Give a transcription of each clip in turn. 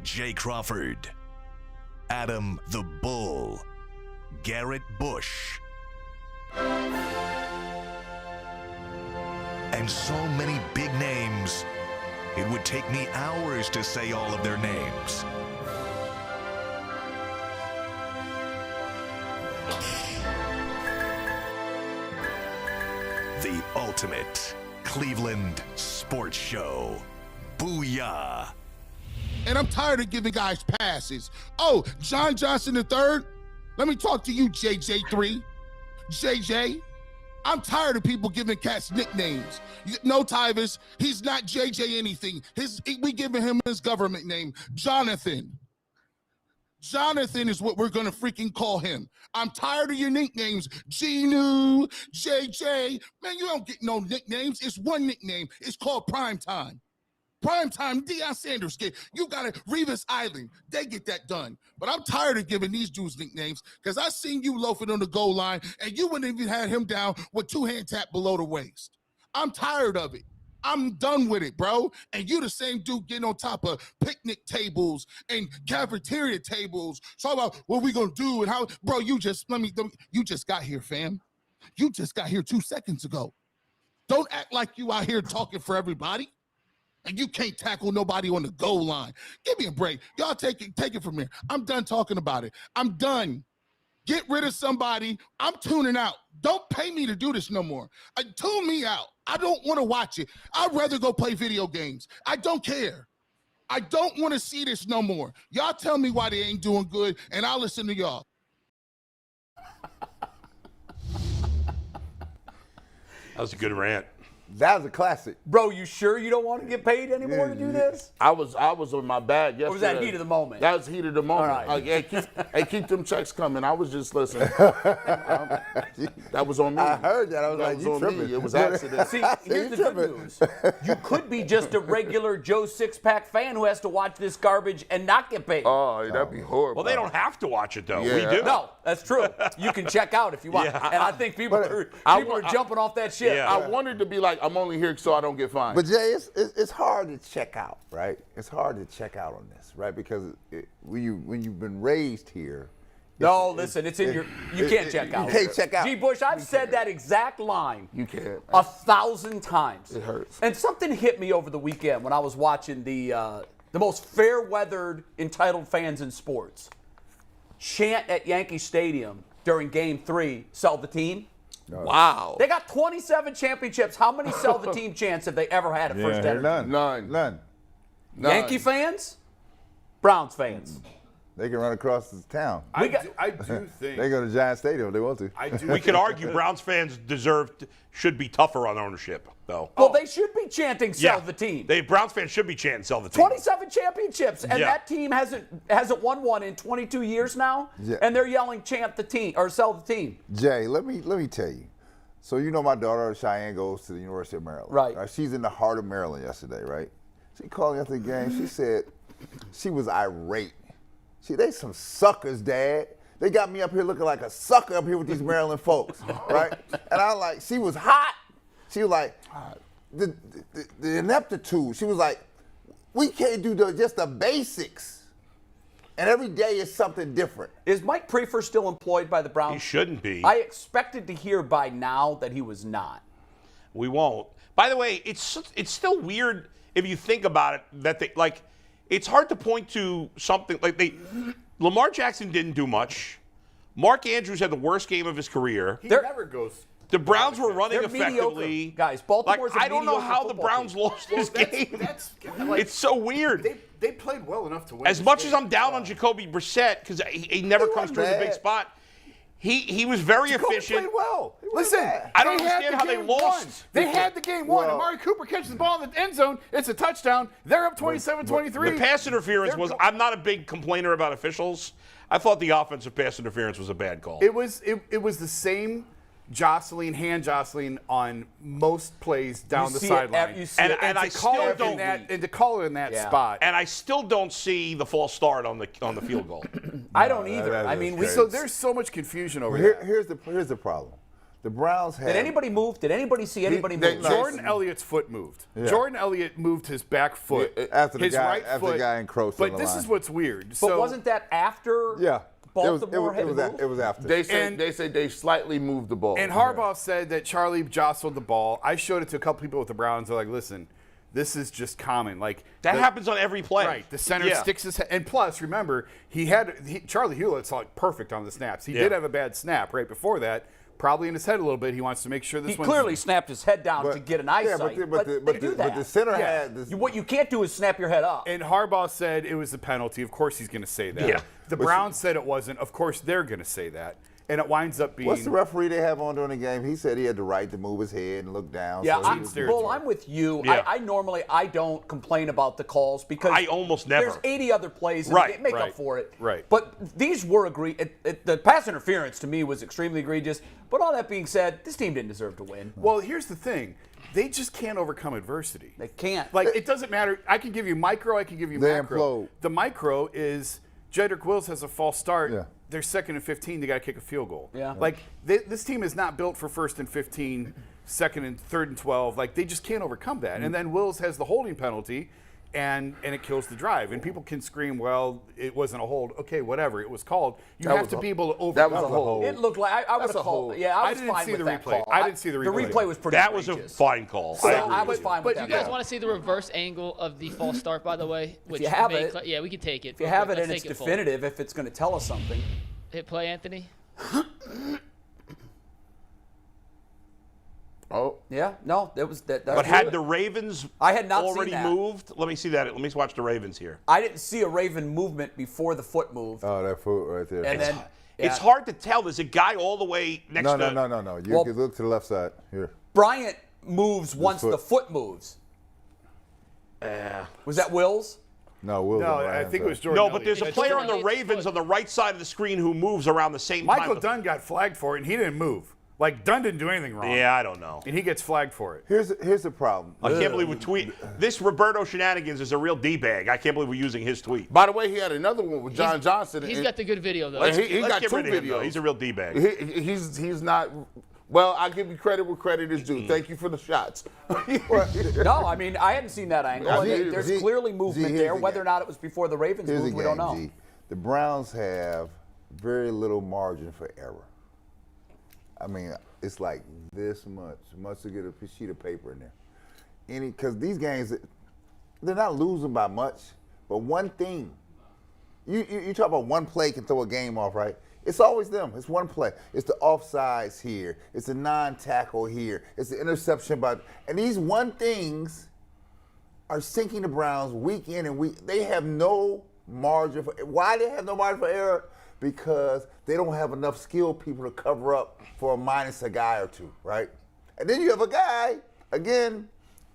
Jay Crawford, Adam the Bull, Garrett Bush, and so many big names, it would take me hours to say all of their names. The ultimate Cleveland sports show. Booyah. And I'm tired of giving guys passes. Oh, John Johnson III? Let me talk to you, JJ3. JJ? I'm tired of people giving cats nicknames. No, Tyvis, he's not JJ anything. We giving him his government name, Jonathan. Jonathan is what we're going to freaking call him. I'm tired of your nicknames. Genu, JJ. Man, you don't get no nicknames. It's one nickname. It's called Primetime. Primetime, Deion Sanders get. You got it, Revis Island. They get that done. But I'm tired of giving these dudes nicknames because I seen you loafing on the goal line and you wouldn't even have him down with two-hand tap below the waist. I'm tired of it. I'm done with it, bro. And you the same dude getting on top of picnic tables and cafeteria tables. Talk about what we gonna do and how, bro, you just got here, fam. You just got here 2 seconds ago. Don't act like you out here talking for everybody. And you can't tackle nobody on the goal line. Give me a break. Y'all take it from here. I'm done talking about it. I'm done. Get rid of somebody. I'm tuning out. Don't pay me to do this no more. Tune me out. I don't want to watch it. I'd rather go play video games. I don't care. I don't want to see this no more. Y'all tell me why they ain't doing good, and I'll listen to y'all. That was a good rant. That was a classic. Bro, you sure you don't want to get paid anymore to do this? I was on my bag yesterday. Or was that heat of the moment? That was heat of the moment. All right. Keep them checks coming. I was just listening. That was on me. I heard that. I was like, you tripping. It was accident. See, here's the good news. You could be just a regular Joe Six-Pack fan who has to watch this garbage and not get paid. Oh, that'd be horrible. Well, they don't have to watch it, though. Yeah. We do. No, that's true. You can check out if you want. Yeah. And I think people are jumping off that shit. Yeah. I wanted to be like, I'm only here so I don't get fined. But Jay, it's hard to check out, right? It's hard to check out on this, right? Because when you've been raised here. No, listen, it's in your. You can't check out. You can't check out. G. Bush, I've said that exact line. You can't. 1,000 times. It hurts. And something hit me over the weekend when I was watching the most fair-weathered, entitled fans in sports chant at Yankee Stadium during Game 3, "Sell the team." Wow. They got 27 championships. How many sell the team chants have they ever had at First Energy? None. Yankee fans? Browns fans? They can run across the town. I do think They go to Giant Stadium if they want to. We could argue Browns fans should be tougher on ownership, though. Well, they should be chanting "Sell the team." Browns fans should be chanting "Sell the team." 27 championships, and that team hasn't won one in 22 years now, and they're yelling "Chant the team" or "Sell the team." Jay, let me tell you. So you know my daughter Cheyenne goes to the University of Maryland. Right. She's in the heart of Maryland yesterday, right? She called me after the game. She said she was irate. They some suckers, Dad. They got me up here looking like a sucker up here with these Maryland folks, right? And I like, she was hot. She was like, the ineptitude. She was like, we can't do just the basics. And every day is something different. Is Mike Prefer still employed by the Browns? He shouldn't be. I expected to hear by now that he was not. We won't. By the way, it's still weird if you think about it that they like. It's hard to point to something like Lamar Jackson didn't do much. Mark Andrews had the worst game of his career. He never goes. The Browns were running They're effectively. Mediocre. Guys, Baltimore's I don't know how the Browns team. lost this game. Like, it's so weird. They played well enough to win. As much as I'm down on Jacoby Brissett because he never comes through the big spot, he was very efficient. Played well. Listen, I don't understand how they lost. They had the game won. Amari Cooper catches the ball in the end zone. It's a touchdown. They're up 27-23. The pass interference was. I'm not a big complainer about officials. I thought the offensive pass interference was a bad call. It was the same hand jostling on most plays down the sideline. And I still don't. And to call it in that spot. And I still don't see the false start on the field goal. I don't either. I mean, so there's so much confusion over here. Here's the problem. The Browns have. Did anybody move? Did anybody see anybody move? Jordan Elliott's foot moved. Yeah. Jordan Elliott moved his back foot. After the his guy, right after foot. the guy encroached But on the this line. is what's weird. But So wasn't that after Yeah. Baltimore had moved? It was after. They said they slightly moved the ball. And Harbaugh said that Charlie jostled the ball. I showed it to a couple people with the Browns. They're like, listen, this is just common. Like That happens on every play. Right. The center sticks his head. And plus, remember, Charlie Hewlett's like perfect on the snaps. He did have a bad snap right before that. Probably in his head a little bit. He wants to make sure this He one's clearly snapped his head down to get an eyesight. but the center Yeah. had this. What you can't do is snap your head up. And Harbaugh said it was a penalty. Of course he's going to say that. Yeah. The Browns said it wasn't. Of course they're going to say that. And it winds up being. What's the referee they have on during the game? He said he had the right to move his head and look down. Yeah, so he was- Bull, I'm with you. Yeah. I normally don't complain about the calls because I almost never. There's 80 other plays and Right, they make right, up for it. right. But these were the pass interference to me was extremely egregious. But all that being said, this team didn't deserve to win. Well, here's the thing. They just can't overcome adversity. They can't. Like, it doesn't matter. I can give you micro, I can give you They macro. implode. The micro is Jedrick Wills has a false start. Yeah. They're 2nd and 15. They got to kick a field goal. Yeah. Like, this team is not built for 1st and 15, 2nd and 3rd and 12. Like, they just can't overcome that. And then Wills has the holding penalty, and it kills the drive. And people can scream, well, it wasn't a hold. Okay, whatever. It was called. You have to be able to overcome that was a hold. It looked like I would have a called. hold. Yeah, I I was didn't fine see with the that replay. call. I didn't see the replay. The replay was pretty That was a egregious. fine call. So I I agree was with fine But with you that. guys call. Want to see the reverse angle of the false start, by the way? Which you have may it- yeah, we can take it. If you have it Let's and it's take full. definitive, if it's going to tell us something. Hit play, Anthony. Oh, Yeah, no, that was that. But had the Ravens I had not seen already that. moved? Let me see that. Let me watch the Ravens here. I didn't see a Raven movement before the foot moved, Oh, that foot right there. and then It's hard to tell. There's a guy all the way next no, to. no. You Well- can look to the left side here. Bryant moves once foot. the foot moves. Was that Wills? No, Will. No, I think it was Jordan No, but there's a Elliott. player on the Elliott's Ravens foot. on the right side of the screen who moves around the same Michael time. Dunn got flagged for it, and he didn't move. Like, Dunn didn't do anything wrong. Yeah, I don't know. And he gets flagged for it. Here's the problem. I can't believe we tweet. This Roberto Shenanigans is a real D-bag. I can't believe we're using his tweet. by the way, he had another one with John Johnson. He's and- got the good video, though. and he Let's got get 2 rid of him, though. videos. He's a real D-bag. He's not. Well, I give you credit where credit is due. Thank you for the shots. No, I mean I hadn't seen that angle. G- And there's G- clearly G, movement here's there. the Whether or game. not it was before the Ravens Here's the moved, we game, don't know. G. The Browns have very little margin for error. I mean, it's like this much to get a sheet of paper in there. Because these games, they're not losing by much, but one thing. You talk about one play can throw a game off, right? It's always them. It's one play. It's the offsides here. It's the non-tackle here. It's the interception and these one things are sinking the Browns week in and week. They have no margin for. Why they have no margin for error? Because they don't have enough skilled people to cover up for a minus a guy or two, right? And then you have a guy, again,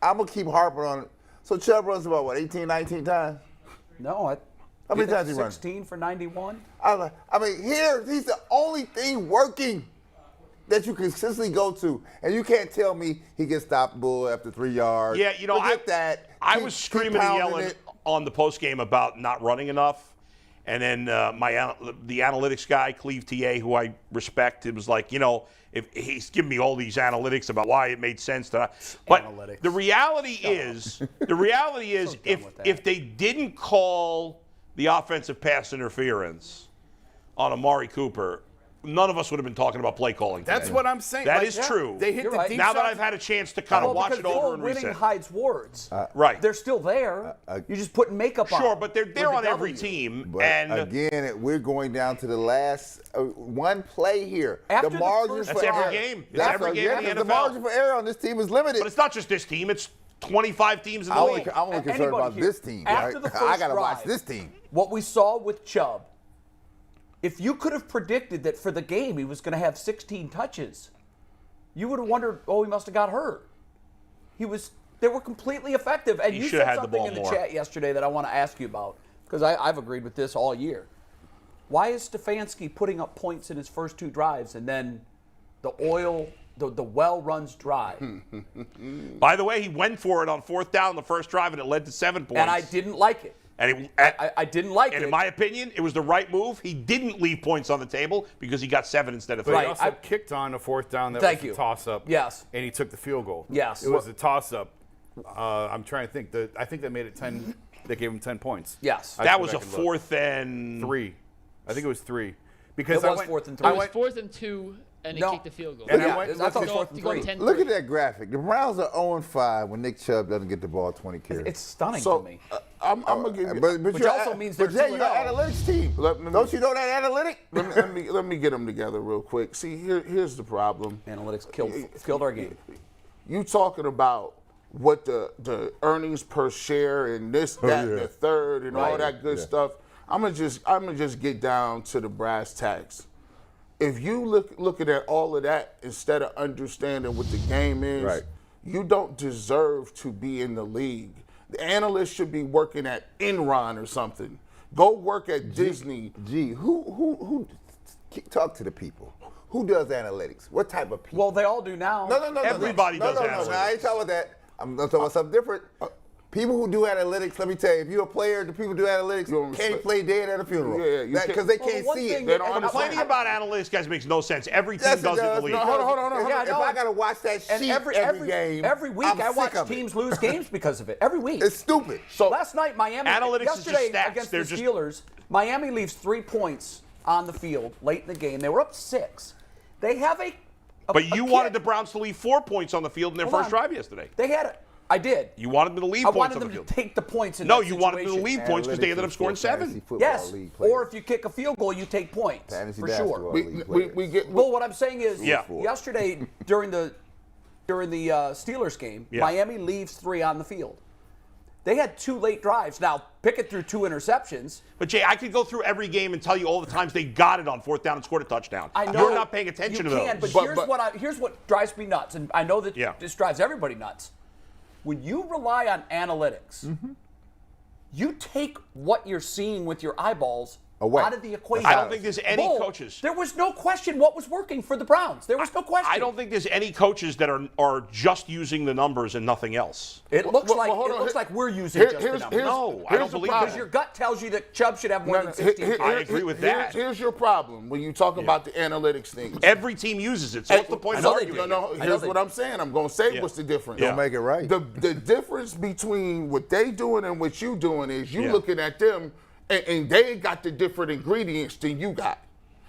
I'm going to keep harping on it. So Chubb runs about, 18, 19 times? No, How many times he run? 16 for 91. I mean, here, he's the only thing working that you consistently go to. And you can't tell me he gets stopped bull after 3 yards. Yeah, Forget that. I Keep- was keep screaming and pounding yelling it. on the postgame about not running enough. And then the analytics guy, Cleve TA, who I respect, it was like, if he's giving me all these analytics about why it made sense to. But Analytics. the reality is, if they didn't call the offensive pass interference on Amari Cooper, none of us would have been talking about play calling today. That's what I'm saying. That Like, is true. They hit You're the right. deep Now that shots. I've had a chance to kind of watch it over and winning reset. hides wards. Right. They're still there. You're just putting makeup on. Sure, but they're there with on the every W. team. But and again, we're going down to the last one play here. After the the margin first for That's every error. game. It's That's every a- game yeah, in the 'cause the NFL. margin for error on this team is limited. But it's not just this team. It's 25 teams in the I'm league. only concerned Anybody about here, this team. after Right? the first I got to watch drive, this team. What we saw with Chubb, if you could have predicted that for the game he was going to have 16 touches, you would have wondered, oh, he must have got hurt. They were completely effective. And He you should have said had the something ball in the more. chat yesterday that I want to ask you about, because I've agreed with this all year. Why is Stefanski putting up points in his first 2 drives and then the well runs dry? By the way, he went for it on 4th down the first drive, and it led to 7 points. And I didn't like it. And I didn't like and it. in my opinion, it was the right move. He didn't leave points on the table because he got 7 instead of 3. But he also kicked on a 4th down that was a toss-up. Yes. And he took the field goal. Yes. It was a toss-up. I'm trying to think. I think they made it 10. They gave him 10 points. Yes. That was a 4th and 3. I think it was 3. Because It was 4th and 3. It was 4th and 2, and he kicked the field goal. And Yeah, I went, I thought it was To go- 4th and to go 3. 10-3. Look at that graphic. The Browns are 0-5 when Nick Chubb doesn't get the ball 20 carries. It's stunning So to me. I'm gonna give you. but Which you're also means they're Jay, you're 2-0. an analytics team. Don't you know that analytic? let me get them together real quick. See, here's the problem. Analytics killed our game. You talking about what the earnings per share and this, that, and the third, and all that good stuff. I'm gonna just get down to the brass tacks. If you looking at all of that instead of understanding what the game is, you don't deserve to be in the league. The analysts should be working at Enron or something. Go work at Disney. Who talk to the people? Who does analytics? What type of people? Well, they all do now. No. Everybody does No, analytics. I ain't talking about that. I'm talking about something different. People who do analytics, let me tell you, if you're a player, the people who do analytics can't play dead at a funeral. Yeah, because they can't one see thing it. that- They don't Complaining about analytics, guys, makes no sense. Every team Yes, it does it in the does. league. No, hold on. Yeah, If no. I gotta watch that And sheet every game, every week I'm I watch sick of it. teams lose games because of it. Every week. It's stupid. So Last night, Miami. Analytics is just yesterday stats. against They're the just- Steelers, Miami leaves 3 points on the field late in the game. They were up 6. They have a But you kid- wanted the Browns to leave 4 points on the field in their Hold first on. drive yesterday. They had it. I did. You wanted them to leave I points wanted on the them field. to take the points in No, that you wanted them to situation. leave points because they ended up scoring 7. Yes. Or if you kick a field goal, you take points. Fantasy For basketball sure. league we players. get. Well, what I'm saying is, Yeah. yesterday during the Steelers game, Yeah. Miami leaves 3 on the field. They had 2 late drives. Now Pickett threw 2 interceptions. But Jay, I could go through every game and tell you all the times they got it on 4th down and scored a touchdown. I know You're not paying attention you to can, those. But here's what drives me nuts, and I know that Yeah. this drives everybody nuts. When you rely on analytics, you take what you're seeing with your eyeballs Away. out of the equation. I don't think there's any Bull, coaches. There was no question what was working for the Browns. There was no question. I don't think there's any coaches that are just using the numbers and nothing else. It looks Well, like hold it on. looks like we're using just the Here's- numbers. here's- No, I here's don't the believe problem. Because your gut tells you that Chubb should have more than 16 I agree with that. Here's your problem when you talk about the analytics thing. Every team uses it. So what's the point I of know they arguing? do. No, I know here's they what do. I'm saying. I'm going to say Yeah. what's the difference. Yeah. Don't make it right. The difference between what they doing and what you doing is you Yeah. looking at them and they got the different ingredients than you got.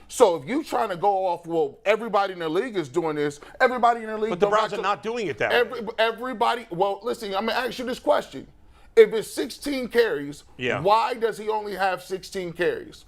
So if you trying to go off, well, everybody in the league is doing this. Everybody in the league. But the don't Browns got are to- not doing it that way. Everybody. Well, listen. I'm gonna ask you this question: if it's 16 carries, Yeah. why does he only have 16 carries?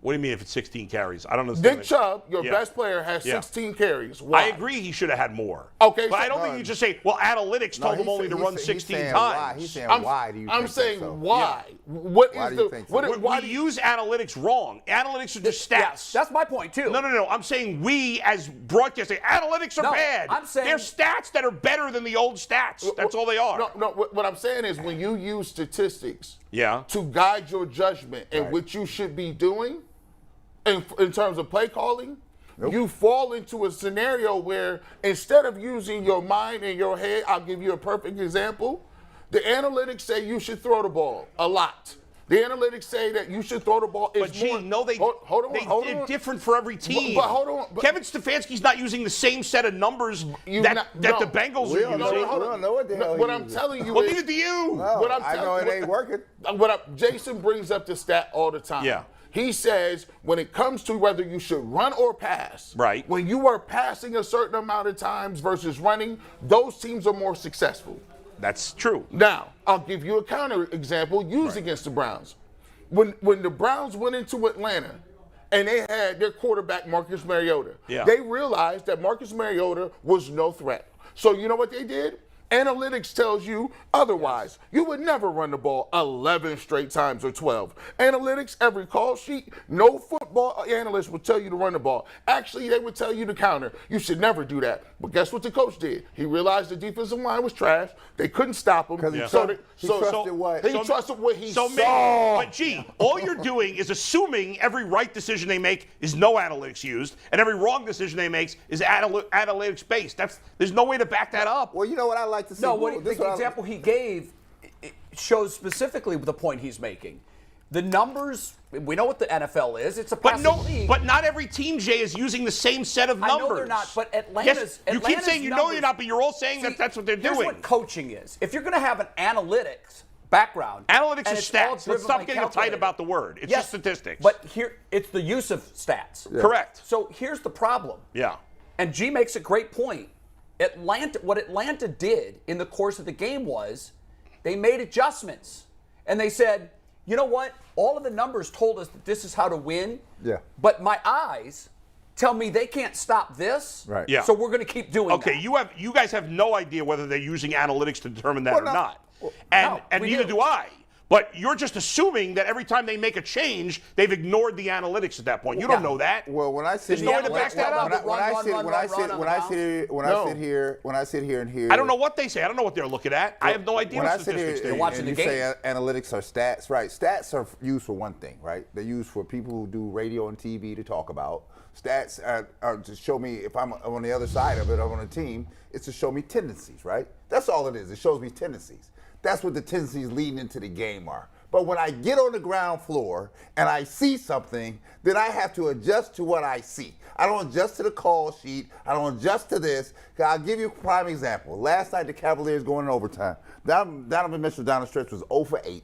What do you mean if it's 16 carries? I don't understand. Nick Chubb, your Yeah. best player, has Yeah. 16 carries. Why? I agree he should have had more. Okay, But so- I don't think you just say, well, analytics told him only to run 16 times. He's saying I'm, why do you I'm think saying so? why. What Why is do the you think so? what? Why We do you, use analytics wrong. Analytics are just stats. Yes, that's my point too. No. I'm saying we, as broadcasting, analytics are No, bad. I'm saying- they're stats that are better than the old stats. That's all they are. No. What I'm saying is when you use statistics Yeah. to guide your judgment and what you should be doing, in terms of play calling, you fall into a scenario where instead of using your mind and your head, I'll give you a perfect example. The analytics say you should throw the ball a lot. The analytics say that you should throw the ball. But gee, no, they're different for every team. But hold on. Kevin Stefanski's not using the same set of numbers You that not- the no. Bengals We are don't know, using. we don't know what the hell What he I'm was. telling you Well, is, neither do you. No, what I'm I know it ain't working. Jason brings up the stat all the time. Yeah. He says when it comes to whether you should run or pass, Right. when you are passing a certain amount of times versus running, those teams are more successful. That's true. Now, I'll give you a counter example used against the Browns. When the Browns went into Atlanta and they had their quarterback, Marcus Mariota, Yeah. they realized that Marcus Mariota was no threat. So you know what they did? Analytics tells you otherwise. You would never run the ball 11 straight times or 12. Analytics, every call sheet, no football analyst would tell you to run the ball. Actually, they would tell you to counter. You should never do that. But guess what the coach did? He realized the defensive line was trash. They couldn't stop him. Because he So trusted what? He trusted what he So saw. but gee, all you're doing is assuming every right decision they make is no analytics used, and every wrong decision they make is analytics based. There's no way to back that up. Well, you know what I like to see. No, Well, the example he gave shows specifically the point he's making. The numbers, we know what the NFL is. It's a But passing league. but not every team, Jay, is using the same set of numbers. I know they're not, but Atlanta's. Yes, you keep saying you know you're not, but you're all saying that that's what they're doing. Here's what coaching is. If you're going to have an analytics background, Analytics and is it's all stats. driven Let's stop by getting uptight calculator. about the word. It's Yes, just statistics. But here, it's the use of stats. Yeah. Correct. So here's the problem. Yeah. And G makes a great point. What Atlanta did in the course of the game was they made adjustments. And they said, you know what? All of the numbers told us that this is how to win. Yeah. But my eyes tell me they can't stop this. Right. Yeah. So we're going to keep doing that. Okay, you guys have no idea whether they're using analytics to determine that or not. And we neither do. do I. But you're just assuming that every time they make a change, they've ignored the analytics at that point. You don't know that. Well, when I sit There's no way to back that up. when I sit here and hear, I don't know what they say. I don't know what they're looking at. I have no idea when what I sit here statistics they're and, watching using. and the you game. say analytics are stats, right? Stats are used for one thing, right? They're used for people who do radio and TV to talk about. Stats are to show me if I'm on the other side of it, I'm on a team. It's to show me tendencies, right? That's all it is. It shows me tendencies. That's what the tendencies leading into the game are. But when I get on the ground floor and I see something, then I have to adjust to what I see. I don't adjust to the call sheet. I don't adjust to this. I'll give you a prime example. Last night, the Cavaliers going in overtime. Donovan Mitchell down the stretch was 0 for 8,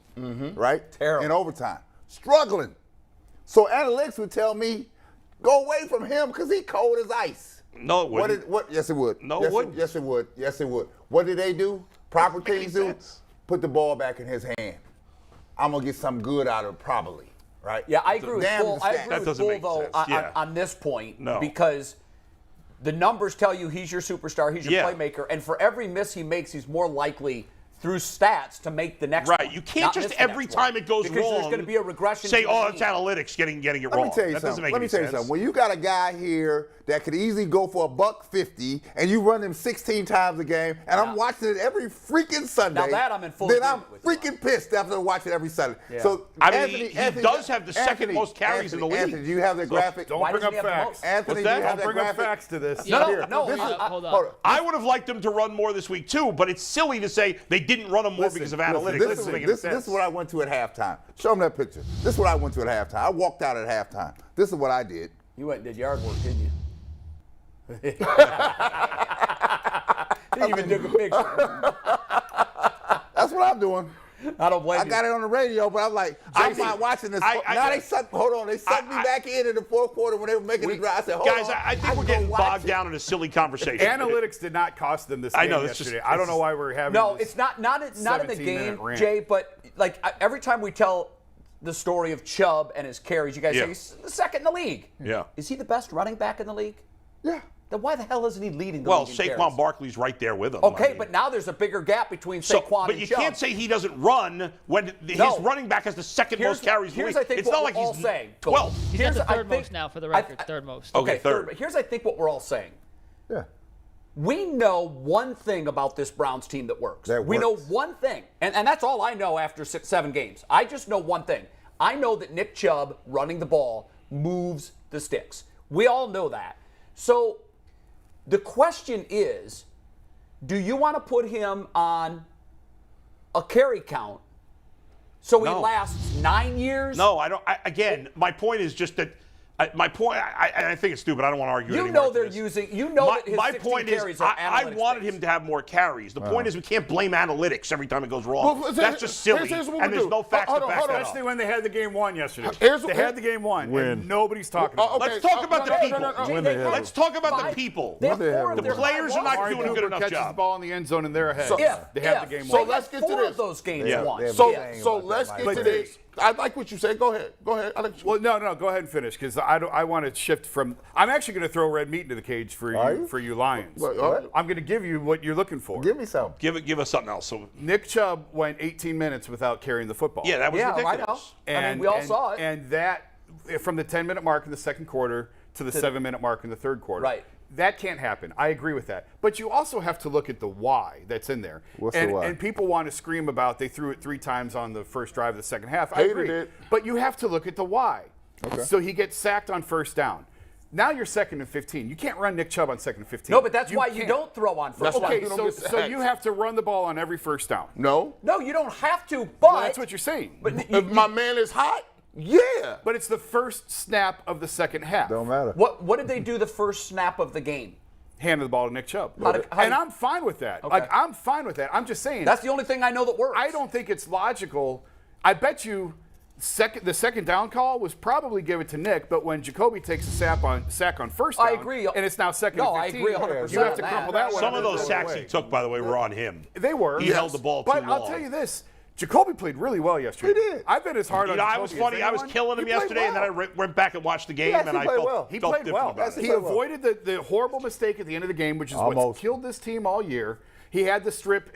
right? Terrible. In overtime. Struggling. So analytics would tell me, go away from him because he cold as ice. No, it wouldn't. Yes, it would. No, yes, it wouldn't. Yes, it would. Yes, it would. What did they do? Proper things do. sense. Put the ball back in his hand. I'm gonna get something good out of it, probably. Right? Yeah, I agree with Damn Bull. the I stats. agree That with doesn't Bull make though sense. Yeah. on this point No. because the numbers tell you he's your superstar, he's your Yeah. playmaker, and for every miss he makes, he's more likely through stats to make the next one. Right. You can't not just miss the every next time one. it goes because wrong. there's going to be a regression. Say, to the oh, mean. it's analytics getting it Let wrong. me tell you That something. doesn't make Let me any tell you sense. something. When you got a guy here that could easily go for $150 and you run him 16 times a game, and I'm watching it every freaking Sunday. Now that I'm in full Then I'm agreement with you freaking pissed after watching it every Sunday. Yeah. So I mean, he does have the second most carries in the league. Anthony, do you have the graphic? Don't Why bring doesn't up he have the facts. most? Anthony, What's do that? you have Don't that bring up graphic? facts to this. No, Here, no, this is- hold on. hold on. I would have liked them to run more this week too, but it's silly to say they didn't run them more because of analytics. That doesn't make any This sense. is what I went to at halftime. Show them that picture. This is what I went to at halftime. I walked out at halftime. This is what I did. You went and did yard work, didn't you? Didn't even take a picture. That's what I'm doing. I don't blame I you. got it on the radio, but I'm like, I'm not watching this. Now they sucked. Hold on, they sucked me back in the fourth quarter when they were making the drive. I said, hold Guys, on. I think we're can getting go watch bogged it. down in a silly conversation. Analytics did not cost them this game I know, it's yesterday. just- I don't know why we're having No, this it's not in the 17-minute game, rant. Jay. But like every time we tell the story of Chubb and his carries, you guys Yeah. say he's the second in the league. Yeah. Is he the best running back in the league? Yeah. Then why the hell isn't he leading the Well, league in Saquon carries? Barkley's right there with him. Okay, I mean. but now there's a bigger gap between So, Saquon but and you Chubb. can't say he doesn't run when his No. running back has the second Here's- most carries in the here's, league. I think, It's what not we're like all he's saying. 12. He's at the I third think- most now, for the record. Third most. Okay, third. But here's, I think, what we're all saying. Yeah. We know one thing about this Browns team that works. That We know works. one thing, and that's all I know after 7 games. I just know one thing. I know that Nick Chubb running the ball moves the sticks. We all know that. So the question is, do you want to put him on a carry count so he No. lasts 9 years? No, I don't. Again, my point is just that. My point, I think it's stupid. I don't want to argue You anymore. know to they're this. using. You know that his my 16 point is, carries are I analytics wanted based. him to have more carries. The point is, we can't blame analytics every time it goes wrong. Well, That's just silly, here's what and we there's do. no facts Hold to on, back hold on. that Especially up. when they had the game won yesterday. Here's They what- had the game won, When? and nobody's talking about okay. it. Let's talk about the people. Jay, When they they have Let's talk about the five- people. They have When they four have of the their players are not Amari doing a good Cooper enough catches job. the ball in the end zone, and they're ahead. So- They have the game So won. let's get to four this. of those games Yeah. won. Yeah. So, Yeah. so let's get to this. I like what you said. Go ahead. Go ahead. Well, no, go ahead and finish because I want to shift from. I'm actually going to throw red meat into the cage for Are you you? for you Lions. What? I'm going to give you what you're looking for. Give me some. Give us something else. So, Nick Chubb went 18 minutes without carrying the football. yeah, that was Yeah, I ridiculous. know. I mean, we all saw it. And that, from the 10-minute mark in the second quarter to the 7-minute mark in the third quarter. Right. That can't happen. I agree with that. But you also have to look at the why that's in there. What's and, the why? And people want to scream about they threw it 3 times on the first drive of the second half. I Hated agree. it. But you have to look at the why. So he gets sacked on first down. Now you're 2nd and 15. You can't run Nick Chubb on 2nd and 15. No, but that's why you can't. don't throw on first down. Okay, you don't so get you have to run the ball on every first down. No. No, you don't have to, but Well, that's what you're saying. But If my man is hot, yeah. But it's the first snap of the second half. Don't matter. what did they do the first snap of the game? Handed the ball to Nick Chubb. how And I'm fine with that. Okay. Like, I'm fine with that. I'm just saying. That's the only thing I know that works. I don't think it's logical. I bet you the second down call was probably given to Nick, but when Jacoby takes a sack on first down, I agree. and it's now 2nd No, and I 15, agree 100% you have on to that. crumple that one. Some of up those and sacks throw it he away. took, by the way, were on him. They were. He held the ball too But I'll long. tell you this. Jacoby played really well yesterday. He did. I've been as hard You on know, I Jacoby was as funny. I was anyone. killing him He played yesterday, and then I well. went back and watched the game, Yes, and he I played felt, well. He felt played different well. about Yes, it. He played well. avoided the horrible mistake at the end of the game, which is Almost. what's killed this team all year. He had the strip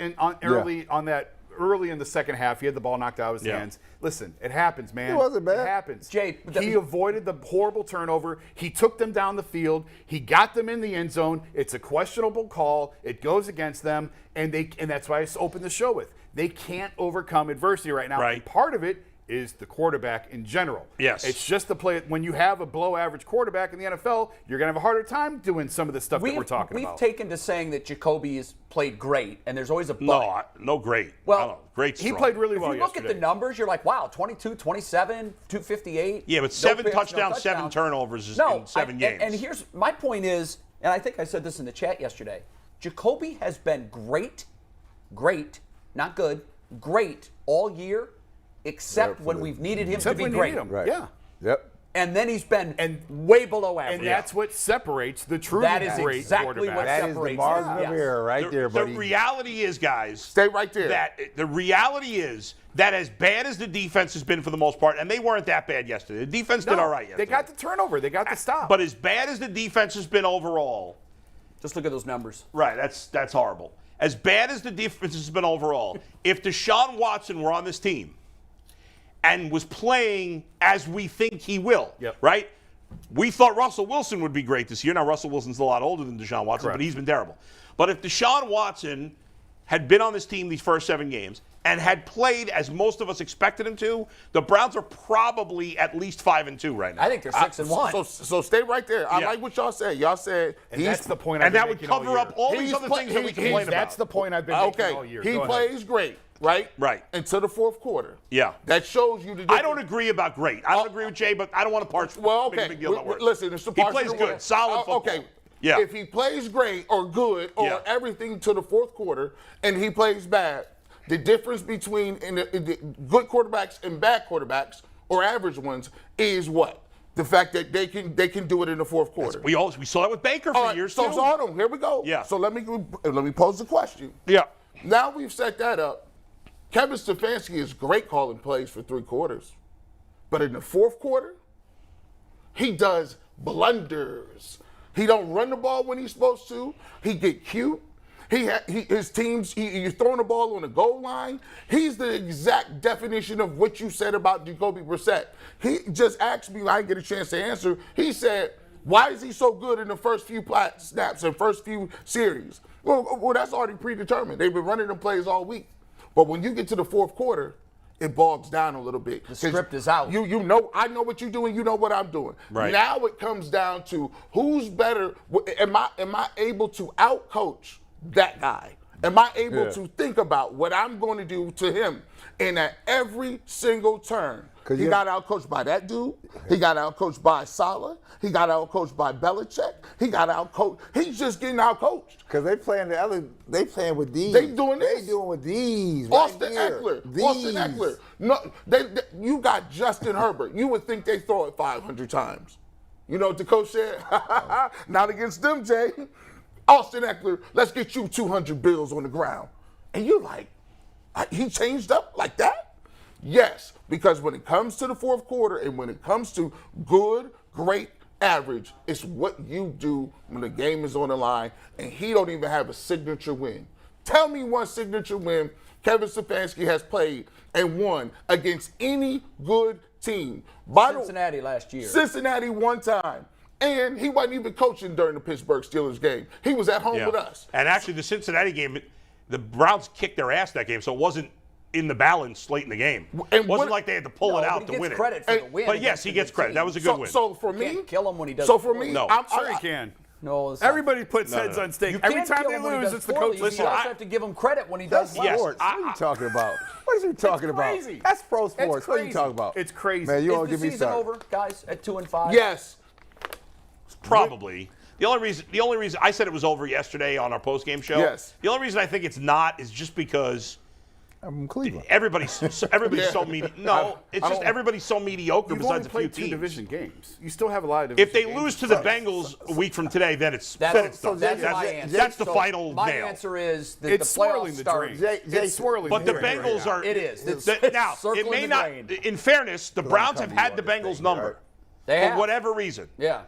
early in the second half. He had the ball knocked out of his Yeah. hands. Listen, it happens, man. It wasn't bad. It happens. Jay, he avoided the horrible turnover. He took them down the field. He got them in the end zone. It's a questionable call. It goes against them, and that's why I opened the show with. They can't overcome adversity right now. Right. And part of it is the quarterback in general. Yes. It's just the play. When you have a below-average quarterback in the NFL, you're going to have a harder time doing some of the stuff that we're talking about. We've taken to saying that Jacoby has played great, and there's always a but. No, great. Well, I don't know. Great. He played really well If you look yesterday. at the numbers, you're like, wow, 22, 27, 258. Yeah, but no 7 picks, no touchdowns, 7 touchdowns. turnovers No, in 7 games. And here's my point is, and I think I said this in the chat yesterday, Jacoby has been great, not good, great all year, except when we've needed him Except to be when you great. need him. Right. Yeah. Yep. And then he's been way below average. And that's what separates the truly That is great exactly quarterback. what That is the separates margin them. of Yes. error right there, buddy. The reality is, guys, Stay right there. that the reality is that as bad as the defense has been for the most part, and they weren't that bad yesterday. The defense did all right yesterday. They got the turnover. They got the stop. But as bad as the defense has been overall, Just look at those numbers. right, that's horrible. As bad as the defense has been overall, if DeShaun Watson were on this team and was playing as we think he will, Yep. right? We thought Russell Wilson would be great this year. Now, Russell Wilson's a lot older than DeShaun Watson, Correct. but he's been terrible. But if DeShaun Watson had been on this team these first 7 games and had played as most of us expected him to, the Browns are probably at least 5-2 right now. I think they're 6-1. So stay right there. I Yeah. like what y'all said. Y'all said And that's the point. and I've been that would making all cover year. up all these other things that we complain about. That's the point I've been making all year. He Go ahead. plays great, right? Right. Until the fourth quarter. Yeah. That shows you the I difference. don't agree about great. I don't agree with Jay, but I don't want to parse. Well, make a okay. big deal about words. Listen, it's the He partial plays to good, win. solid football. Okay. Yeah. If he plays great or good or Yeah. everything to the fourth quarter and he plays bad, the difference between in the good quarterbacks and bad quarterbacks or average ones is what? The fact that they can do it in the fourth quarter. We saw that with Baker for All right, years so too. hold on. Here we go. Yeah. So let me pose the question. Yeah. Now we've set that up. Kevin Stefanski is great calling plays for 3 quarters. But in the fourth quarter, he does blunders. He don't run the ball when he's supposed to. He get cute. His teams, you're throwing the ball on the goal line. He's the exact definition of what you said about Jacoby Brissett. He just asked me, I didn't get a chance to answer. He said, why is he so good in the first few snaps and first few series? Well, that's already predetermined. They've been running the plays all week. But when you get to the fourth quarter, it bogs down a little bit. The script is out. You know, I know what you're doing. You know what I'm doing. Right. Now it comes down to who's better. Am I able to outcoach that guy? Am I able to think about what I'm going to do to him? And at every single turn, he got outcoached by that dude. He got outcoached by Saleh. He got outcoached by Belichick. He got outcoached. He's just getting outcoached. Because they playing with these. They doing this. They doing with these. Austin right here. Eckler. These. Austin Eckler. No, you got Justin Herbert. You would think they throw it 500 times. You know what the coach said? Not against them, Jay. Austin Eckler, let's get you 200 bills on the ground. And you're like, he changed up like that? Yes, because when it comes to the fourth quarter and when it comes to good, great, average, it's what you do when the game is on the line, and he don't even have a signature win. Tell me one signature win Kevin Stefanski has played and won against any good team. Cincinnati last year. Cincinnati one time. And he wasn't even coaching during the Pittsburgh Steelers game. He was at home with us. And actually, the Cincinnati game, the Browns kicked their ass that game, so it wasn't in the balance late in the game. It wasn't like they had to pull it out to win it. Credit for the win. But yes, he gets credit. That was a good win. So for me, Can't kill him when he does. So for me, No. Sure, he can. No, it's not. Everybody puts heads on stake. You Every can't time kill they him when he lose, does it's the poorly. coach's You also fault. have to give him credit when he does well. Yes, Sports. What are you talking about? What is he talking about? crazy. That's pro sports. It's What are you crazy. talking about? It's crazy. Man, you Is all the give me season started. over, guys, at 2-5? Yes. Probably. The only reason I said it was over yesterday on our post-game show. Yes. The only reason I think it's not is just because I'm from Cleveland. everybody's so mediocre. No, it's just everybody's so mediocre You've only besides a few played two teams. division games. You still have a lot of If division they lose games. to the Bengals a week from today, then it's That's done. my That's answer. the final my nail. answer is that It's the playoffs swirling the start. drain. Jay, It's swirling But the drain right Bengals now. are. It is. It's Now, it circling may the not. drain. In fairness, the Browns have you had on the this Bengals thing, number right? They for have. whatever reason. Yeah.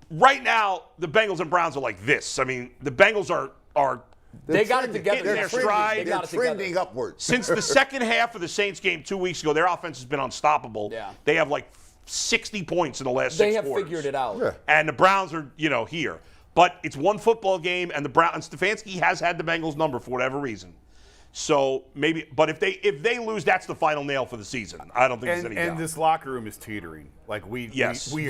Right now, the Bengals and Browns are like this. I mean, the Bengals are They got it together. Hitting their They stride. got They're it together. trending upwards. since the second half of the Saints game 2 weeks ago. Their offense has been unstoppable. Yeah. They have like 60 points in the last They 6 have quarters. figured it out. Yeah. And the Browns are, here. But it's one football game, and Stefanski has had the Bengals number for whatever reason. So maybe, but if they lose, that's the final nail for the season. I don't think there's any doubt. And this locker room is teetering. Like we Do you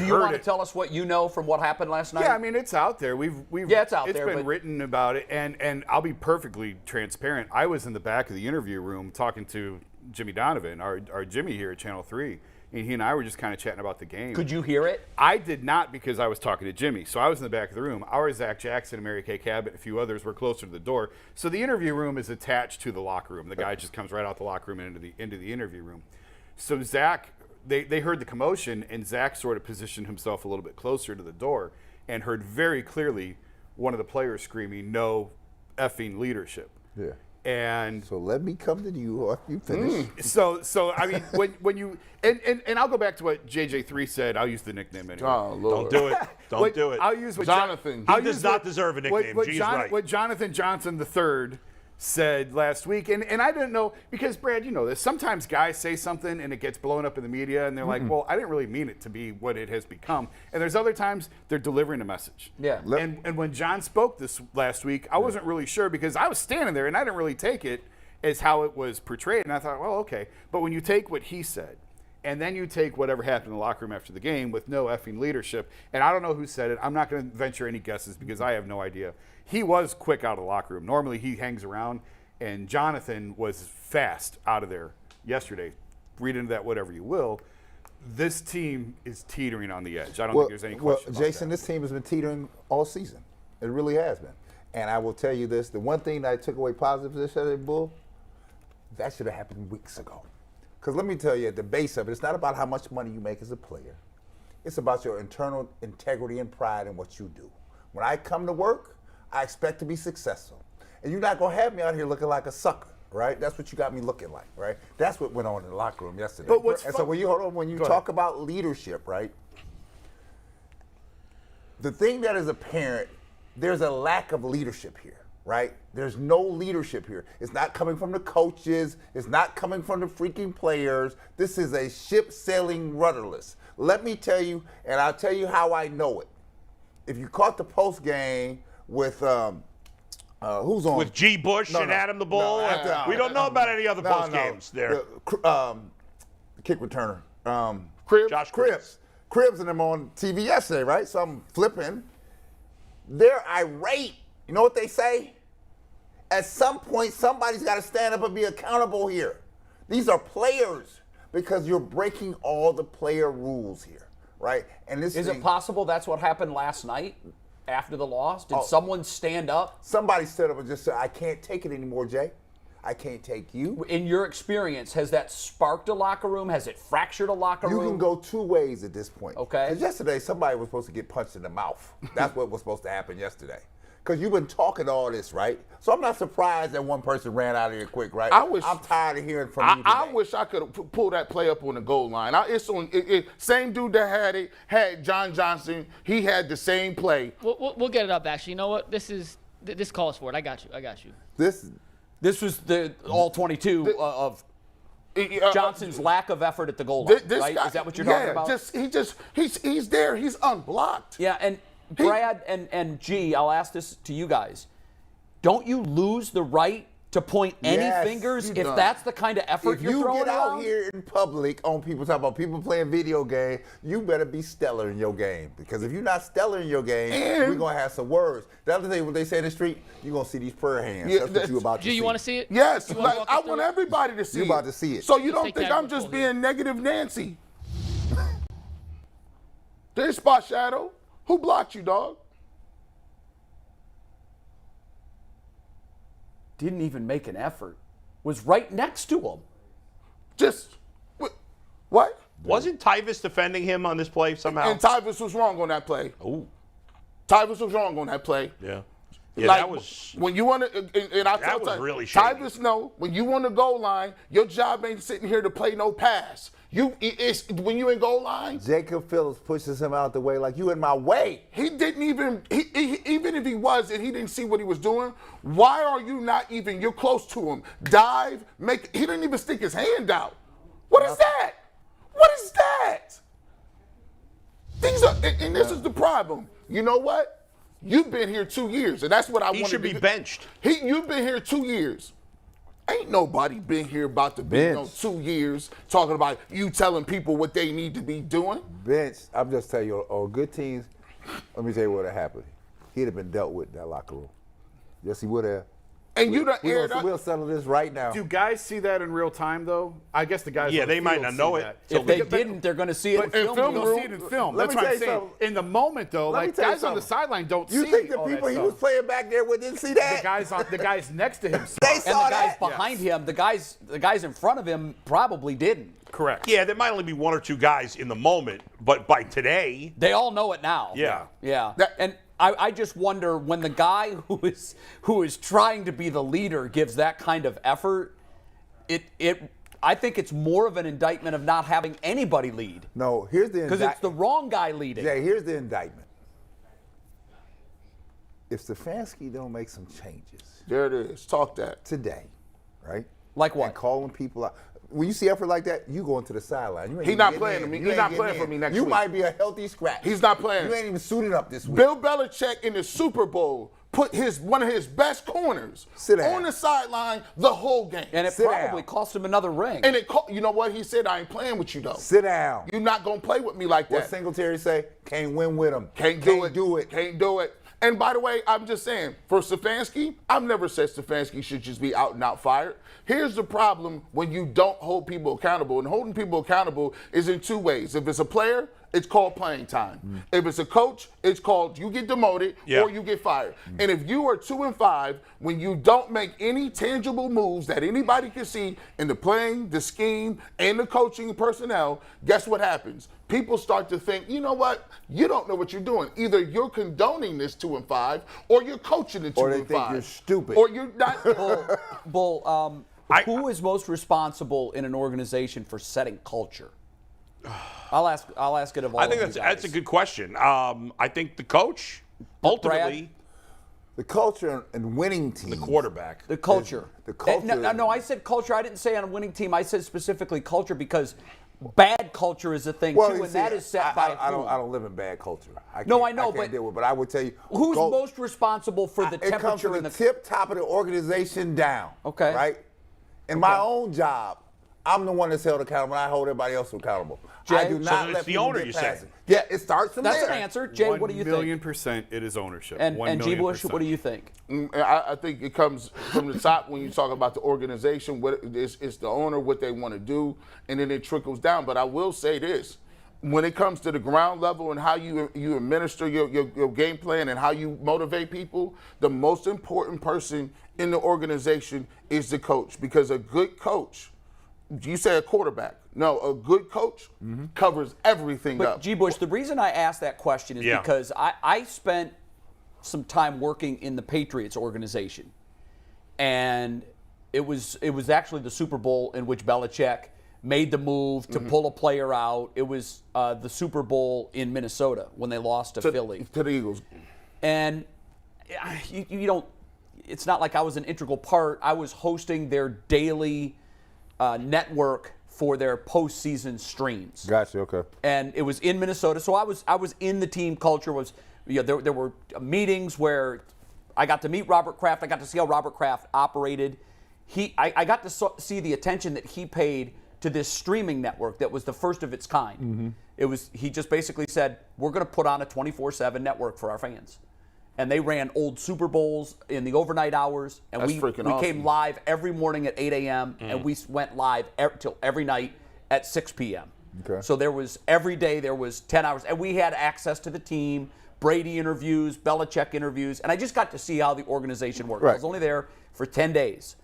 heard want to it. tell us what you know from what happened last night? Yeah, I mean it's out there. We've Yeah, it's out there, been but- written about it, and I'll be perfectly transparent. I was in the back of the interview room talking to Jimmy Donovan, our Jimmy here at Channel 3, and he and I were just kind of chatting about the game. Could you hear it? I did not because I was talking to Jimmy. So I was in the back of the room. Our Zach Jackson and Mary Kay Cabot, a few others were closer to the door. So the interview room is attached to the locker room. The guy just comes right out the locker room and into the interview room. So Zach, they heard the commotion, and Zach sort of positioned himself a little bit closer to the door and heard very clearly one of the players screaming, "No effing leadership." Yeah. And So let me come to you after you finish. so I mean, when you and I'll go back to what JJ3 said. I'll use the nickname anyway. Oh, Lord. Don't do it. Don't do it. I'll use what Jonathan. He does not deserve a nickname. G's right. What Jonathan Johnson III said last week, and I didn't know, because Brad, you know this. Sometimes guys say something and it gets blown up in the media, and they're like, "Well, I didn't really mean it to be what it has become." And there's other times they're delivering a message. Yeah. And when John spoke this last week, I wasn't really sure because I was standing there and I didn't really take it as how it was portrayed, and I thought, well, okay. But when you take what he said, and then you take whatever happened in the locker room after the game with no effing leadership, and I don't know who said it. I'm not going to venture any guesses because I have no idea. He was quick out of the locker room. Normally he hangs around, and Jonathan was fast out of there yesterday. Read into that whatever you will. This team is teetering on the edge. I don't think there's any question about Jason, that. this team has been teetering all season. It really has been. And I will tell you this, the one thing that I took away positive this Saturday, Bull, that should have happened weeks ago. Because let me tell you, at the base of it, it's not about how much money you make as a player. It's about your internal integrity and pride in what you do. When I come to work, I expect to be successful. And you're not going to have me out here looking like a sucker, right? That's what you got me looking like, right? That's what went on in the locker room yesterday. But what's and fun- so when you Go talk ahead. about leadership, right? The thing that is apparent, there's a lack of leadership here, right? There's no leadership here. It's not coming from the coaches. It's not coming from the freaking players. This is a ship sailing rudderless. Let me tell you, and I'll tell you how I know it. If you caught the post game with who's on? With G. Bush No, and no. Adam the Bull. No, We don't know about any other No, post no. games there. The kick returner. Cribs. Josh Cribs. Cribs and them on TV yesterday, right? So I'm flipping. They're irate. You know what they say? At some point, somebody's got to stand up and be accountable here. These are players because you're breaking all the player rules here, right? And this Is thing, it possible that's what happened last night after the loss? Did someone stand up? somebody stood up and just said, "I can't take it anymore, Jay. I can't take you." In your experience, has that sparked a locker room? Has it fractured a locker You room? can go two ways at this point. Okay. Because yesterday, somebody was supposed to get punched in the mouth. That's what was supposed to happen yesterday. Because you've been talking all this, right? So I'm not surprised that one person ran out of here quick, right? I'm tired of hearing from you today. I wish I could have pulled that play up on the goal line. Same dude that had John Johnson. He had the same play. We'll get it up, actually. You know what? This calls for it. I got you. This was the all 22 of Johnson's lack of effort at the goal line, right? Is that what you're talking about? He's there. He's unblocked. Yeah, and Brad and G, I'll ask this to you guys. Don't you lose the right to point any Yes, fingers you if done. that's the kind of effort If you're you throwing get out around? here in public on people talking about people playing video game, you better be stellar in your game. Because if you're not stellar in your game, we're gonna have some words. The other thing, what they say in the street, you're gonna see these prayer hands. Yeah, that's what you about to G, see. you want to see it? Yes, You wanna like, walk I us want through it? everybody to see You're it. about to see it. So you Let's don't take think that I'm real just quick here. being negative Nancy? There's Spot Shadow. Who blocked you, dog? Didn't even make an effort. Was right next to him. Just, what? Wasn't Tyvus defending him on this play somehow? And Tyvus was wrong on that play. Ooh. Tyvus was wrong on that play. Yeah. Yeah, Like, that was. when you want to, and I That tell was Ty- really shady. Tyvus, no. When you want to goal line, your job ain't sitting here to play no pass. It's when you in goal line. Jacob Phillips pushes him out the way like you in my way. He didn't even, even if he was and he didn't see what he was doing, why are you not even, you're close to him. Dive, he didn't even stick his hand out. What is that? What is that? These are, and this is the problem. You know what? You've been here 2 years, and that's what I want to He should be benched. You've been here 2 years. Ain't nobody been here about to be 2 years talking about you telling people what they need to be doing. Bench, I'm just telling you, on good teams, let me tell you what had happened. He'd have been dealt with in that locker room. Yes, he would have. And you done aired up. We'll settle this right now. Do guys see that in real time, though? I guess the guys. Yeah, on the they might field not see know it. that. If they didn't, they're going to see it But in in film. film, room. they'll see it in film. Let That's me what tell I'm you saying. something. In the moment, though, Let me like tell you guys on the something. sideline don't You see think the all that people he stuff. was playing back there with didn't see that? The guys next to him. They And saw the guys that. behind him, the guys in front of him probably didn't. Correct. Yeah, there might only be one or two guys in the moment, but by today, They all know it now. Yeah. Yeah. That- And I just wonder when the guy who is trying to be the leader gives that kind of effort, I think it's more of an indictment of not having anybody lead. No, here's the Because it's the wrong guy leading. Yeah, here's the indictment. If Stefanski don't make some changes There it is. Talk that. today, right? Like what? And calling people out. When you see effort like that, you go into the sideline. You ain't He even not getting playing in. to me. You He's ain't not getting playing for in. me next You week. might be a healthy scratch. He's not playing. You ain't even suited up this week. Bill Belichick in the Super Bowl put one of his best corners Sit down. on the sideline the whole game. And it Sit probably down. cost him another ring. And you know what? He said, I ain't playing with you, though. Sit down. You're not going to play with me like What that. Singletary say? Can't win with him. Can't do it. Can't do it. And by the way, I'm just saying, for Stefanski, I've never said Stefanski should just be out and out fired. Here's the problem when you don't hold people accountable. And holding people accountable is in two ways. If it's a player, it's called playing time. If it's a coach, it's called you get demoted or you get fired. And if you are 2-5, when you don't make any tangible moves that anybody can see in the playing, the scheme, and the coaching personnel, guess what happens? People start to think, you know what? You don't know what you're doing. Either you're condoning this 2-5, or you're coaching the 2-5. Or they think you're stupid. Or you're not. Bull, who is most responsible in an organization for setting culture? I'll ask it of all I think of you that's a guys. good question. I think the coach, ultimately, The culture and winning team. the quarterback. The culture. The culture- No, I said culture. I didn't say on a winning team. I said specifically culture because bad culture is a thing Well, too, you and see, that is set by I who? don't live in bad culture. No, I know, can't but deal with it, but I would tell you who's most responsible for the it comes temperature from in the the tip top of the organization down. Okay. Right? In my own job, I'm the one that's held accountable. I hold everybody else accountable. Jay? I do So not then let it's the people owner, get you past say? it. Yeah, it starts from That's there. an answer. Jay, what do you think? 1,000,000% it is ownership. And 1 G. million Bush, what do percent. you think? I think it comes from the top when you talk about the organization. It's the owner, what they want to do, and then it trickles down. But I will say this. When it comes to the ground level and how you administer your game plan and how you motivate people, the most important person in the organization is the coach. Because a good coach, you say a quarterback. No, a good coach covers everything But up. G. Bush, the reason I asked that question is because I spent some time working in the Patriots organization, and it was actually the Super Bowl in which Belichick made the move to pull a player out. It was the Super Bowl in Minnesota when they lost to Philly. To the Eagles. And you don't, it's not like I was an integral part. I was hosting their daily network for their postseason streams. Gotcha, okay. And it was in Minnesota, so I was in the team culture. There were meetings where I got to meet Robert Kraft. I got to see how Robert Kraft operated, I got to see the attention that he paid to this streaming network that was the first of its kind. He just basically said, we're going to put on a 24/7 network for our fans. And they ran old Super Bowls in the overnight hours. And we came live every morning at 8 a.m. and we went live till every night at 6 p.m. Okay. So there was, every day there was 10 hours. And we had access to the team, Brady interviews, Belichick interviews. And I just got to see how the organization worked. I was only there for 10 days.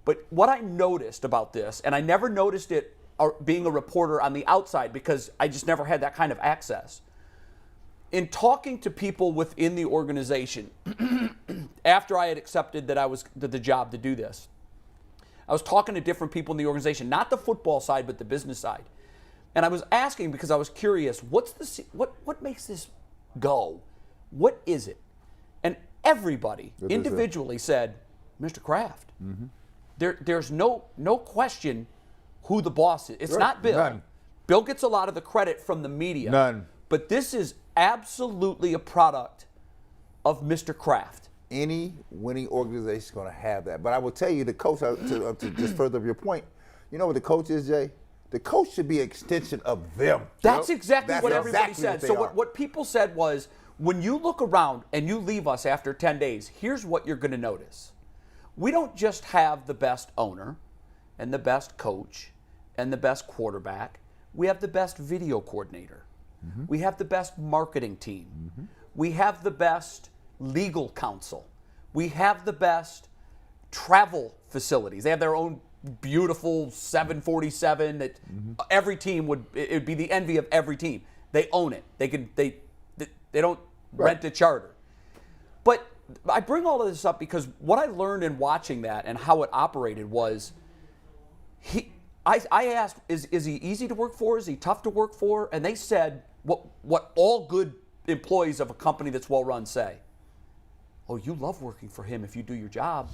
But what I noticed about this, and I never noticed it being a reporter on the outside because I just never had that kind of access. In talking to people within the organization, after I had accepted that I was the job to do this, I was talking to different people in the organization, not the football side, but the business side. And I was asking because I was curious, what makes this go? What is it? And everybody individually said, Mr. Kraft. There's no question who the boss is. It's not Bill. None. Bill gets a lot of the credit from the media. None. But this is absolutely a product of Mr. Kraft. Any winning organization is going to have that. But I will tell you, the coach, to just further your point, you know what the coach is, Jay? The coach should be an extension of them. That's exactly what everybody exactly said. what So what people said was, when you look around and you leave us after 10 days, here's what you're going to notice. We don't just have the best owner and the best coach and the best quarterback. We have the best video coordinator. We have the best marketing team. We have the best legal counsel. We have the best travel facilities. They have their own beautiful 747 that every team it would be the envy of every team. They own it. They don't rent a charter. But I bring all of this up because what I learned in watching that and how it operated was I asked, is he easy to work for? Is he tough to work for? And they said what all good employees of a company that's well run say. Oh, you love working for him if you do your job.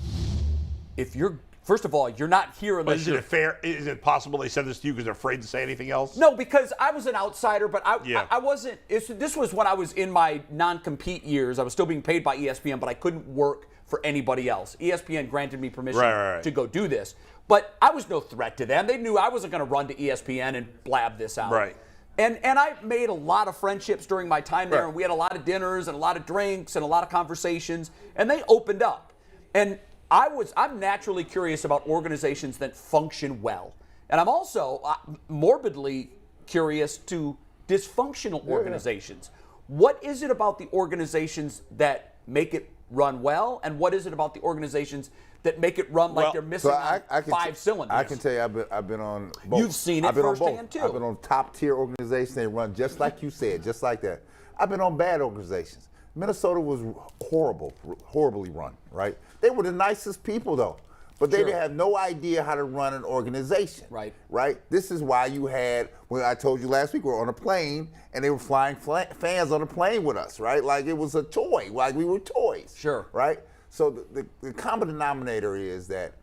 First of all, you're not here unless you're... Is it possible they said this to you because they're afraid to say anything else? No, because I was an outsider, but I wasn't. This was when I was in my non-compete years. I was still being paid by ESPN, but I couldn't work for anybody else. ESPN granted me permission to go do this. But I was no threat to them. They knew I wasn't going to run to ESPN and blab this out. Right. And I made a lot of friendships during my time there, and we had a lot of dinners and a lot of drinks and a lot of conversations, and they opened up. And I'm naturally curious about organizations that function well. And I'm also morbidly curious to dysfunctional organizations. What is it about the organizations that make it run well, and what is it about the organizations that make it run like they're missing five cylinders? I can tell you, I've been on both. You've seen it firsthand too. I've been on top tier organizations. They run just like you said, just like that. I've been on bad organizations. Minnesota was horribly run, right? They were the nicest people though, but they didn't have no idea how to run an organization. Right. This is why you had, when I told you last week, we were on a plane and they were flying fans on the plane with us, right? Like it was a toy, like we were toys. Sure. Right? So the common denominator is that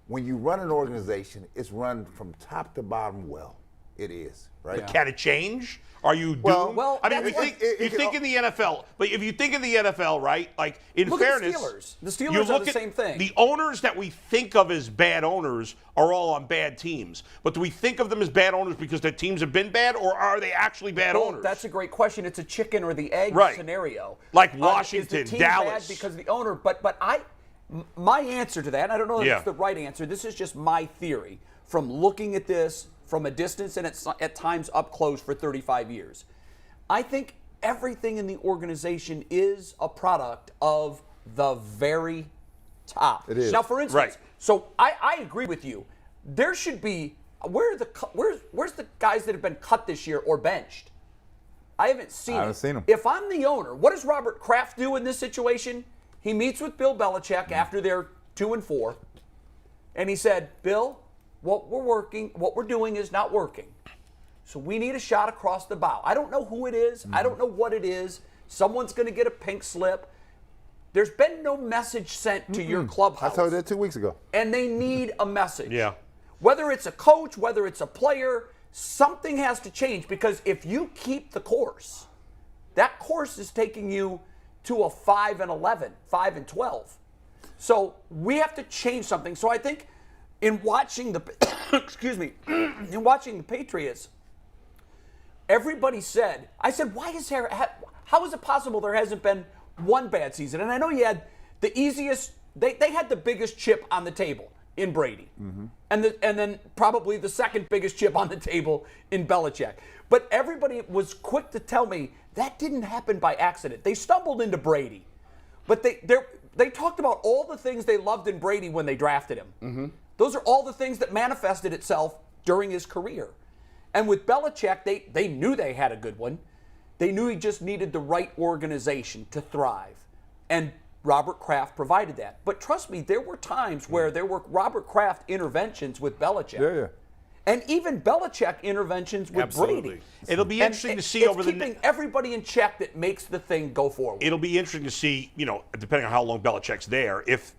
when you run an organization, it's run from top to bottom well. It is, right? But can it change? Are you doomed? Well, I mean, you think in the NFL, but if you think in the NFL, right? Like in fairness, the Steelers are the same thing. The owners that we think of as bad owners are all on bad teams. But do we think of them as bad owners because their teams have been bad, or are they actually bad owners? That's a great question. It's a chicken or the egg scenario. Like Washington, is the team Dallas. Bad because of the owner, but my answer to that, and I don't know if it's the right answer. This is just my theory from looking at this from a distance and at times up close for 35 years. I think everything in the organization is a product of the very top. It is. Now, for instance, so I agree with you. There should be, where's the guys that have been cut this year or benched? I haven't seen them. If I'm the owner, what does Robert Kraft do in this situation? He meets with Bill Belichick after they're 2-4, and he said, Bill, what we're doing is not working. So we need a shot across the bow. I don't know who it is. I don't know what it is. Someone's going to get a pink slip. There's been no message sent to your clubhouse. I told you that 2 weeks ago. And they need a message. Yeah. Whether it's a coach, whether it's a player, something has to change, because if you keep the course, that course is taking you to a 5-11, 5-12. So we have to change something. So I think in watching the excuse me, in watching the Patriots, everybody said, I said, how is it possible there hasn't been one bad season? And I know you had the easiest, they had the biggest chip on the table in Brady. And then probably the second biggest chip on the table in Belichick. But everybody was quick to tell me that didn't happen by accident. They stumbled into Brady. But they talked about all the things they loved in Brady when they drafted him. Those are all the things that manifested itself during his career. And with Belichick, they knew they had a good one. They knew he just needed the right organization to thrive. And Robert Kraft provided that. But trust me, there were times where there were Robert Kraft interventions with Belichick. Yeah. And even Belichick interventions with Brady. It'll be interesting to see over the keeping everybody in check that makes the thing go forward. It'll be interesting to see, depending on how long Belichick's there, if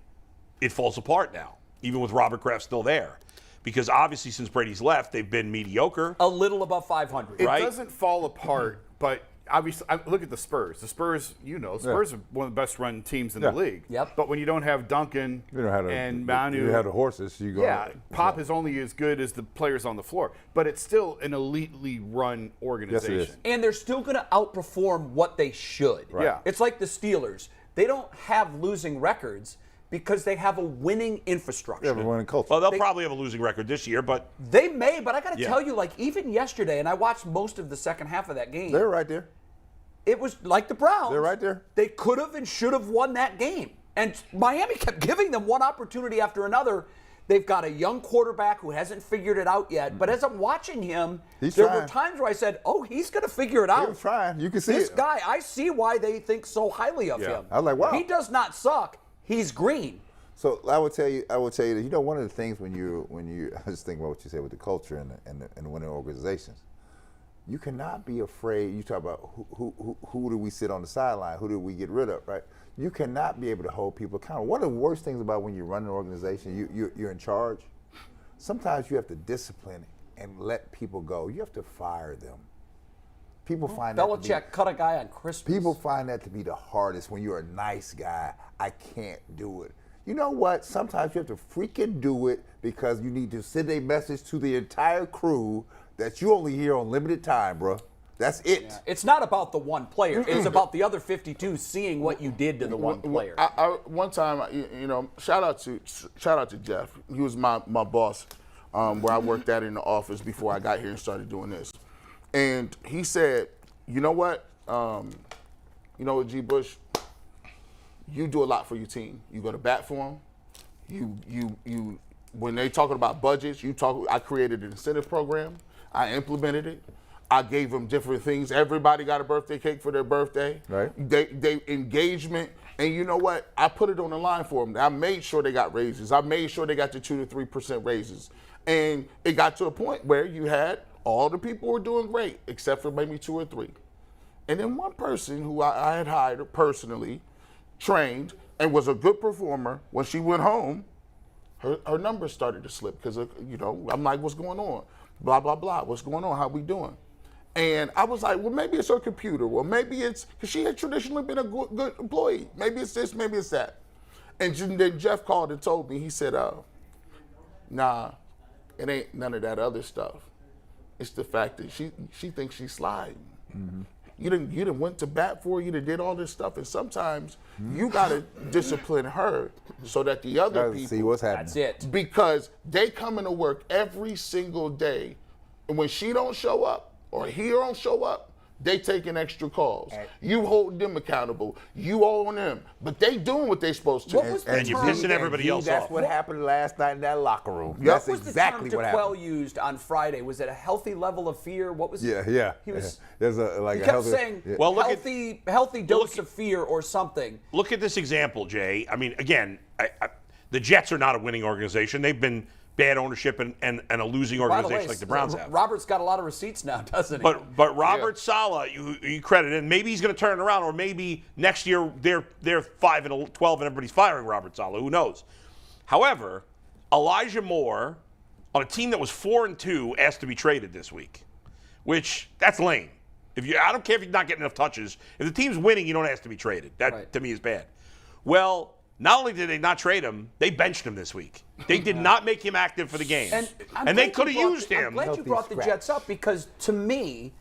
it falls apart now, even with Robert Kraft still there. Because obviously since Brady's left, they've been mediocre. A little above 500. Right? It doesn't fall apart, but obviously, look at the Spurs. The Spurs, Spurs are one of the best run teams in the league. Yep. But when you don't have Duncan and Manu. You have the horses. You go. Yeah, Pop is only as good as the players on the floor. But it's still an elitely run organization. Yes, it is. And they're still going to outperform what they should. Right. Yeah. It's like the Steelers. They don't have losing records because they have a winning infrastructure. Yeah, but winning culture. Well, they'll probably have a losing record this year, but They may, but I got to tell you, like even yesterday, and I watched most of the second half of that game. They're right there. It was like the Browns. They're right there. They could have and should have won that game. And Miami kept giving them one opportunity after another. They've got a young quarterback who hasn't figured it out yet. But as I'm watching him, there were times where I said, oh, he's going to figure it out. He's trying. You can see This it. guy, I see why they think so highly of him. I was like, wow. He does not suck. He's green. So I would tell you that one of the things when you I was thinking about what you said with the culture and the winning organizations, you cannot be afraid. You talk about who do we sit on the sideline, who do we get rid of, right? You cannot be able to hold people accountable. One of the worst things about when you run an organization, you're in charge. Sometimes you have to discipline and let people go. You have to fire them. People find Belichick cut a guy on Christmas. People find that to be the hardest when you're a nice guy. I can't do it. You know what? Sometimes you have to freaking do it because you need to send a message to the entire crew that you only here on limited time, bro. That's it. Yeah. It's not about the one player. It's about the other 52 seeing what you did to the one player. One time, shout out to Jeff. He was my boss where I worked at in the office before I got here and started doing this. And he said, you know what? G. Bush, you do a lot for your team. You go to bat for them. You when they talking about budgets, I created an incentive program. I implemented it. I gave them different things. Everybody got a birthday cake for their birthday. Right. They engagement. And you know what? I put it on the line for them. I made sure they got raises. I made sure they got the 2 to 3% raises. And it got to a point where you had all the people were doing great, except for maybe 2 or 3. And then one person who I had hired personally, trained, and was a good performer, when she went home, her numbers started to slip because, I'm like, what's going on? Blah, blah, blah. What's going on? How we doing? And I was like, well, maybe it's her computer. Well, maybe it's because she had traditionally been a good employee. Maybe it's this, maybe it's that. And then Jeff called and told me, he said, nah, it ain't none of that other stuff. It's the fact that she thinks she's sliding. Mm-hmm. You didn't went to bat for her, you done did all this stuff, and sometimes you gotta discipline her so that the other people see what's happening. That's it. Because they come into work every single day, and when she don't show up or he don't show up, they taking extra calls. You hold them accountable. You own them, but they doing what they supposed to. And you're pissing everybody else That's off. what happened last night in that locker room. Yep. That's What was exactly the what term DeQuell happened. used on Friday? Was it a healthy level of fear? What was it? Yeah. He was. There's He kept saying, Well, look healthy dose of fear or something. Look at this example, Jay. I mean, again, the Jets are not a winning organization. They've been bad ownership and a losing organization like the Browns have. Robert's got a lot of receipts now, doesn't he? But Robert Saleh, you credit, and maybe he's going to turn it around, or maybe next year they're 5-12 and everybody's firing Robert Saleh. Who knows? However, Elijah Moore on a team that was 4-2 asked to be traded this week, which that's lame. I don't care if you're not getting enough touches. If the team's winning, you don't ask to be traded. That to me is bad. Well, Not only did they not trade him, they benched him this week. They did not make him active for the games. And they could have used him. I'm glad you brought the Jets up because, to me,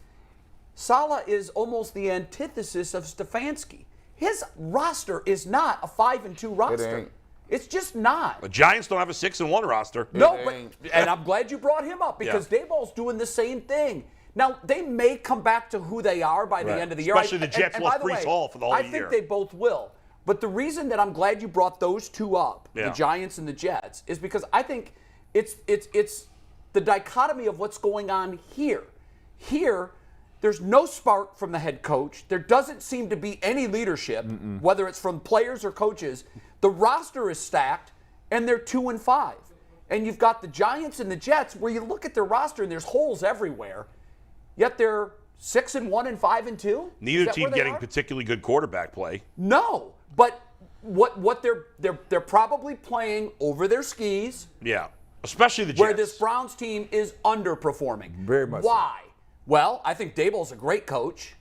Saleh is almost the antithesis of Stefanski. His roster is not a 5-2 roster. It's just not. The Giants don't have a 6-1 roster. No, and I'm glad you brought him up because Daboll's doing the same thing. Now, they may come back to who they are by the end of the year. Especially the Jets lost Breece Hall for the whole year. I think they both will. But the reason that I'm glad you brought those two up, the Giants and the Jets, is because I think it's the dichotomy of what's going on here. Here, there's no spark from the head coach. There doesn't seem to be any leadership, whether it's from players or coaches. The roster is stacked, and they're 2-5. And you've got the Giants and the Jets where you look at their roster and there's holes everywhere, yet they're 6-1 and 5-2. Neither team getting particularly good quarterback play. No, but what they're probably playing over their skis. Yeah, especially the Jets. Where this Browns team is underperforming. Very much. Why? Well, I think Daboll's a great coach.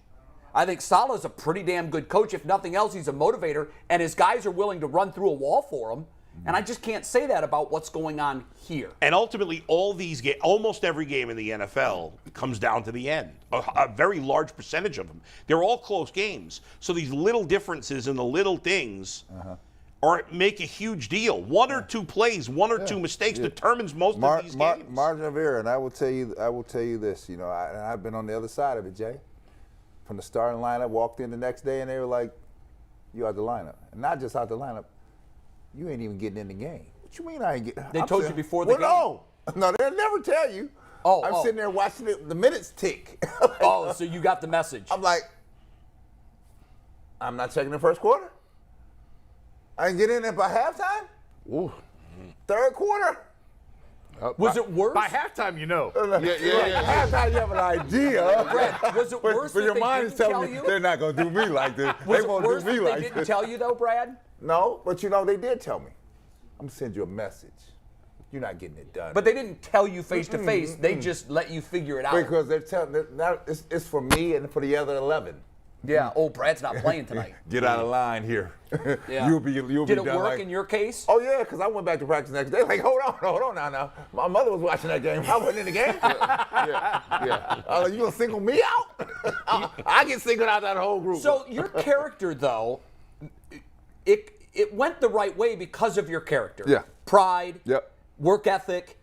I think Saleh's a pretty damn good coach. If nothing else, he's a motivator, and his guys are willing to run through a wall for him. And I just can't say that about what's going on here. And ultimately, all these games, almost every game in the NFL comes down to the end. A very large percentage of them. They're all close games. So these little differences in the little things make a huge deal. One or two plays, one or two mistakes determines most of these games. Margin of error, and I will tell you this. You know, I've been on the other side of it, Jay. From the starting lineup, walked in the next day, and they were like, "You out the lineup," and not just out the lineup. You ain't even getting in the game. What you mean I ain't getting? They told you before the game. No, they'll never tell you. I'm sitting there watching the minutes tick. So you got the message. I'm like, I'm not checking the first quarter. I didn't get in there by halftime. Ooh. Third quarter. Was it worse? By halftime, you know. Yeah. Halftime, you have an idea. Brad, was it worse but your that mind they is didn't telling tell me you? they're not going to do me like this. Was They it won't worse do me that like they didn't this. tell you, though, Brad? No, but you know, they did tell me. I'm going to send you a message. You're not getting it done. But they didn't tell you face to face. They just let you figure it out. Because they're telling, it's for me and for the other 11. Yeah. Oh, Brad's not playing tonight. Get out of line here. Yeah. You'll Did be it done work like, in your case? Oh yeah, because I went back to practice the next day. Like, hold on now. My mother was watching that game. I wasn't in the game. Yeah. You gonna single me out? I get singled out that whole group. So your character, though, it went the right way because of your character. Yeah. Pride. Yep. Work ethic,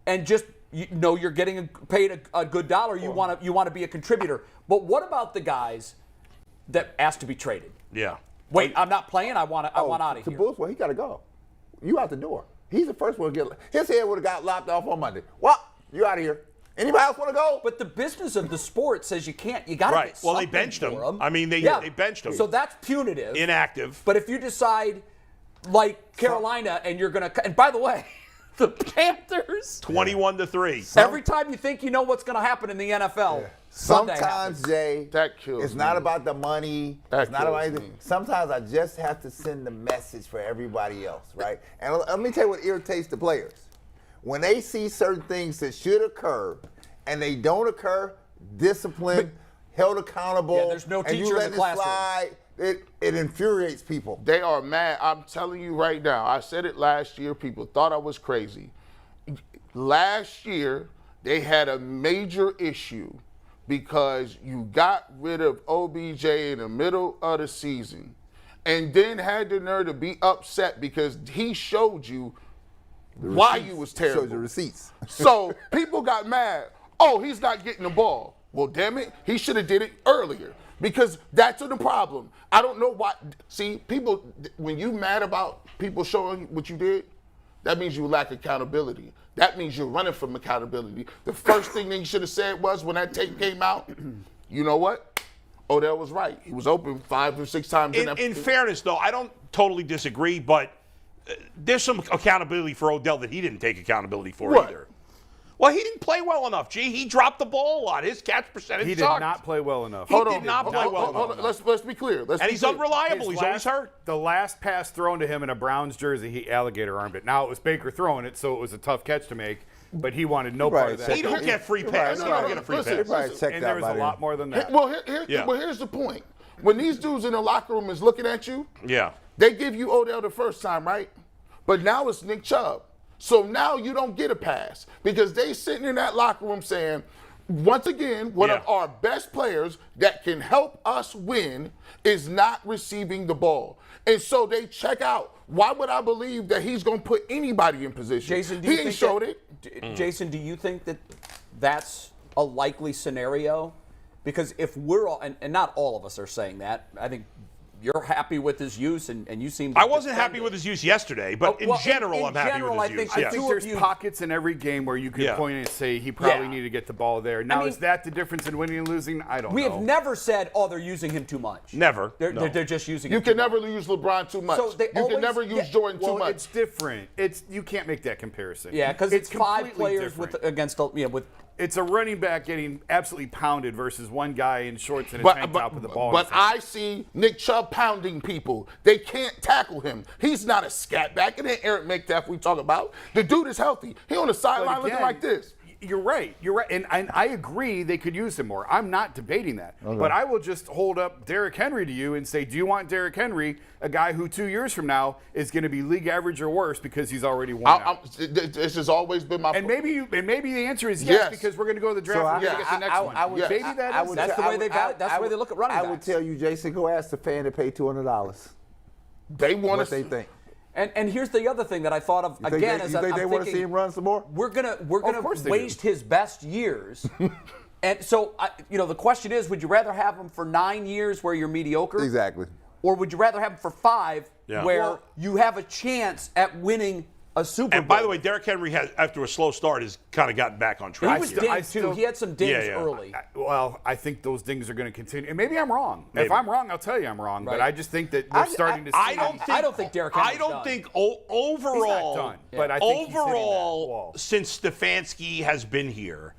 and just you're getting paid a good dollar. You want to be a contributor. But what about the guys that asked to be traded? Yeah. Wait, I'm not playing. I want out of here. Well, he got to go. You out the door. He's the first one to get. His head would have got lopped off on Monday. Well, you out of here. Anybody else want to go? But the business of the sport says you can't. You got to get Well, they something benched him. for him. I mean, they benched him. So that's punitive. Inactive. But if you decide, like Carolina, and you're gonna, and by the way, the Panthers 21-3. Every time you think you know what's going to happen in the NFL, Sunday sometimes, happens. Jay, That kills it's me. not about the money. It's not about kills anything. me. Sometimes I just have to send the message for everybody else, right? And let me tell you what irritates the players. When they see certain things that should occur and they don't occur, discipline, held accountable, Yeah, there's no and teacher you in let the it classroom. slide, it infuriates people. They are mad. I'm telling you right now. I said it last year. People thought I was crazy. Last year, they had a major issue because you got rid of OBJ in the middle of the season and then had the nerve to be upset because he showed you why you was terrible. Shows the receipts. So people got mad. Oh, he's not getting the ball. Well, damn it, he should have did it earlier because that's the problem. I don't know why. See, people, when you mad about people showing what you did, that means you lack accountability. That means you're running from accountability. The first thing they should have said was when that tape came out, you know what? Odell was right. He was open 5 or 6 times. In fairness, though, I don't totally disagree, but there's some accountability for Odell that he didn't take accountability for either. Well, he didn't play well enough. Gee, he dropped the ball a lot. His catch percentage He sucked. did not play well enough. He did not play well enough. Let's be clear. And he's unreliable. His He's always hurt. The last pass thrown to him in a Browns jersey, he alligator armed it. Now it was Baker throwing it, so it was a tough catch to make, but he wanted no part of that. He don't get free pass. He don't get a free pass. And there was a lot more than that. Well, here's the point. when these dudes in the locker room is looking at you, Yeah. they give you Odell the first time, right? But now it's Nick Chubb. So now you don't get a pass because they sitting in that locker room saying, once again, one of our best players that can help us win is not receiving the ball. And so they check out. Why would I believe that he's going to put anybody in position? Jason, he ain't showed it. Jason, do you think that that's a likely scenario? Because if we're all, and not all of us are saying that, I think you're happy with his use, and you seem to I wasn't defend happy it. with his use yesterday, but in general, I'm happy with his use. I think there's pockets in every game where you can point and say he probably needed to get the ball there. Now, is that the difference in winning and losing? I don't know. We have never said, they're using him too much. Never. They're just using him You too can much. never use LeBron too much. So you can never use Jordan too much. It's different. You can't make that comparison. Yeah, because it's 5 completely players different. with. It's a running back getting absolutely pounded versus one guy in shorts and a tank top with the ball. But I see Nick Chubb pounding people. They can't tackle him. He's not a scat back. It ain't Eric Metcalf we talk about. The dude is healthy. He on the sideline looking like this. You're right. You're right. And I agree they could use him more. I'm not debating that. Okay. But I will just hold up Derrick Henry to you and say, do you want Derrick Henry, a guy who 2 years from now is going to be league average or worse because he's already won out? This has always been my. And maybe the answer is yes, because we're going to go to the draft and we're going to get the next one. Maybe That's the way they look at running backs. I would tell you, Jason, go ask the fan to pay $200. They want what they think. And here's the other thing that I thought of again. You think they want to see him run some more? We're gonna waste his best years. And so the question is, would you rather have him for 9 years where you're mediocre? Exactly. Or would you rather have him for 5 where you have a chance at winning a Super Bowl? And by the way, Derrick Henry has, after a slow start, has kind of gotten back on track. He was dinged too. He had some dings early. I think those dings are going to continue. And maybe I'm wrong. Maybe. If I'm wrong, I'll tell you I'm wrong. Right. But I just think that we're starting to see. I don't think Derrick Henry's done. Overall, he's not done, but I think he's hitting that overall, wall. since Stefanski has been here,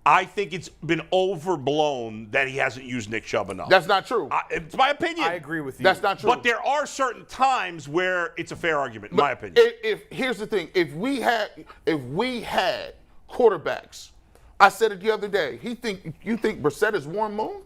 I think it's been overblown that he hasn't used Nick Chubb enough. That's not true. It's my opinion. I agree with you. That's not true. But there are certain times where it's a fair argument, in my opinion. If here's the thing, if we had quarterbacks, I said it the other day. You think Brissett is Warren Moon?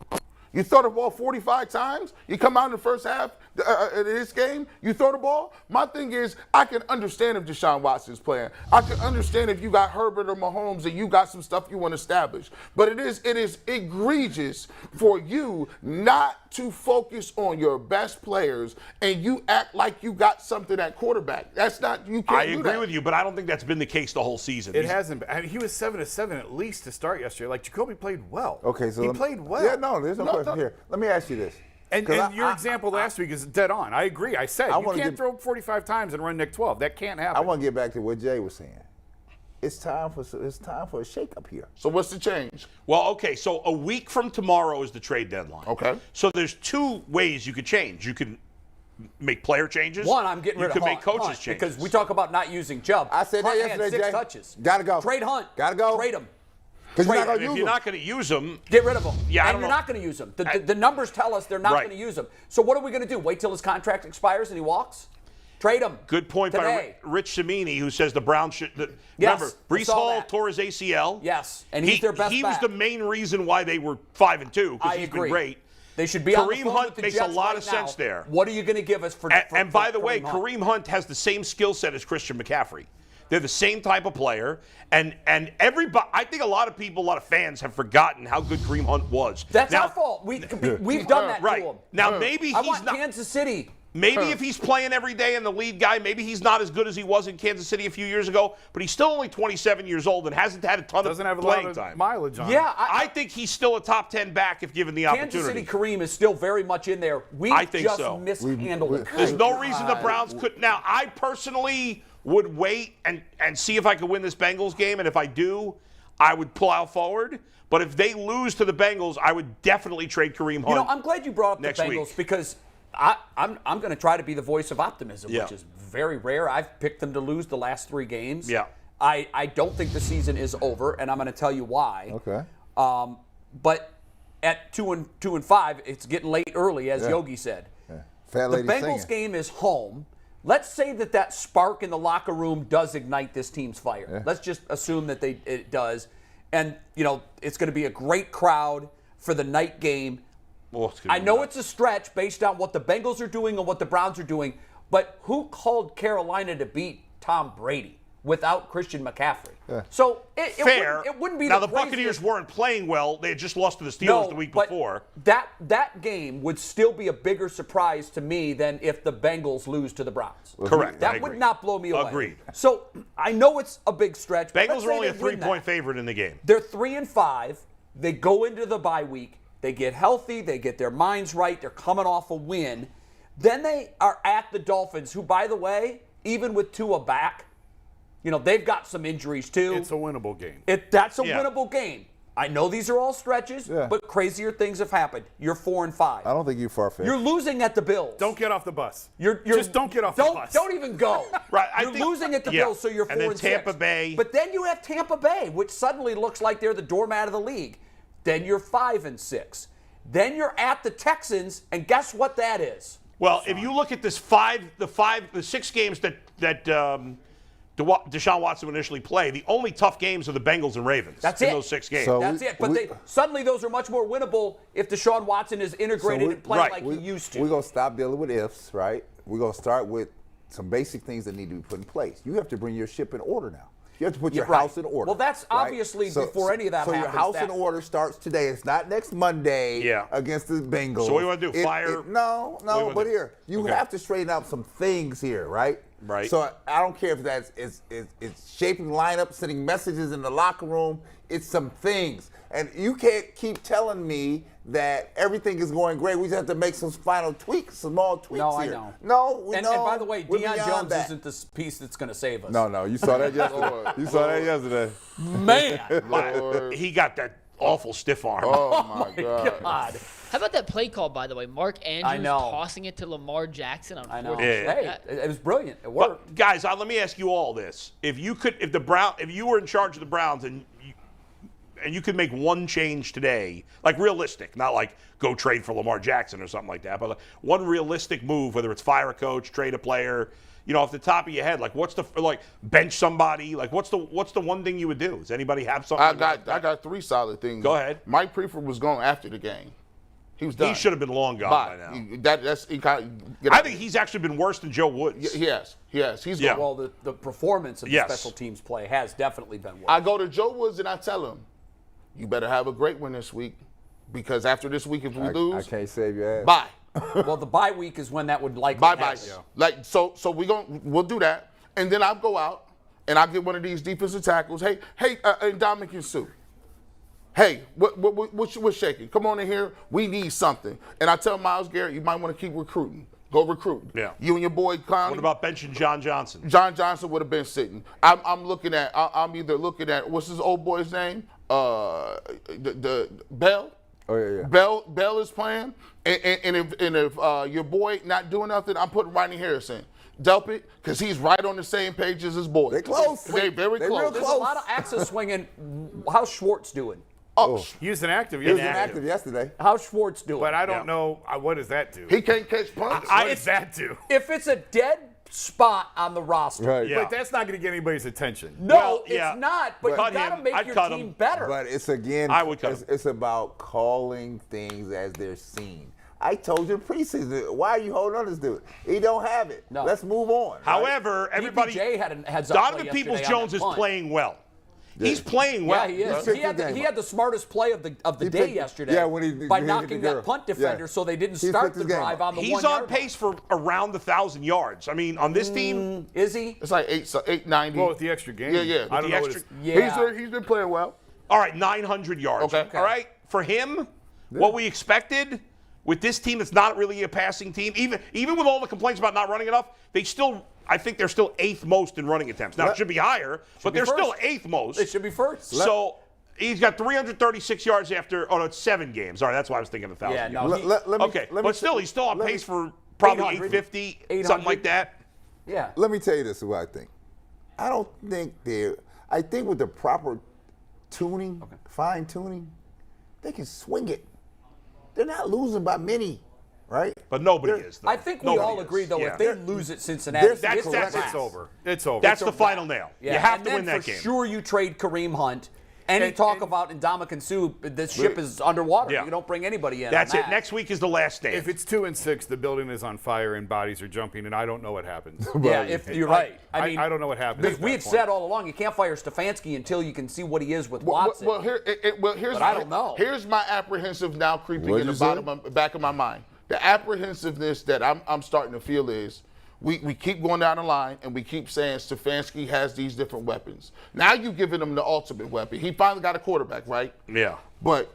You throw the ball 45 times. You come out in the first half of this game. You throw the ball. My thing is, I can understand if DeShaun Watson's playing. I can understand if you got Herbert or Mahomes and you got some stuff you want to establish. But it is egregious for you not to focus on your best players and you act like you got something at quarterback. That's not. You can't. I do agree that. with you, but I don't think that's been the case the whole season. It hasn't been. I mean, he was 7-7 at least to start yesterday. Like, Jacoby played well. Okay, so he played well. Yeah, no, there's no question here. Let me ask you this. And your example last week is dead on. I agree. I said you can't throw 45 times and run Nick 12. That can't happen. I want to get back to what Jay was saying. It's time for a shakeup here. So what's the change? Well, okay, so a week from tomorrow is the trade deadline. Okay. So there's 2 ways you could change. You can make player changes. One, I'm getting rid of You can Hunt, make coaches changes. because we talk about not using Chubb. I said that Hunt yesterday, had 6 Jay. touches. Gotta go. Trade Hunt. Gotta go. Trade him. Because you're not And going to if use you're them. not going to use them, Get rid of him. Yeah, I and don't you're know. not going to use him. The numbers tell us they're not Right. going to use him. So what are we going to do? Wait till his contract expires and he walks? Trade him. good point today. by Rich Cimini, who says the Browns should. Yes, Remember, I Brees saw Hall that. tore his ACL. Yes, and he's their best He back. was the main reason why they were 5-2 because I he's agree. been great. They should be on the Kareem phone Hunt with the makes a Jets lot right of sense now. there. What are you going to give us for And by the way, Kareem Hunt? Kareem Hunt has the same skill set as Christian McCaffrey. They're the same type of player, and everybody. I think a lot of fans have forgotten how good Kareem Hunt was. That's now, our fault. We've done that right to him. now. Maybe I he's want not. Kansas City. Maybe if he's playing every day and the lead guy, maybe he's not as good as he was in Kansas City a few years ago. But he's still only 27 years old and hasn't had a ton Doesn't of have a lot playing of time. mileage on him. Yeah, I think he's still a top 10 back if given the Kansas opportunity. City Kareem is still very much in there. We I think just so. mishandled it. There's no reason the Browns could. Now, I personally would wait and see if I could win this Bengals game, and if I do, I would pull out forward. But if they lose to the Bengals, I would definitely trade Kareem Hunt. You know, I'm glad you brought up the next Bengals week. because I'm going to try to be the voice of optimism, Yeah. which is very rare. I've picked them to lose the last 3 games. Yeah. I don't think the season is over, and I'm going to tell you why. Okay. But at 2-5, it's getting late early, as Yogi said. Fat The lady Bengals singing. game is home. Let's say that spark in the locker room does ignite this team's fire. Yeah. Let's just assume that it does. And, it's going to be a great crowd for the night game. Well, it's gonna I be know nuts. it's a stretch based on what the Bengals are doing and what the Browns are doing, but who called Carolina to beat Tom Brady without Christian McCaffrey? So Fair. It wouldn't be now the the Buccaneers craziest- weren't playing well. They had just lost to the Steelers the week but before. That game would still be a bigger surprise to me than if the Bengals lose to the Browns. Correct. I That agree. would not blow me away. Agreed. So I know it's a big stretch. but Bengals let's are say only a they win 3-point that. favorite in the game. They're 3-5. They go into the bye week. They get healthy. They get their minds right. They're coming off a win. Then they are at the Dolphins, who, by the way, even with Tua back, they've got some injuries too. It's a winnable game. That's a Yeah. winnable game. I know these are all stretches, Yeah. but crazier things have happened. You're 4-5. I don't think you far-fetched. You're losing at the Bills. Don't get off the bus. You're Just don't get off the bus. Don't even go. Right, I You're think- losing at the yeah. Bills, so you're 4-6. And then Tampa Bay. But then you have Tampa Bay, which suddenly looks like they're the doormat of the league. Then you're 5-6. Then you're at the Texans, and guess what that is? Well, if you look at this the 6 games that Deshaun Watson would initially play, the only tough games are the Bengals and Ravens. That's in it. those 6 games. So- That's it. But suddenly those are much more winnable if Deshaun Watson is integrated and playing like he used to. We're going to stop dealing with ifs, right? We're going to start with some basic things that need to be put in place. You have to bring your ship in order now. You have to put your right. house in order. Well, that's right? obviously before any of that so happens, your house that- in order starts today. It's not next Monday against the Bengals. So what do you want to do? Fire? No, What do you wanna but do? here, you have to straighten out some things here, right? Right. So I don't care if that's it's shaping lineup, sending messages in the locker room. It's some things. And you can't keep telling me that everything is going great. We just have to make some final tweaks, some small tweaks No, I here. know. No, And by the way, we're Deion beyond Jones that. isn't the piece that's going to save us. No, you saw that yesterday. You saw that yesterday. Man. He got that awful stiff arm. Oh my God. God. How about that play call, by the way? Mark Andrews know. tossing it to Lamar Jackson on I know. 4th. Yeah. Hey, it was brilliant. It worked. But guys, let me ask you all this: if you were in charge of the Browns and you could make one change today, like realistic, not like go trade for Lamar Jackson or something like that, but like one realistic move, whether it's fire a coach, trade a player, off the top of your head, like what's bench somebody, like what's the one thing you would do? Does anybody have something? I got 3 solid things. Go ahead. Mike Prefer was gone after the game. He was done. He should have been long gone by now. I think he's actually been worse than Joe Woods. He has. He's Yeah. gone. Well, the performance of the Yes. special teams play has definitely been worse. I go to Joe Woods and I tell him, you better have a great one this week, because after this week, if we I lose, can't save your ass. bye. Well, the bye week is when that would likely Bye. happen. Like so we'll do that, and then I'll go out and I'll get one of these defensive tackles. Hey, and Dominican Sue. Hey, what's shaking? Come on in here. We need something. And I tell Myles Garrett, you might want to keep recruiting. Go recruit. Yeah. You and your boy Clowney. What about benching John Johnson? John Johnson would have been sitting. I'm either looking at what's his old boy's name? The Bell. Oh yeah. Bell is playing, and if your boy not doing nothing, I'm putting Rodney Harrison. Delp it, because he's right on the same page as his boy. They close. They very They close. real There's close. a lot of axes swinging. How's Schwartz doing? He was inactive. He was yesterday. inactive yesterday. How's Schwartz doing? But I don't know what does that do. He can't catch punts. What does that do? If it's a dead spot on the roster, Right. Yeah. But that's not going to get anybody's attention. no, Well, yeah. it's not. But Cut you got to him. make I'd your cut team him. better. But it's again, I would cut him. it's about calling things as they're seen. I told you preseason. Why are you holding on to this dude? He don't have it. No. Let's move on. right? However, everybody, DPJ had a heads up play Donovan yesterday on Peoples-Jones that is punt. playing well. He's playing well. Yeah, he is. picked He had, the the, game he up. had the smartest play of the He day picked- yesterday yeah, when he by hit knocking the girl. that punt defender Yeah. so they didn't He start picked the his game drive up. on the He's 1 on yard pace for around 1,000 yards. I mean, on this team, Is he? It's like 890. Well, with the extra game. Yeah. I don't the know extra- what Yeah. He's been playing well. all right, 900 yards. Okay. All right, for him, what we expected with this team that's not really a passing team, even with all the complaints about not running enough, I think they're still 8th most in running attempts. Now, it should be higher, but be they're still first. 8th most. It should be first. So he's got 336 yards after, it's 7 games. All right, that's why I was thinking 1,000 Yeah, yards. no, he- Okay, but still, he's still on pace for probably 800. 850, something like that. Yeah. Let me tell you this is what I think. I don't think I think with the proper tuning, fine tuning, they can swing it. They're not losing by many, right? But nobody is, though. I think we Nobody all is. agree, though, Yeah. if they lose at Cincinnati, That's it's a correct. wrap. It's over. It's over. That's It's the a final nail. Yeah. You have and to then win that for game. sure you trade Kareem Hunt. Any talk about Ndamukong Suh, this ship is underwater. Yeah. You don't bring anybody in. That's on it. that. Next week is the last stand. If it's 2-6, the building is on fire and bodies are jumping, and I don't know what happens. Yeah, if you're right. I mean, I don't know what happens. Because at we that had point. said all along, you can't fire Stefanski until you can see what he is with Watson. Here's But I don't know. Here's my apprehensive now creeping What'd in the you say? back of my mind. The apprehensiveness that I'm starting to feel is we keep going down the line and we keep saying Stefanski has these different weapons. Now you've given him the ultimate weapon. He finally got a quarterback, right? Yeah. But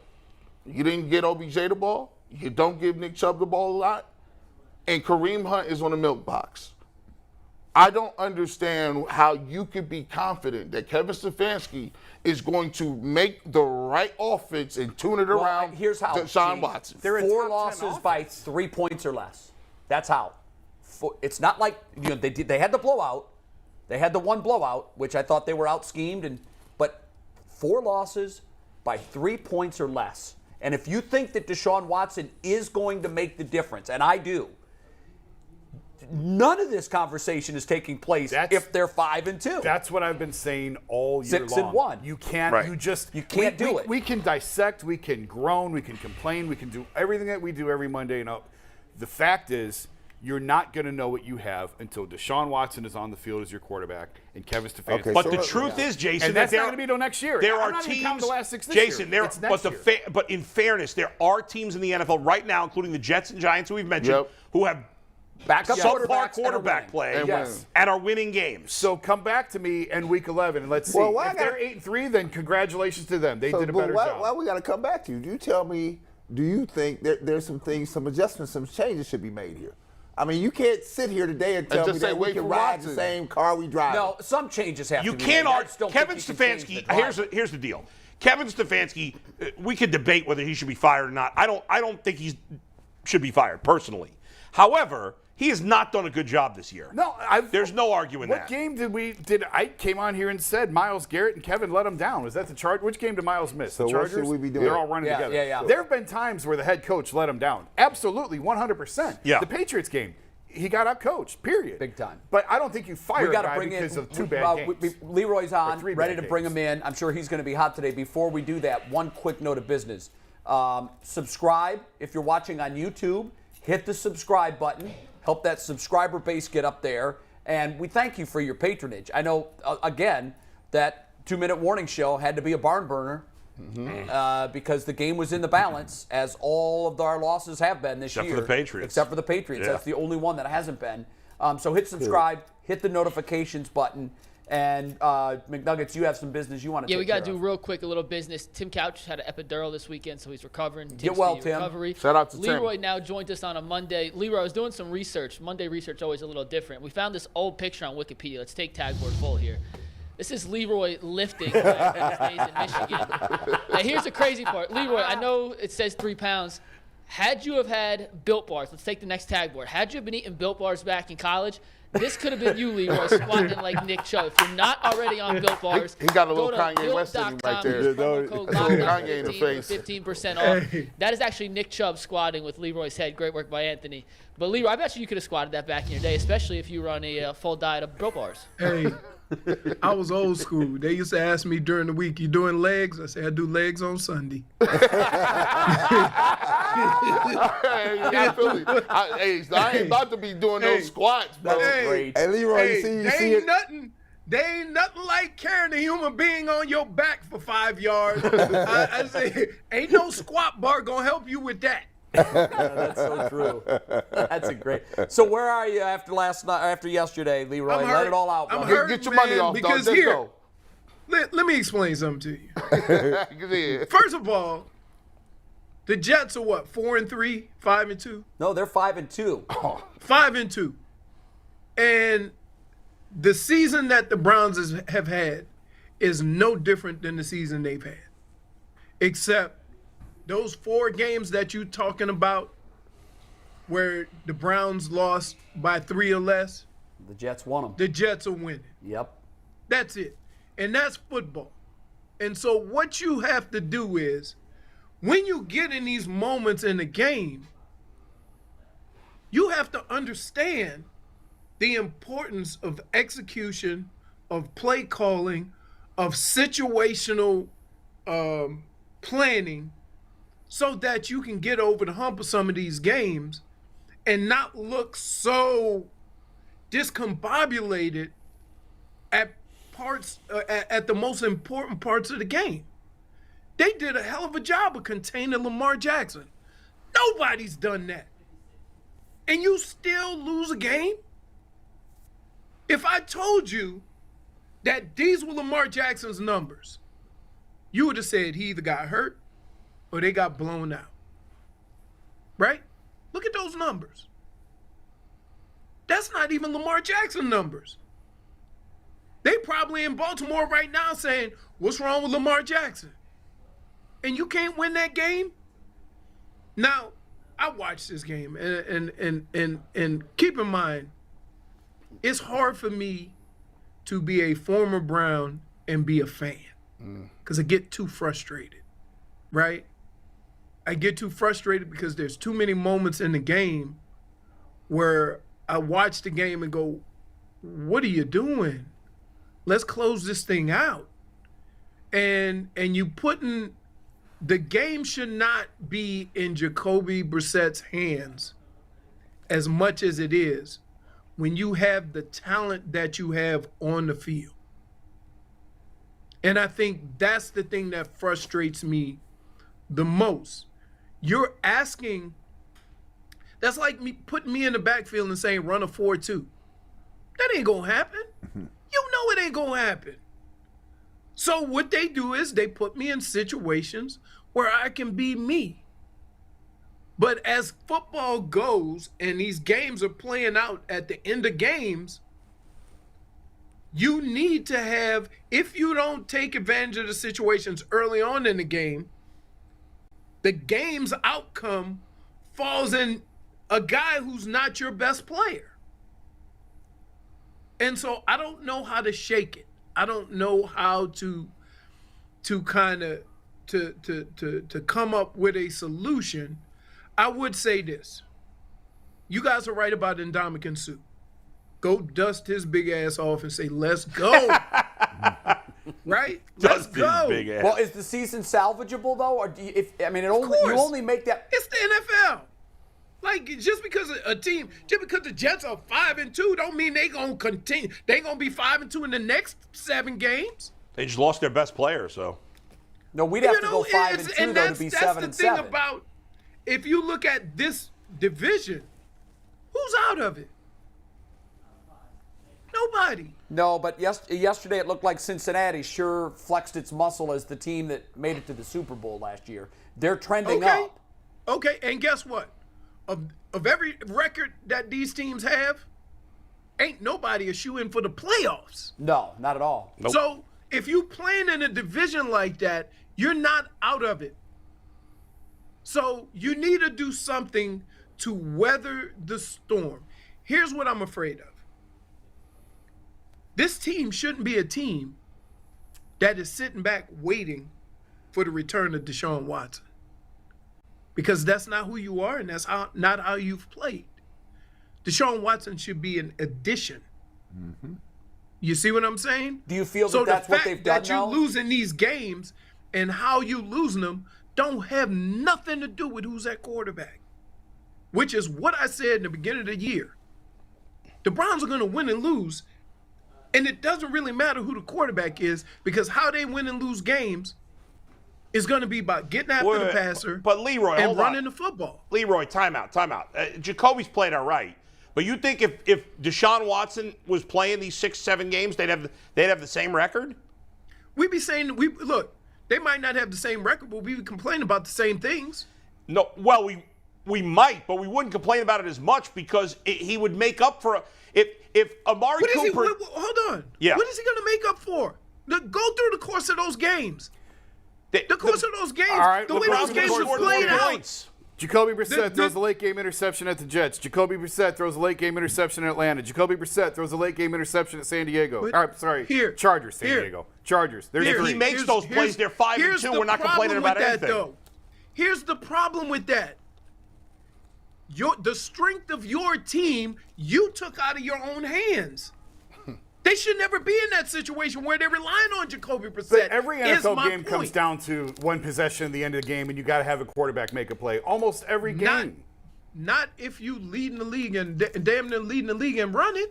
you didn't get OBJ the ball. You don't give Nick Chubb the ball a lot. And Kareem Hunt is on the milk box. I don't understand how you could be confident that Kevin Stefanski is going to make the right offense and tune it around Here's how. DeShaun Gene. Watson. They're a 4 top 10 losses by 3 points or less. That's how. It's not like they had the blowout. They had the one blowout, which I thought they were out schemed, but 4 losses by 3 points or less. And if you think that DeShaun Watson is going to make the difference, and I do, none of this conversation is taking place if they're 5-2. That's what I've been saying all year 6-1. long. You can't. Right. You can't do it. We can dissect. We can groan. We can complain. We can do everything that we do every Monday. And the fact is, you're not going to know what you have until DeShaun Watson is on the field as your quarterback and Kevin Stefanski. Okay, But so the truth is, Jason, And that's that not going to be till next year. There I'm are not even teams. counting the last 6 this Jason, year. there. It's next But year. but in fairness, there are teams in the NFL right now, including the Jets and Giants, who we've mentioned, Yep. who have Backup subpar quarterbacks quarterback play And Yes. and are winning games. So come back to me in Week 11 and let's see. Well, why if they're 8-3, then congratulations to them. They did a but better why, job. why we got to come back to you? You tell me, do you think there's some things, some adjustments, some changes should be made here? I mean, you can't sit here today and tell just me say, that we wait can for ride the Watson. same car we drive. No, some changes have You to be can't made. I argue. just don't Kevin think you can change Stefanski. the drive. Here's the deal. Kevin Stefanski. We could debate whether he should be fired or not. I don't think he should be fired personally. However, he has not done a good job this year. No, there's no arguing What that. game did I came on here and said Myles Garrett and Kevin let him down? Was that the Chargers? Which game did Myles miss? So the what Chargers? should we be doing? They're all running Yeah, together. yeah. There have been times where the head coach let him down. Absolutely, 100%. Yeah. The Patriots game, he got out coached. Period. Big time. But I don't think you fire We a got to guy bring because in of 2 bad games. Leroy's on, 3 ready bad to bring games. him in. I'm sure he's going to be hot today. Before we do that, one quick note of business. Subscribe if you're watching on YouTube. Hit the subscribe button. Help that subscriber base get up there. And we thank you for your patronage. I know, again, that 2-minute warning show had to be a barn burner because the game was in the balance, as all of our losses have been this Except year. for the Patriots. Except for the Patriots. Yeah. That's the only one that hasn't been. So hit subscribe, hit the notifications button, and McNuggets, you have some business you want to Yeah, take we got to care do of. real quick a little business. Tim Couch had an epidural this weekend, so he's recovering. Get well, speedy Tim. Recovery. Shout out to Tim. Leroy now joined us on a Monday. Leroy, I was doing some research. Monday research always a little different. We found this old picture on Wikipedia. Let's take tagboard full here. This is Leroy lifting back in his days in Michigan. Now, here's the crazy part. Leroy, I know it says 3 pounds. Had you have had Built Bars, let's take the next tagboard. Had you been eating Built Bars back in college, this could have been you, Leroy, squatting like Nick Chubb. If you're not already on Built Bars, He got a little go to Kanye West in him right there. built.com, use promo code Kanye in the LOCKED15 face. for 15% off. That is actually Nick Chubb squatting with Leroy's head. Great work by Anthony. But Leroy, I bet you could have squatted that back in your day, especially if you were on a full diet of Built Bars. Hey, I was old school. They used to ask me during the week, "You doing legs?" I said, "I do legs on Sunday." I feel it. I ain't about to be doing those squats, bro. That's great. Hey, Leroy, Hey, you see they it? ain't nothing. They ain't nothing like carrying a human being on your back for 5 yards. I say, ain't no squat bar gonna help you with that. That's so true. That's a great. So where are you after last night? After yesterday, Leroy? I'm Let hurt. it all out. I'm brother. hurt, Get your money man, off, dog. because Let's here, go. let me explain something to you. Yeah. First of all, the Jets are what, 4-3, 5-2? No, they're 5-2. 5-2. And the season that the Browns have had is no different than the season they've had. Except those 4 games that you're talking about where the Browns lost by 3 or less, The Jets won them. the Jets are winning. Yep. That's it. And that's football. And so what you have to do is, when you get in these moments in the game, you have to understand the importance of execution, of play calling, of situational planning so that you can get over the hump of some of these games and not look so discombobulated at parts at the most important parts of the game. They did a hell of a job of containing Lamar Jackson. Nobody's done that. And you still lose a game? If I told you that these were Lamar Jackson's numbers, you would have said he either got hurt or they got blown out. Right? Look at those numbers. That's not even Lamar Jackson numbers. They probably in Baltimore right now saying, what's wrong with Lamar Jackson? And you can't win that game? Now, I watched this game, and keep in mind, it's hard for me to be a former Brown and be a fan because I get too frustrated, right? I get too frustrated because there's too many moments in the game where I watch the game and go, what are you doing? Let's close this thing out. And you putting the game should not be in Jacoby Brissett's hands as much as it is when you have the talent that you have on the field. And I think that's the thing that frustrates me the most. You're asking, that's like me putting me in the backfield and saying run a 4-2. That ain't gonna happen. You know it ain't gonna happen. So what they do is they put me in situations where I can be me. But as football goes and these games are playing out at the end of games, you need to have, if you don't take advantage of the situations early on in the game's outcome falls in a guy who's not your best player. And so I don't know how to shake it. I don't know how to kind of to come up with a solution. I would say this. You guys are right about Ndamukong Suh. Go dust his big ass off and say, let's go. Right? Let's go. Big ass. Well, is the season salvageable though, or do you, you only make that? It's the NFL. Like, just because the Jets are 5-2, don't mean they gonna continue. They gonna be 5-2 in the next 7 games. They just lost their best player, so. No, we'd have to go 5-2 though to be 7-7. That's the thing about, if you look at this division, who's out of it? Nobody. No, but yesterday it looked like Cincinnati sure flexed its muscle as the team that made it to the Super Bowl last year. They're trending up. Okay, and guess what? Of every record that these teams have, ain't nobody a shoe-in for the playoffs. No, not at all. Nope. So if you playing in a division like that, you're not out of it. So you need to do something to weather the storm. Here's what I'm afraid of. This team shouldn't be a team that is sitting back waiting for the return of DeShaun Watson. Because that's not who you are, and that's not how you've played. DeShaun Watson should be an addition. Mm-hmm. You see what I'm saying? Do you feel that's what they've done now? So the fact that you're losing these games and how you losing them don't have nothing to do with who's at quarterback, which is what I said in the beginning of the year. The Browns are going to win and lose, and it doesn't really matter who the quarterback is, because how they win and lose games is going to be about getting after the passer, but Leroy, and running the football. Leroy, timeout. Jacoby's played all right, but you think if DeShaun Watson was playing these 6-7 games, they'd have the same record? We'd be saying look, they might not have the same record, but we'd be complaining about the same things. No, well, we might, but we wouldn't complain about it as much because he would make up for if Amari Cooper. Hold on. Yeah. What is he going to make up for? Go through the course of those games. The course of those games, right, the way those games are played out. Jacoby Brissett throws a late game interception at the Jets. Jacoby Brissett throws a late game interception at Atlanta. Jacoby Brissett throws a late game interception at San Diego. Chargers, San Diego. Chargers. If he makes those plays, they're 5-2. We're not complaining about anything. Though. Here's the problem with that. The strength of your team, you took out of your own hands. They should never be in that situation where they're relying on Jacoby Brissett. But every is NFL my game point. comes down to one possession at the end of the game, and you got to have a quarterback make a play. Almost every game. Not if you leading the league and damn near leading the league and running.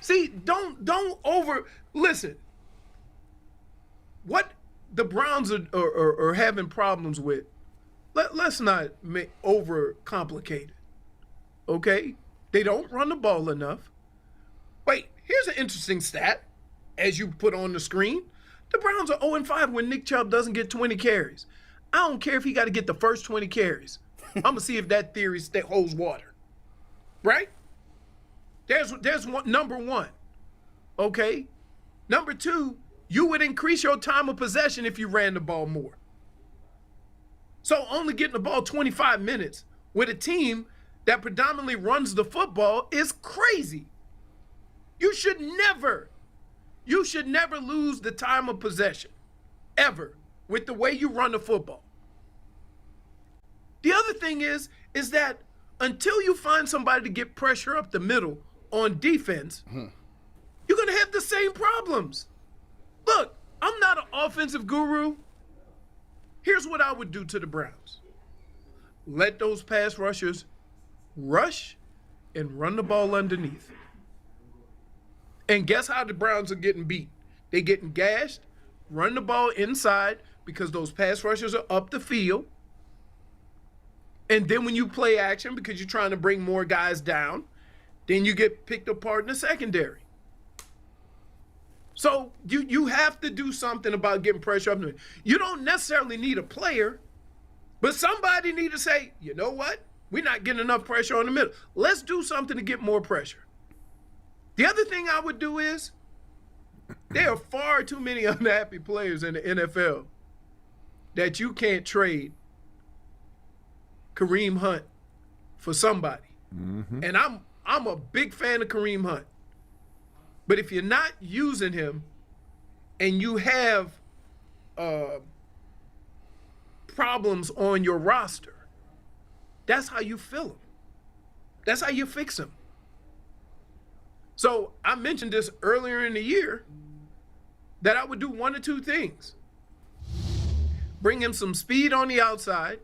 See, don't listen. What the Browns are having problems with, let's not overcomplicate it. Okay? They don't run the ball enough. Wait, here's an interesting stat, as you put on the screen. The Browns are 0-5 when Nick Chubb doesn't get 20 carries. I don't care if he got to get the first 20 carries. I'm going to see if that theory holds water. Right? There's one, number one. Okay? Number two, you would increase your time of possession if you ran the ball more. So only getting the ball 25 minutes with a team that predominantly runs the football is crazy. You should never lose the time of possession, ever, with the way you run the football. The other thing is that until you find somebody to get pressure up the middle on defense, you're going to have the same problems. Look, I'm not an offensive guru. Here's what I would do to the Browns. Let those pass rushers rush and run the ball underneath. And guess how the Browns are getting beat? They're getting gashed, run the ball inside because those pass rushers are up the field. And then when you play action because you're trying to bring more guys down, then you get picked apart in the secondary. So you have to do something about getting pressure up. You don't necessarily need a player, but somebody need to say, you know what? We're not getting enough pressure on the middle. Let's do something to get more pressure. The other thing I would do is there are far too many unhappy players in the NFL that you can't trade Kareem Hunt for somebody. And I'm a big fan of Kareem Hunt. But if you're not using him and you have problems on your roster, that's how you fill them. That's how you fix them. So I mentioned this earlier in the year that I would do one or two things. Bring him some speed on the outside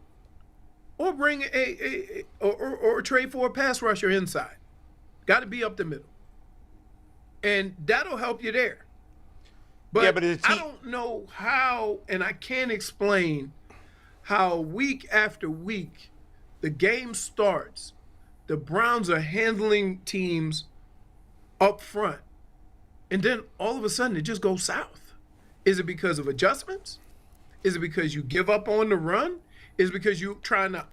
or bring or trade for a pass rusher inside. Got to be up the middle. And that'll help you there. But, yeah, but I don't know how, and I can't explain how week after week the game starts, the Browns are handling teams up front, and then all of a sudden it just goes south. Is it because of adjustments? Is it because you give up on the run? Is it because you're trying to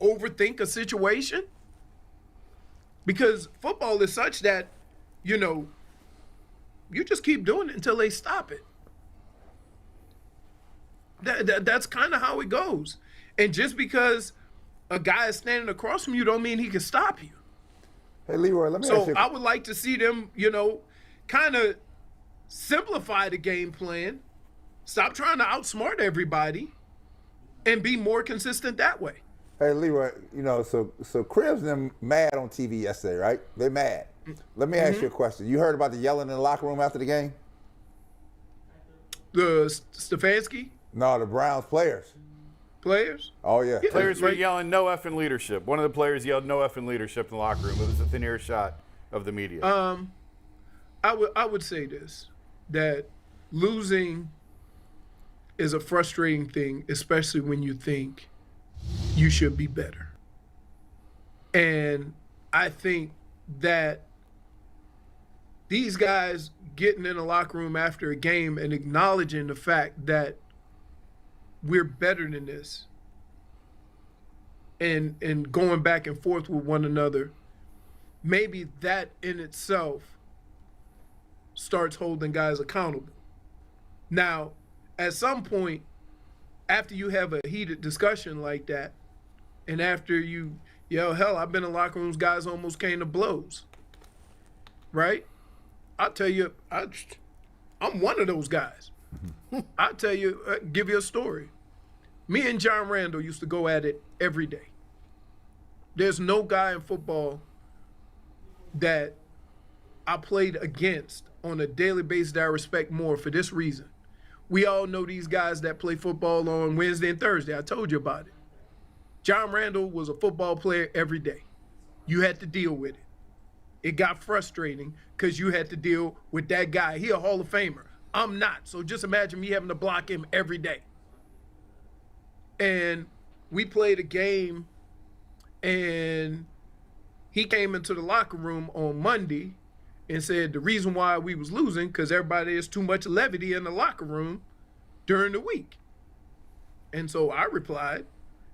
overthink a situation? Because football is such that, you just keep doing it until they stop it. That's kind of how it goes. And just because a guy is standing across from you don't mean he can stop you. Hey, Leroy, let me ask you. So I would like to see them, kind of simplify the game plan, stop trying to outsmart everybody, and be more consistent that way. Hey, Leroy, so Cribs and them mad on TV yesterday, right? They mad. Let me ask you a question. You heard about the yelling in the locker room after the game? The Stefanski? No, the Browns players. Players? Oh, yeah. Players were yelling no effing leadership. One of the players yelled no effing leadership in the locker room. It was a thin air shot of the media. I would say this, that losing is a frustrating thing, especially when you think you should be better. And I think that these guys getting in a locker room after a game and acknowledging the fact that we're better than this and going back and forth with one another, maybe that in itself starts holding guys accountable. Now, at some point, after you have a heated discussion like that, and after you yell, hell, I've been in locker rooms, guys almost came to blows, right? I'll tell you, I'm one of those guys. I'll tell you, give you a story. Me and John Randall used to go at it every day. There's no guy in football that I played against on a daily basis that I respect more for this reason. We all know these guys that play football on Wednesday and Thursday. I told you about it. John Randall was a football player every day. You had to deal with it. It got frustrating because you had to deal with that guy. He a Hall of Famer. I'm not. So just imagine me having to block him every day. And we played a game, and he came into the locker room on Monday and said the reason why we was losing because everybody is too much levity in the locker room during the week. And so I replied,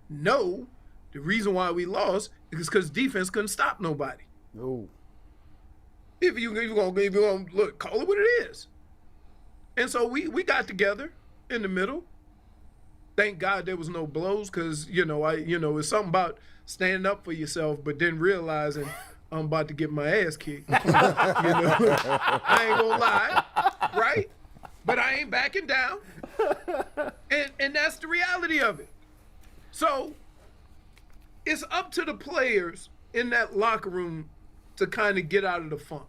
no, the reason why we lost is because defense couldn't stop nobody. No. If you're gonna look, call it what it is. And so we got together in the middle. Thank God there was no blows because, it's something about standing up for yourself, but then realizing I'm about to get my ass kicked. I ain't gonna lie, right? But I ain't backing down. And that's the reality of it. So it's up to the players in that locker room to kind of get out of the funk.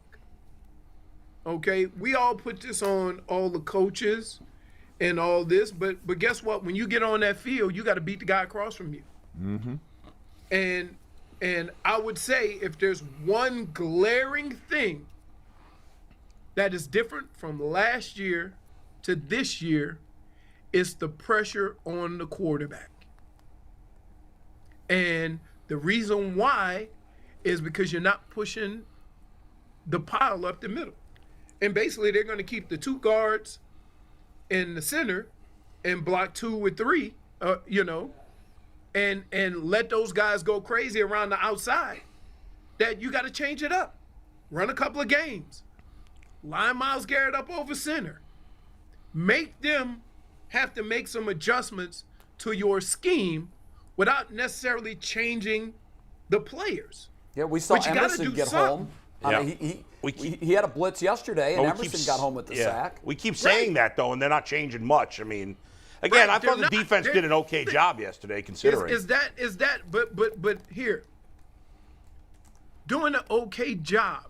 Okay? We all put this on all the coaches and all this, but guess what? When you get on that field, you got to beat the guy across from you. Mm-hmm. And I would say if there's one glaring thing that is different from last year to this year, it's the pressure on the quarterback. And the reason why is because you're not pushing the pile up the middle. And basically they're going to keep the two guards in the center and block 2 with 3, and let those guys go crazy around the outside. That you got to change it up. Run a couple of games. Line Myles Garrett up over center. Make them have to make some adjustments to your scheme without necessarily changing the players. Yeah, we saw Emerson get home. Yeah. I mean, he had a blitz yesterday, and Emerson got home with the sack. We keep saying that, though, and they're not changing much. I mean, again, I thought the defense did an okay job yesterday, considering. Is that? But here, doing an okay job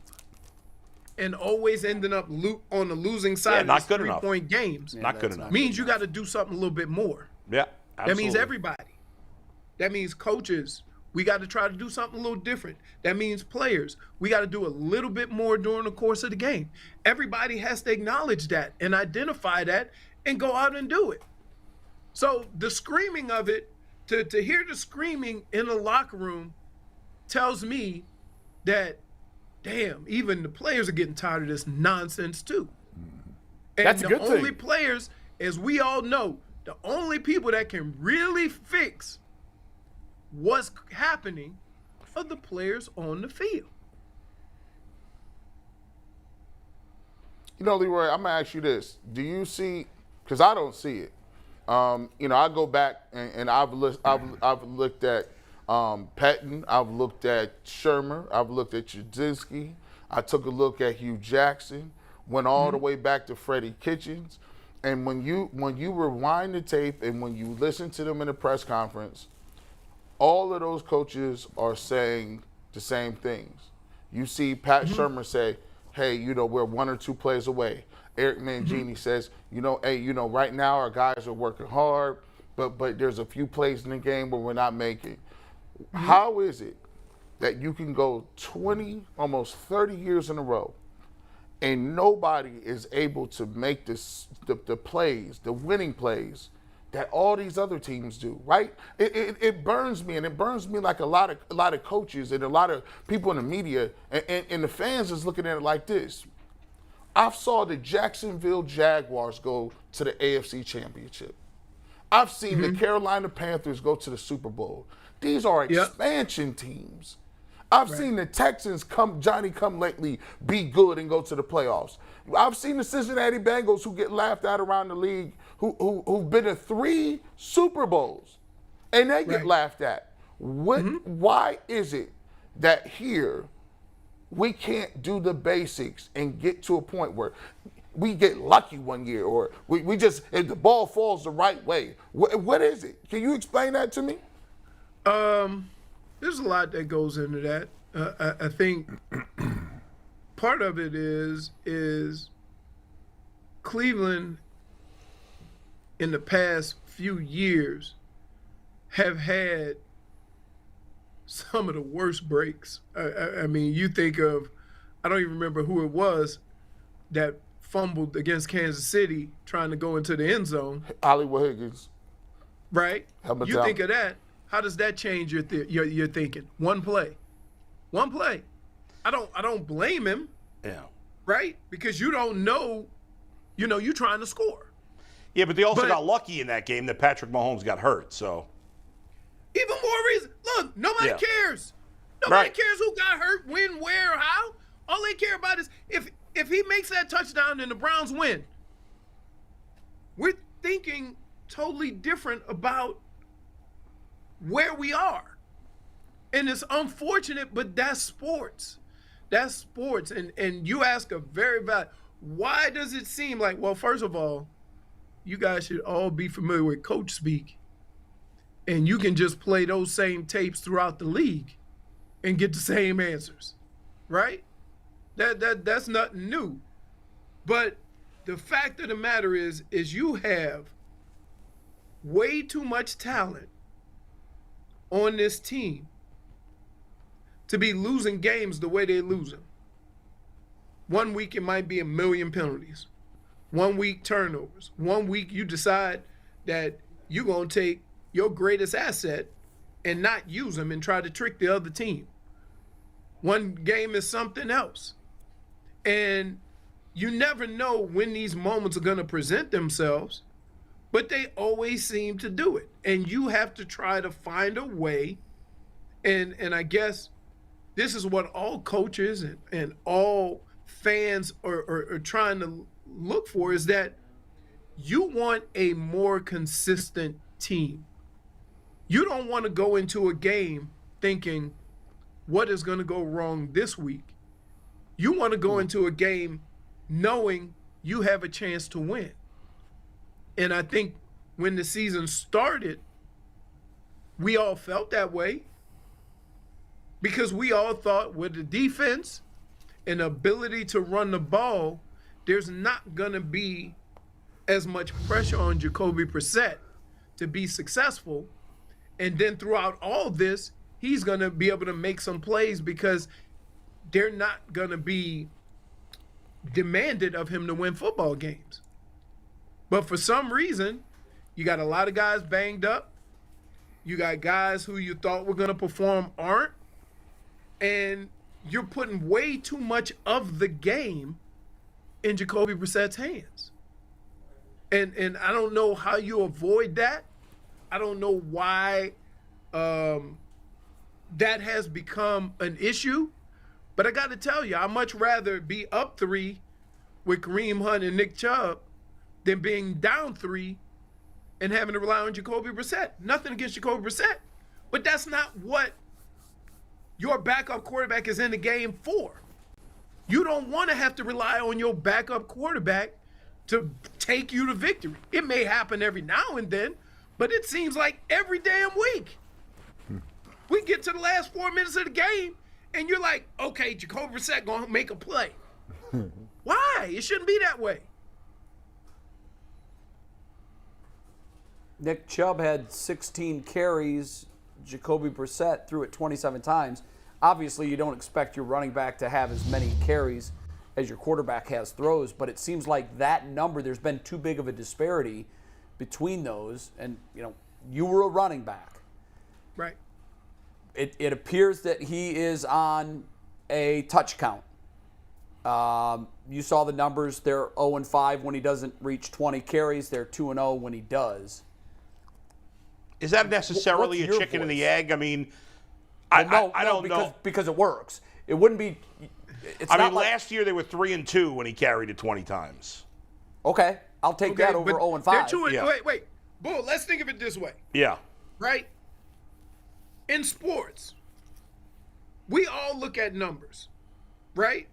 and always ending up on the losing side of these 3-point games. Not good enough. Means you got to do something a little bit more. Yeah, absolutely. That means everybody. That means coaches. We got to try to do something a little different. That means players. We got to do a little bit more during the course of the game. Everybody has to acknowledge that and identify that and go out and do it. So the screaming of it, to hear the screaming in the locker room tells me that, damn, even the players are getting tired of this nonsense too. And That's a good thing. The only players, as we all know, the only people that can really fix what's happening are the players on the field. Leroy, I'm going to ask you this. Do you see, because I don't see it. I go back and I've looked at Patton, I've looked at Shermer, I've looked at Jasinski, I took a look at Hugh Jackson, went all the way back to Freddie Kitchens. And when you rewind the tape and when you listen to them in the press conference, all of those coaches are saying the same things. You see Pat Shermer say, hey, we're 1 or 2 plays away. Eric Mangini says, right now our guys are working hard, but there's a few plays in the game where we're not making. How is it that you can go 20, almost 30 years in a row, and nobody is able to make the plays, the winning plays, that all these other teams do, right? It burns me, and it burns me like a lot of coaches and a lot of people in the media and the fans is looking at it like this. I saw the Jacksonville Jaguars go to the AFC Championship. I've seen the Carolina Panthers go to the Super Bowl. These are expansion teams. I've seen the Texans Johnny-come-lately be good and go to the playoffs. I've seen the Cincinnati Bengals who get laughed at around the league who've been to 3 Super Bowls, and they get laughed at. Why is it that here we can't do the basics and get to a point where we get lucky one year or we just, if the ball falls the right way? What is it? Can you explain that to me? There's a lot that goes into that. I think part of it is Cleveland in the past few years have had some of the worst breaks. I mean, you think of, I don't even remember who it was that fumbled against Kansas City trying to go into the end zone. Hollywood Higgins. Right? Help You out. think of that. How does that change your thinking? One play. I don't blame him, Yeah. right? Because you don't know, you're trying to score. Yeah, but they also But- got lucky in that game that Patrick Mahomes got hurt. So Even more reason. Look, nobody Yeah. cares. Nobody Right. cares who got hurt, when, where, how. All they care about is if he makes that touchdown and the Browns win. We're thinking totally different about where we are. And it's unfortunate, but that's sports. That's sports. And you ask a very valid, why does it seem like, well, first of all, you guys should all be familiar with coach speak. And you can just play those same tapes throughout the league and get the same answers, right? That's nothing new. But the fact of the matter is you have way too much talent on this team to be losing games the way they're losing. 1 week it might be 1 million penalties. 1 week turnovers. 1 week you decide that you're going to take your greatest asset and not use them and try to trick the other team. One game is something else. And you never know when these moments are going to present themselves, but they always seem to do it. And you have to try to find a way. And I guess this is what all coaches and all fans are trying to look for, is that you want a more consistent team. You don't want to go into a game thinking, what is going to go wrong this week? You want to go into a game knowing you have a chance to win. And I think when the season started, we all felt that way because we all thought with the defense and ability to run the ball, there's not going to be as much pressure on Jacoby Brissett to be successful. And then throughout all this, he's going to be able to make some plays because they're not going to be demanded of him to win football games. But for some reason, you got a lot of guys banged up. You got guys who you thought were going to perform aren't. And you're putting way too much of the game in Jacoby Brissett's hands. And I don't know how you avoid that. I don't know why that has become an issue. But I got to tell you, I'd much rather be up 3 with Kareem Hunt and Nick Chubb than being down 3 and having to rely on Jacoby Brissett. Nothing against Jacoby Brissett, but that's not what your backup quarterback is in the game for. You don't want to have to rely on your backup quarterback to take you to victory. It may happen every now and then, but it seems like every damn week. We get to the last 4 minutes of the game, and you're like, okay, Jacoby Brissett going to make a play. Why? It shouldn't be that way. Nick Chubb had 16 carries. Jacoby Brissett threw it 27 times. Obviously, you don't expect your running back to have as many carries as your quarterback has throws, but it seems like that number, there's been too big of a disparity between those. And, you were a running back. Right. It appears that he is on a touch count. You saw the numbers. They're 0-5 when he doesn't reach 20 carries. They're 2-0 when he does. Is that necessarily What's a your chicken and the voice? egg? I mean, I don't know. Because it works. It wouldn't be. It's I not mean, like, last year they were 3-2 when he carried it 20 times. Okay, I'll take that over but 0-5. they're two. Yeah. Wait. Bull, let's think of it this way, Yeah. right? In sports, we all look at numbers, right?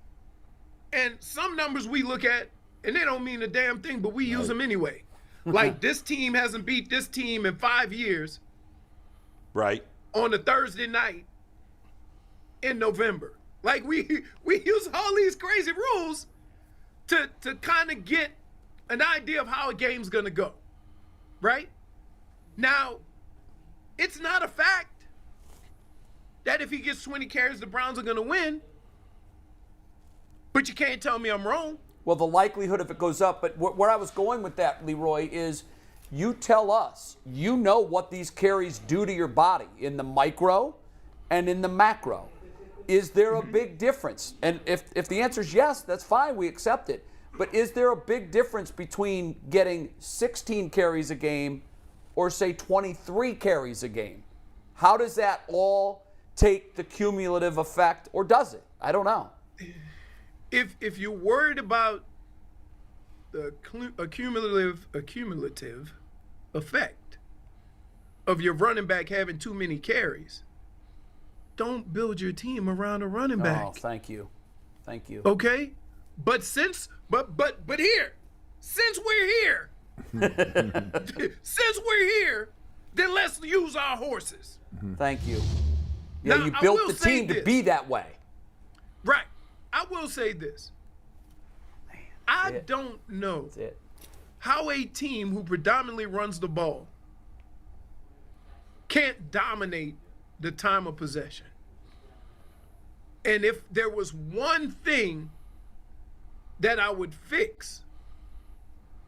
And some numbers we look at, and they don't mean a damn thing, but we use them anyway. Like, this team hasn't beat this team in 5 years Right. on a Thursday night in November. Like we use all these crazy rules to kind of get an idea of how a game's gonna go, right? Now, it's not a fact that if he gets 20 carries, the Browns are gonna win. But you can't tell me I'm wrong. Well, the likelihood if it goes up, but where I was going with that, Leroy, is you tell us, you know what these carries do to your body in the micro and in the macro. Is there a big difference? And if the answer is yes, that's fine, we accept it. But is there a big difference between getting 16 carries a game or, say, 23 carries a game? How does that all take the cumulative effect, or does it? I don't know. If you're worried about the cumulative effect of your running back having too many carries, don't build your team around a running back. Oh, thank you. Thank you. Okay? But here, since we're here, then let's use our horses. Thank you. Yeah, Now, you I built will the say team to this. be that way. Right. I will say this. I it. don't know That's it. how a team who predominantly runs the ball can't dominate the time of possession. And if there was one thing that I would fix,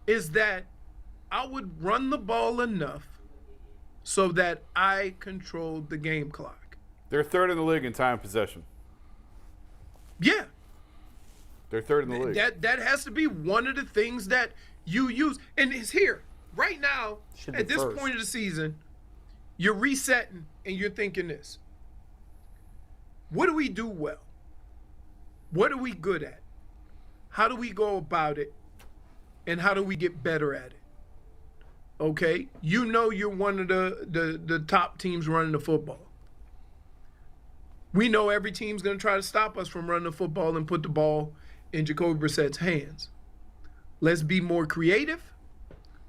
is that I would run the ball enough so that I controlled the game clock. They're third in the league in time of possession. Yeah. They're third in the league. That has to be one of the things that you use. And it's here. Right now, Should at be this first. point of the season, you're resetting and you're thinking this. What do we do well? What are we good at? How do we go about it? And how do we get better at it? Okay? You know you're one of the top teams running the football. We know every team's going to try to stop us from running the football and put the ball in Jacoby Brissett's hands. Let's be more creative.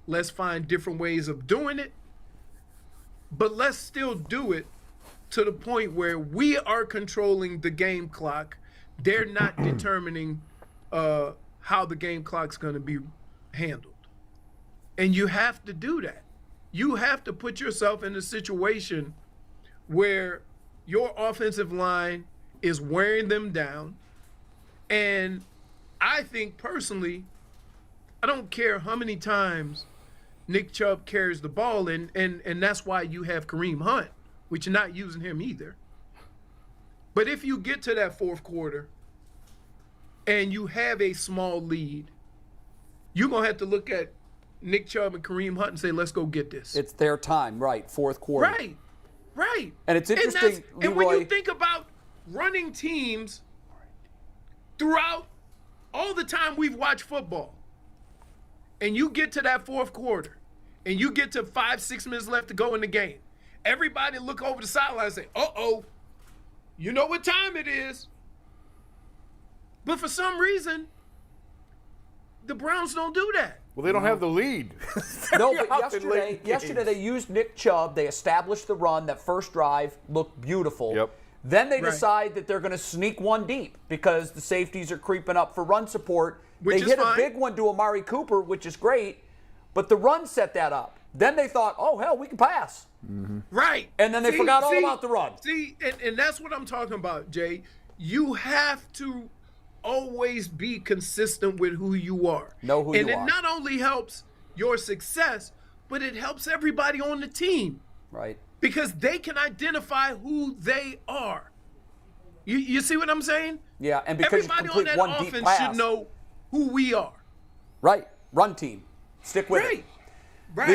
Let's find different ways of doing it. But let's still do it to the point where we are controlling the game clock. They're not determining how the game clock's going to be handled. And you have to do that. You have to put yourself in a situation where your offensive line is wearing them down. And I think personally, I don't care how many times Nick Chubb carries the ball, and that's why you have Kareem Hunt, which you're not using him either. But if you get to that fourth quarter and you have a small lead, you're going to have to look at Nick Chubb and Kareem Hunt and say, let's go get this. It's their time, right? Fourth quarter. Right. Right. And it's interesting, and when Leroy, you think about running teams throughout all the time we've watched football, and you get to that fourth quarter, and you get to 5-6 minutes left to go in the game, everybody look over the sideline and say, uh-oh, you know what time it is. But for some reason, the Browns don't do that. Well, they don't have the lead. No, They're but out in late yesterday games. they used Nick Chubb. They established the run. That first drive looked beautiful. Yep. Then they Right. decide that they're going to sneak one deep because the safeties are creeping up for run support. Which they is hit fine. a big one to Amari Cooper, which is great, but the run set that up. Then they thought, oh, hell, we can pass. Right. And then they forgot all about the run. See, and that's what I'm talking about, Jay. You have to always be consistent with who you are. Know who and you it are. not only helps your success, but it helps everybody on the team Right. because they can identify who they are. You see what I'm saying? Yeah, and because you everybody on complete that one deep offense pass. should know who we are. Right. Run team. Stick with Right. it. Right.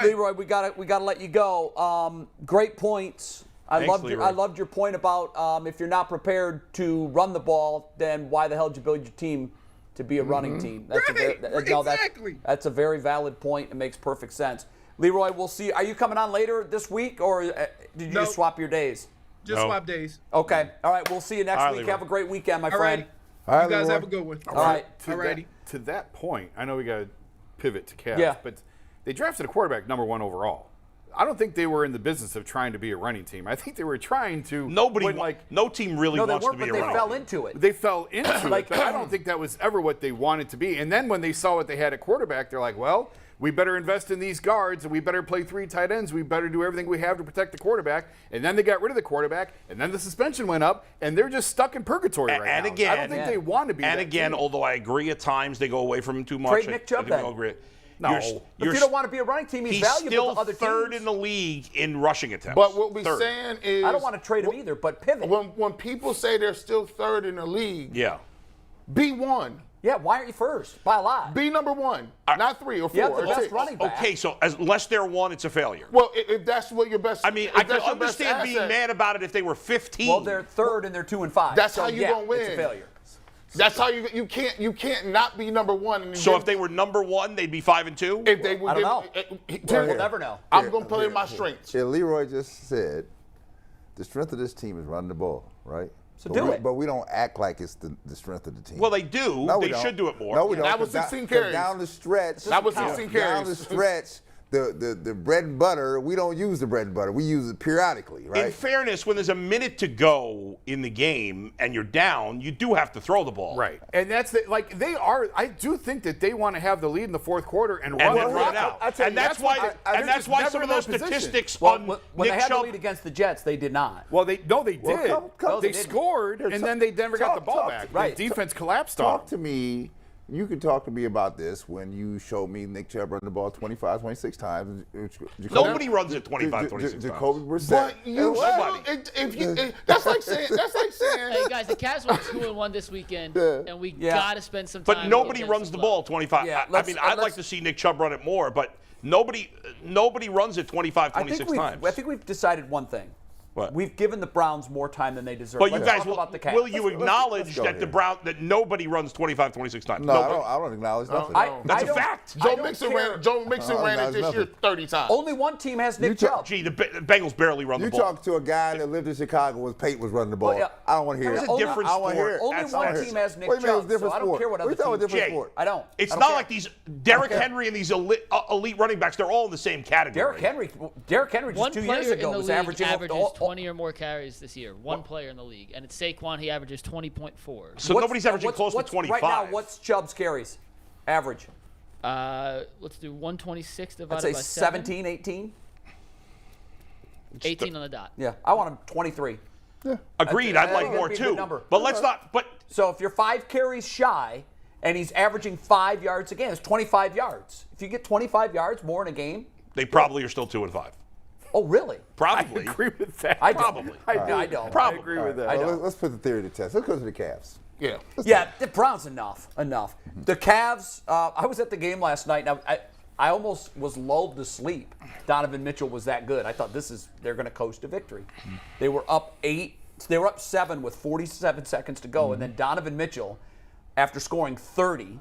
Leroy, we gotta let you go. Great points. I Thanks, loved your point about if you're not prepared to run the ball, then why the hell did you build your team to be a running team? Exactly. That's a very valid point. It makes perfect sense. Leroy, we'll see. Are you coming on later this week, or did you No. just swap your days? Just No. swap days. Okay. All right. We'll see you next All right, week. Leroy. Have a great weekend, my All friend. right. All right, You guys Leroy. have a good one. All right. To that point, I know we got to pivot to Cavs, Yeah. but they drafted a quarterback number 1 overall. I don't think they were in the business of trying to be a running team. I think they were trying to. No team really No, they wants to weren't, be but a they running fell team. into it. They fell into it, but I don't think that was ever what they wanted to be. And then when they saw what they had at quarterback, they're like, well, we better invest in these guards, and we better play 3 tight ends. We better do everything we have to protect the quarterback. And then they got rid of the quarterback, and then the suspension went up, and they're just stuck in purgatory right And now. again, I don't think they want to be. And that again, team. although I agree at times they go away from him too much. Trade Nick Chubb I think we then. all agree. No. If you don't want to be a running team, he's valuable still to other third teams. in the league in rushing attempts. But what we're Third. saying is, I don't want to trade him either, but pivot. when people say they're still third in the league, Yeah. be 1. Yeah, why aren't you first? By a lot. Be number 1, not 3 or 4 Yeah, or the best 6. running back. Okay, so unless they're 1, it's a failure. Well, if that's what your best. I mean, if I can that's your best understand being asset, mad about it if they were 15. Well, they're third and they're 2 and 5. That's so how you yeah, gonna win. It's a failure. That's how you can't not be number 1. And So if they were number 1, they'd be 5 and 2. if they would I don't know. We'll never know. I'm gonna play my strengths. Yeah, Leroy just said the strength of this team is running the ball, right? So but do we, it. But we don't act like it's the strength of the team. Well, they do. No, we They don't. should do it more. No, we don't. That was 'cause 16 'cause carries. Down the stretch. That was 16 Down carries. the stretch, the bread and butter, we don't use the bread and butter. We use it periodically, right? In fairness, when there's a minute to go in the game and you're down, you do have to throw the ball. Right. And that's they are. I do think that they want to have the lead in the fourth quarter and And run then the run it clock. out. And that's why some of those statistics Well, on when Nick they had the Chubb. lead against the Jets, they did not. Well, they did. No, they they didn't. scored, and then they never got the ball talk- back. right. The defense collapsed on Talk to me. You can talk to me about this when you showed me Nick Chubb run the ball 25, 26 times. Nobody runs it 25, 26 times. Jacoby Brissett. But you, Nobody. that's like saying. Hey guys, the Cavs went 2-1 this weekend, and we gotta spend some time. But nobody against runs the club. ball 25. Yeah, I mean, I'd like to see Nick Chubb run it more, but nobody runs it 25, 26 times. I think we've decided one thing. What? We've given the Browns more time than they deserve. But you Let's guys, talk about the Cavs. will you acknowledge let's go that here. that nobody runs 25, 26 times? No, Nobody. I don't acknowledge nothing. That's I a don't- fact. I Joe don't Mixon care. ran. Joe Mixon ran it that's this year nothing. 30 times. Only one team has Nick talk- Chubb. Gee, the Bengals barely run You the ball. talk to a guy that lived in Chicago when Peyton was running the ball. Well, yeah. I don't want to hear That it. was a different I want to hear it. sport. Only That's one not- team has Nick What do you mean it's Chubb, a different so I don't sport? care what What are other you talking about, teams different Jay, sport? I don't. It's I don't not care. like these Derrick Henry and these elite running backs. They're all in the same category. Derrick Henry just One 2 player years ago in the was league averaging averages all- 20 or more carries this year. One player in the league, and it's Saquon. He averages 20.4. So nobody's averaging close to 25. Right now, what's Chubb's carries? Average. Let's do 126 I'd divided say by 7. 17, 18. 18 on the dot. Yeah, I want him 23. Agreed. I I'd think like that'd more be a good too. number. But let's not. But So if you're 5 carries shy and he's averaging 5 yards a game, it's 25 yards. If you get 25 yards more in a game, they probably are still 2 and 5. oh really? Probably. I agree with that. I don't. Probably. I don't. Probably. I agree with that. I Well, don't. let's put the theory to test. Let's go to the Cavs. Yeah. Yeah, the Browns enough. The Cavs. I was at the game last night. And I almost was lulled to sleep. Donovan Mitchell was that good. I thought they're going to coast to victory. They were up 8. They were up 7 with 47 seconds to go, and then Donovan Mitchell, after scoring 30,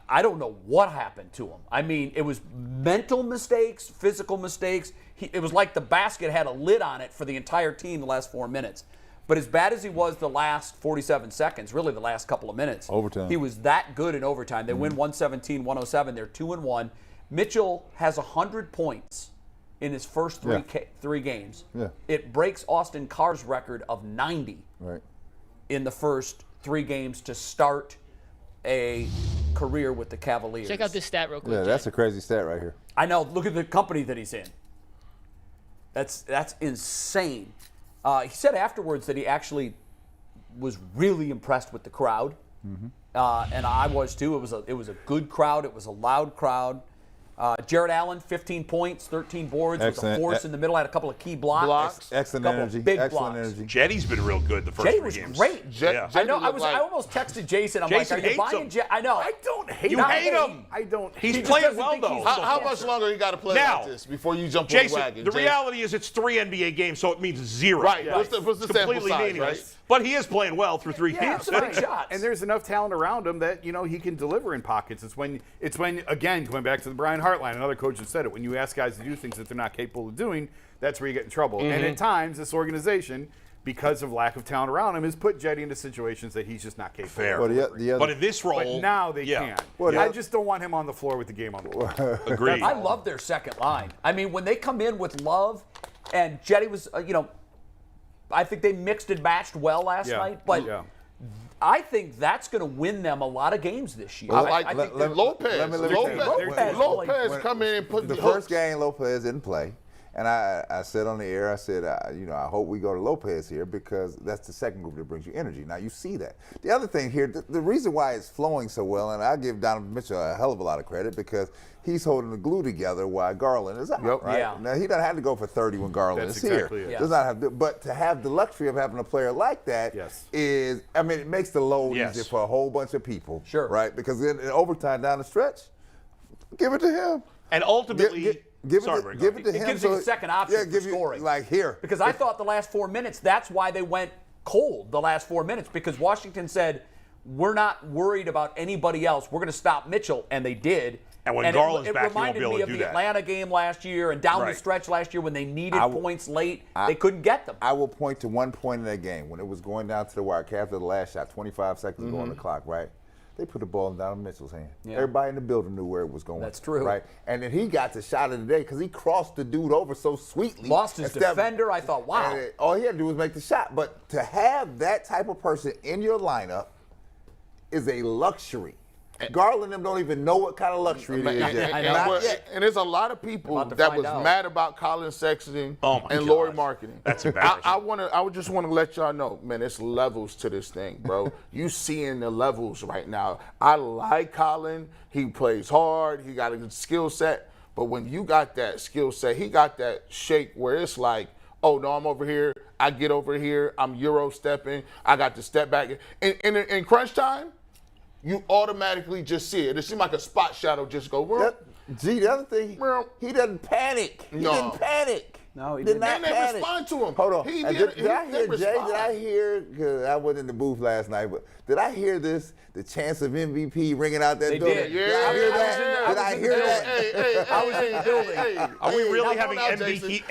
I don't know what happened to him. I mean, it was mental mistakes, physical mistakes. It was like the basket had a lid on it for the entire team the last 4 minutes. But as bad as he was the last 47 seconds, really the last couple of minutes, Overtime. he was that good in overtime. They win 117-107. They're 2-1. Mitchell has 100 points in his first three games. Yeah. It breaks Austin Carr's record of 90 Right. in the first 3 games to start a career with the Cavaliers. Check out this stat real quick. Yeah, that's a crazy stat right here. I know. Look at the company that he's in. That's insane. He said afterwards that he actually was really impressed with the crowd, and I was too. It was a good crowd. It was a loud crowd. Jared Allen, 15 points, 13 boards, was a Excellent. force in the middle, had a couple of key blocks. Excellent couple energy. big Excellent blocks. energy. Jetty's been real good the first Jetty 3 was games. great. Yeah. I know. Jetty I almost texted Jason. I'm Jason like, are you hates buying him. Jetty? I know. I don't hate You him. hate him. I don't. He's He just playing doesn't well think though. he's- How much longer you got to play Now, like this before you jump on the Jason, wagon? the Jay? reality is it's 3 NBA games, so it means 0. Right. What's the It's sample completely size, meaningless. right? But he is playing well through 3 Yeah, games. it's big shots. And there's enough talent around him that he can deliver in pockets. It's when again going back to the Brian Hartline, another coach that said it. When you ask guys to do things that they're not capable of doing, that's where you get in trouble. And at times, this organization, because of lack of talent around him, has put Jetty into situations that he's just not capable Fair. of. Well, But in this role, But now they can. I just don't want him on the floor with the game on the floor. Agreed. I love their second line. I mean, when they come in with Love, and Jetty was, I think they mixed and matched well last night. But I think that's going to win them a lot of games this year. I think Lopez come in and put the first game. Lopez didn't play. And I said on the air, I said, I hope we go to Lopez here because that's the second group that brings you energy. Now, you see that. The other thing here, the reason why it's flowing so well, and I give Donovan Mitchell a hell of a lot of credit because he's holding the glue together while Garland is out, right? Yeah. Now, he doesn't have to go for 30 when Garland That's is exactly here. it. Does not have to, but to have the luxury of having a player like that is, it makes the load easier for a whole bunch of people. Sure. Right? Because in overtime down the stretch, give it to him. And ultimately, Give it to him. It gives you a second option for scoring. Like here. Because I thought the last 4 minutes, that's why they went cold the last 4 minutes, because Washington said, we're not worried about anybody else. We're going to stop Mitchell, and they did. And when Garland's back, it reminded me of the Atlanta game last year and down the stretch last year when they needed points late. They couldn't get them. I will point to one point in that game when it was going down to the wire after the last shot, 25 seconds ago on the clock, right? They put the ball in Donovan Mitchell's hand. Yeah. Everybody in the building knew where it was going. That's true. Right? And then he got the shot of the day because he crossed the dude over so sweetly. Lost his defender. I thought, wow. All he had to do was make the shot. But to have that type of person in your lineup is a luxury. Garland and them don't even know what kind of luxury it is yet. And there's a lot of people that was mad about Colin Sexton and Leroy marketing. That's embarrassing. I would just want to let y'all know, man, it's levels to this thing, bro. You seeing the levels right now. I like Colin. He plays hard. He got a good skill set. But when you got that skill set, he got that shake where it's like, oh, no, I'm over here. I get over here. I'm Euro stepping. I got to step back. In crunch time, you automatically just see it. It seemed like a spot shadow just go. The other thing, he doesn't panic. He didn't panic. No, he did didn't. not panic. Respond to him. Hold on. He Did I hear, Jay, did I hear, because I wasn't in the booth last night, but did I hear this, the chance of MVP ringing out that door? Did. Did I hear that? Did I hear that? Hey, I was in the building. Are we really having MVP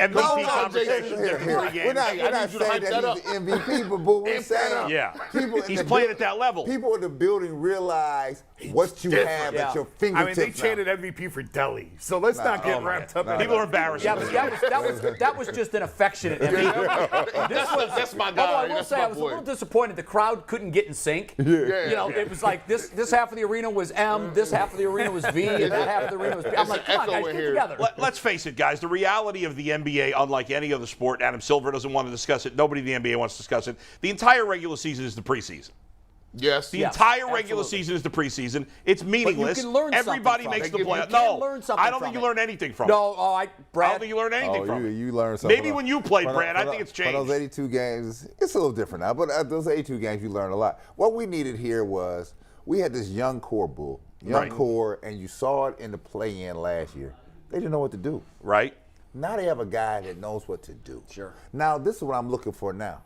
conversations We're every game? not saying that he's the MVP, but we're saying people He's playing at that level. People in the building realize what you have at your fingertips. I mean, they chanted MVP for Delhi, so let's not get wrapped up in it. People are embarrassed. Yeah, but that was just an affectionate MVP. That's my guy. Although I will say I was a little disappointed the crowd couldn't get in sync. It was like this half of the arena was M, this half of the arena was V, and that half of the arena was P. I'm like, come on, guys, get together. Let's face it, guys. The reality of the NBA, unlike any other sport, Adam Silver doesn't want to discuss it. Nobody in the NBA wants to discuss it. The entire regular season is the preseason. Yes. The entire regular season is the preseason. It's meaningless. But you can learn Everybody something makes from the it. playoffs. You can learn something I don't think you learn anything from it. No, Brad. I don't think you learn anything from it. You learn something. Maybe when you played, Brad, I think it's changed. For those 82 games, it's a little different now, but those 82 games, you learn a lot. What we needed here was we had this young core bull, core, and you saw it in the play-in last year. They didn't know what to do. Right. Now they have a guy that knows what to do. Sure. Now, this is what I'm looking for now.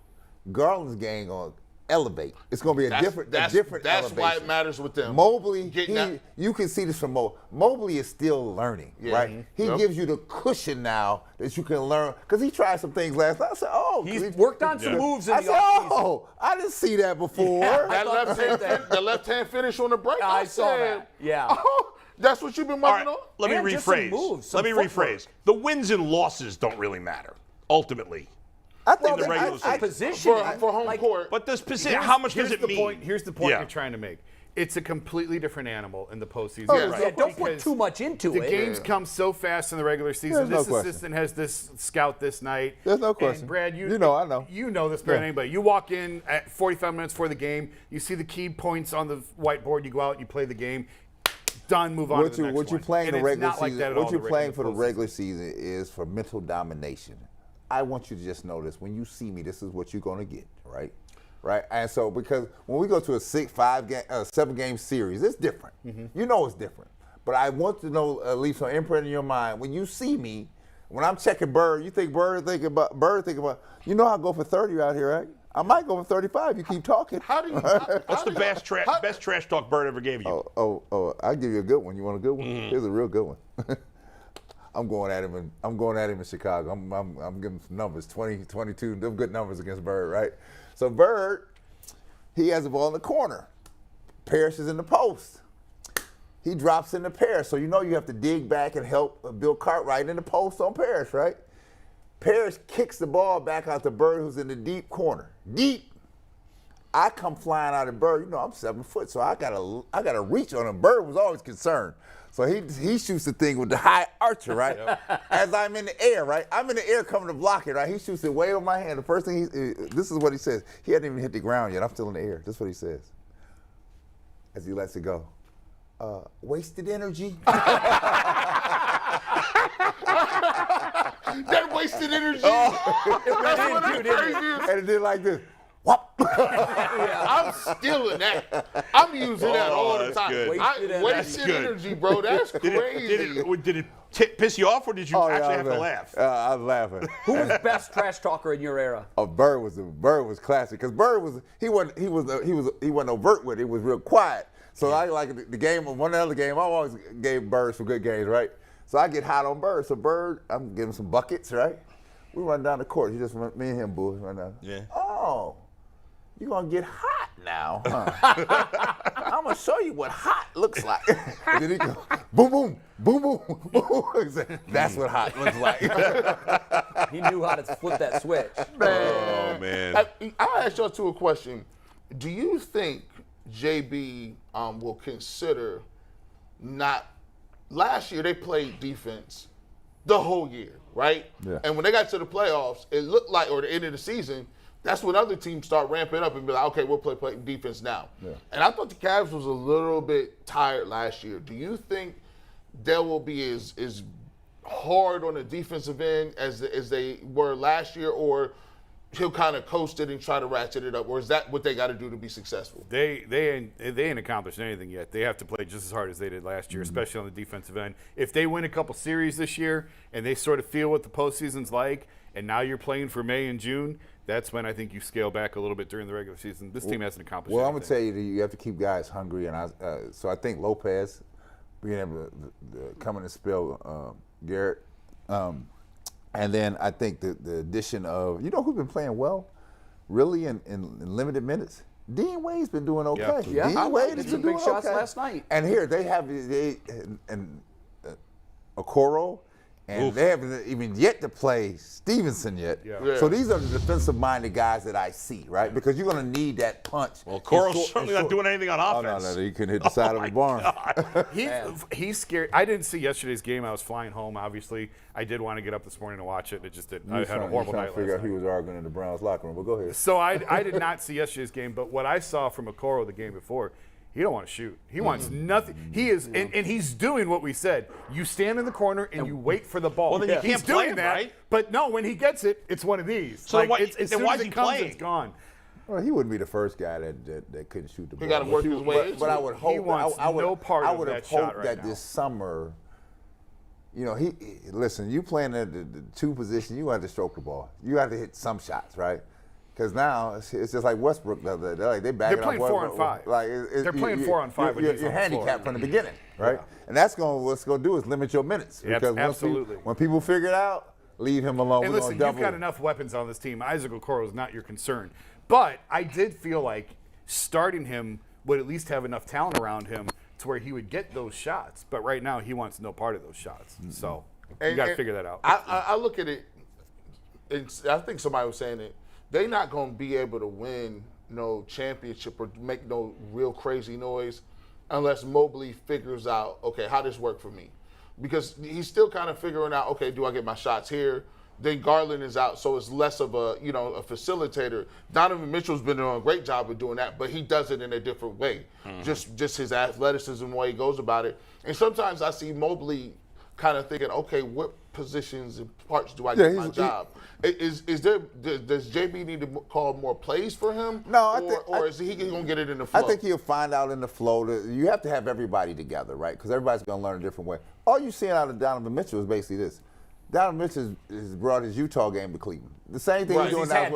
Garland's game going to elevate. It's going to be a different That's elevation. why it matters with them. Mobley, you can see this from Mobley. Mobley is still learning, right? He gives you the cushion now that you can learn. Because he tried some things last night. I said, he's worked on some moves in the offseason. I didn't see that before. That left-hand finish on the break, I saw that. Yeah. Oh, that's what you've been working on? Let me rephrase. The wins and losses don't really matter, ultimately. I think the regular season. Position for home court. But this position, how much does it mean? Here's the point you're trying to make. It's a completely different animal in the postseason. Don't put too much into it. The games come so fast in the regular season. This assistant has this scout this night. There's no question. And Brad, I know. You know this better than anybody. You walk in at 45 minutes before the game. You see the key points on the whiteboard. You go out. You play the game. Done. Move on to the next what you're playing one. the regular season. Like what you're playing for the regular season is for mental domination. I want you to just know this. When you see me, this is what you're going to get, right? Right? And so, because when we go to a 7-game series, it's different. You know it's different. But I want to know, leave some imprint in your mind. When you see me, when I'm checking Bird, you think Bird thinking about, you know I go for 30 out here, right? I might go for 35. You keep talking. What's the best trash talk Bird ever gave you? I'll give you a good one. You want a good one? Here's a real good one. I'm going at him in Chicago. I'm giving him some numbers, 20, 22, them good numbers against Bird, right? So Bird, he has the ball in the corner. Parrish is in the post. He drops in the Parrish, so you know you have to dig back and help Bill Cartwright in the post on Parrish, right? Parrish kicks the ball back out to Bird, who's in the deep corner. Deep. I come flying out of Bird. You know, I'm 7 foot, so I gotta reach on him. Bird was always concerned. So he shoots the thing with the high archer, right? Yep. As I'm in the air, right? I'm in the air coming to block it, right? He shoots it way over my hand. The first thing this is what he says. He hadn't even hit the ground yet. I'm still in the air. This is what he says. As he lets it go. Wasted energy. That wasted energy. That's what I'm crazy. And it did like this. Whop. I'm stealing that. I'm using that all the time. Good. Wasted energy, bro. That's crazy. Did it piss you off, or did you actually have to laugh? I was laughing. Who was the best trash talker in your era? Oh, Bird was classic because Bird wasn't overt with it. It was real quiet. So I like the game. One other game, I always gave Bird some good games, right? So I get hot on Bird. So Bird, I'm giving him some buckets, right? We run down the court. Me and him, boo, run down. Yeah. Oh, you gonna get hot now, huh? I'm gonna show you what hot looks like. And then he go, boom, boom, boom, boom, boom. He said, that's what hot looks like. He knew how to flip that switch. Oh, man. I'll ask y'all two a question. Do you think JB will consider not? Last year they played defense the whole year, right? Yeah. And when they got to the playoffs, it looked like, or the end of the season, that's when other teams start ramping up and be like, okay, we'll play defense now. Yeah. And I thought the Cavs was a little bit tired last year. Do you think they will be as hard on the defensive end as they were last year, or he'll kind of coast it and try to ratchet it up, or is that what they got to do to be successful? They ain't accomplished anything yet. They have to play just as hard as they did last year, especially on the defensive end. If they win a couple series this year and they sort of feel what the postseason's like, and now you're playing for May and June, that's when I think you scale back a little bit during the regular season. This team hasn't accomplished anything. I'm going to tell you that you have to keep guys hungry, and so I think Lopez being able to come in and spell Garrett. And then I think the addition of, you know who's been playing well, really in limited minutes? Dean Wade's been doing okay. Yeah. Dean Wade has been doing big shots okay. last night. And here they have Okoro, and they haven't even yet to play Stevenson yet. Yeah. So these are the defensive-minded guys that I see, right? Because you're going to need that punch. Well, Okoro's certainly not doing anything on offense. Oh, no, he couldn't hit the side of the barn. He's scared. I didn't see yesterday's game. I was flying home, obviously. I did want to get up this morning to watch it. It just didn't. I had a horrible night last night. Figure out he was arguing in the Browns locker room, but go ahead. So I did not see yesterday's game, but what I saw from Okoro the game before, he don't want to shoot. He wants nothing. He is, and he's doing what we said. You stand in the corner and you wait for the ball. Well, then you can't he's play doing him, that, right? But no, when he gets it, it's one of these. So like, then why is he playing? It's gone. Well, he wouldn't be the first guy that couldn't shoot the ball. He got to work his way. But I would hope. He wants no part I of would that have shot hoped right that now. this summer. You know, listen. You playing at the two position, you have to stroke the ball. You have to hit some shots, right? Because now it's just like Westbrook. They're playing 4 on 5. They're playing 4 on 5. You're handicapped from the beginning, right? Yeah. And that's what's going to do is limit your minutes. Yeah, because absolutely. When people figure it out, leave him alone. And listen, you've got enough weapons on this team. Isaac Okoro is not your concern. But I did feel like starting him would at least have enough talent around him to where he would get those shots. But right now, he wants no part of those shots. Mm-hmm. So you got to figure that out. I look at it, and I think somebody was saying it. They're not going to be able to win no championship or make no real crazy noise unless Mobley figures out, okay, how this work for me? Because he's still kind of figuring out, okay, do I get my shots here? Then Garland is out, so it's less of a facilitator. Donovan Mitchell's been doing a great job of doing that, but he does it in a different way. Mm-hmm. Just his athleticism, the way he goes about it. And sometimes I see Mobley kind of thinking, okay, what positions and parts do I get my job? Does JB need to call more plays for him? No, or is he going to get it in the flow? I think he'll find out in the flow. You have to have everybody together, right? Because everybody's going to learn a different way. All you're seeing out of Donovan Mitchell is basically this. Donovan Mitchell has brought his Utah game to Cleveland. The same thing he's doing now.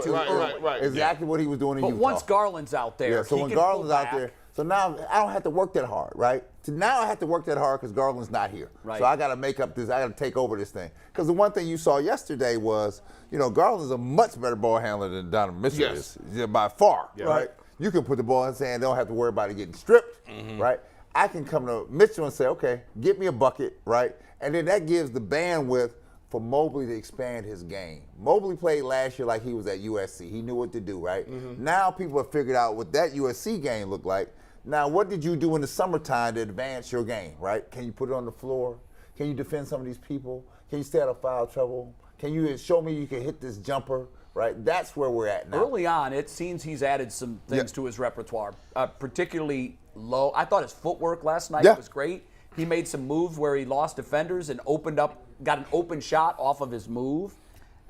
Right. Exactly what he was doing in Utah. But once Garland's out there, so when Garland's out there, So now I don't have to work that hard, right? So now I have to work that hard because Garland's not here. Right. So I got to make up this. I got to take over this thing. Because the one thing you saw yesterday was, Garland's a much better ball handler than Donovan Mitchell is, by far, right? You can put the ball in his hand, don't have to worry about it getting stripped, right? I can come to Mitchell and say, okay, get me a bucket, right? And then that gives the bandwidth for Mobley to expand his game. Mobley played last year like he was at USC. He knew what to do, right? Now people have figured out what that USC game looked like. Now, what did you do in the summertime to advance your game, right? Can you put it on the floor? Can you defend some of these people? Can you stay out of foul trouble? Can you show me you can hit this jumper, right? That's where we're at now. Early on, it seems he's added some things to his repertoire, particularly low. I thought his footwork last night was great. He made some moves where he lost defenders and got an open shot off of his move.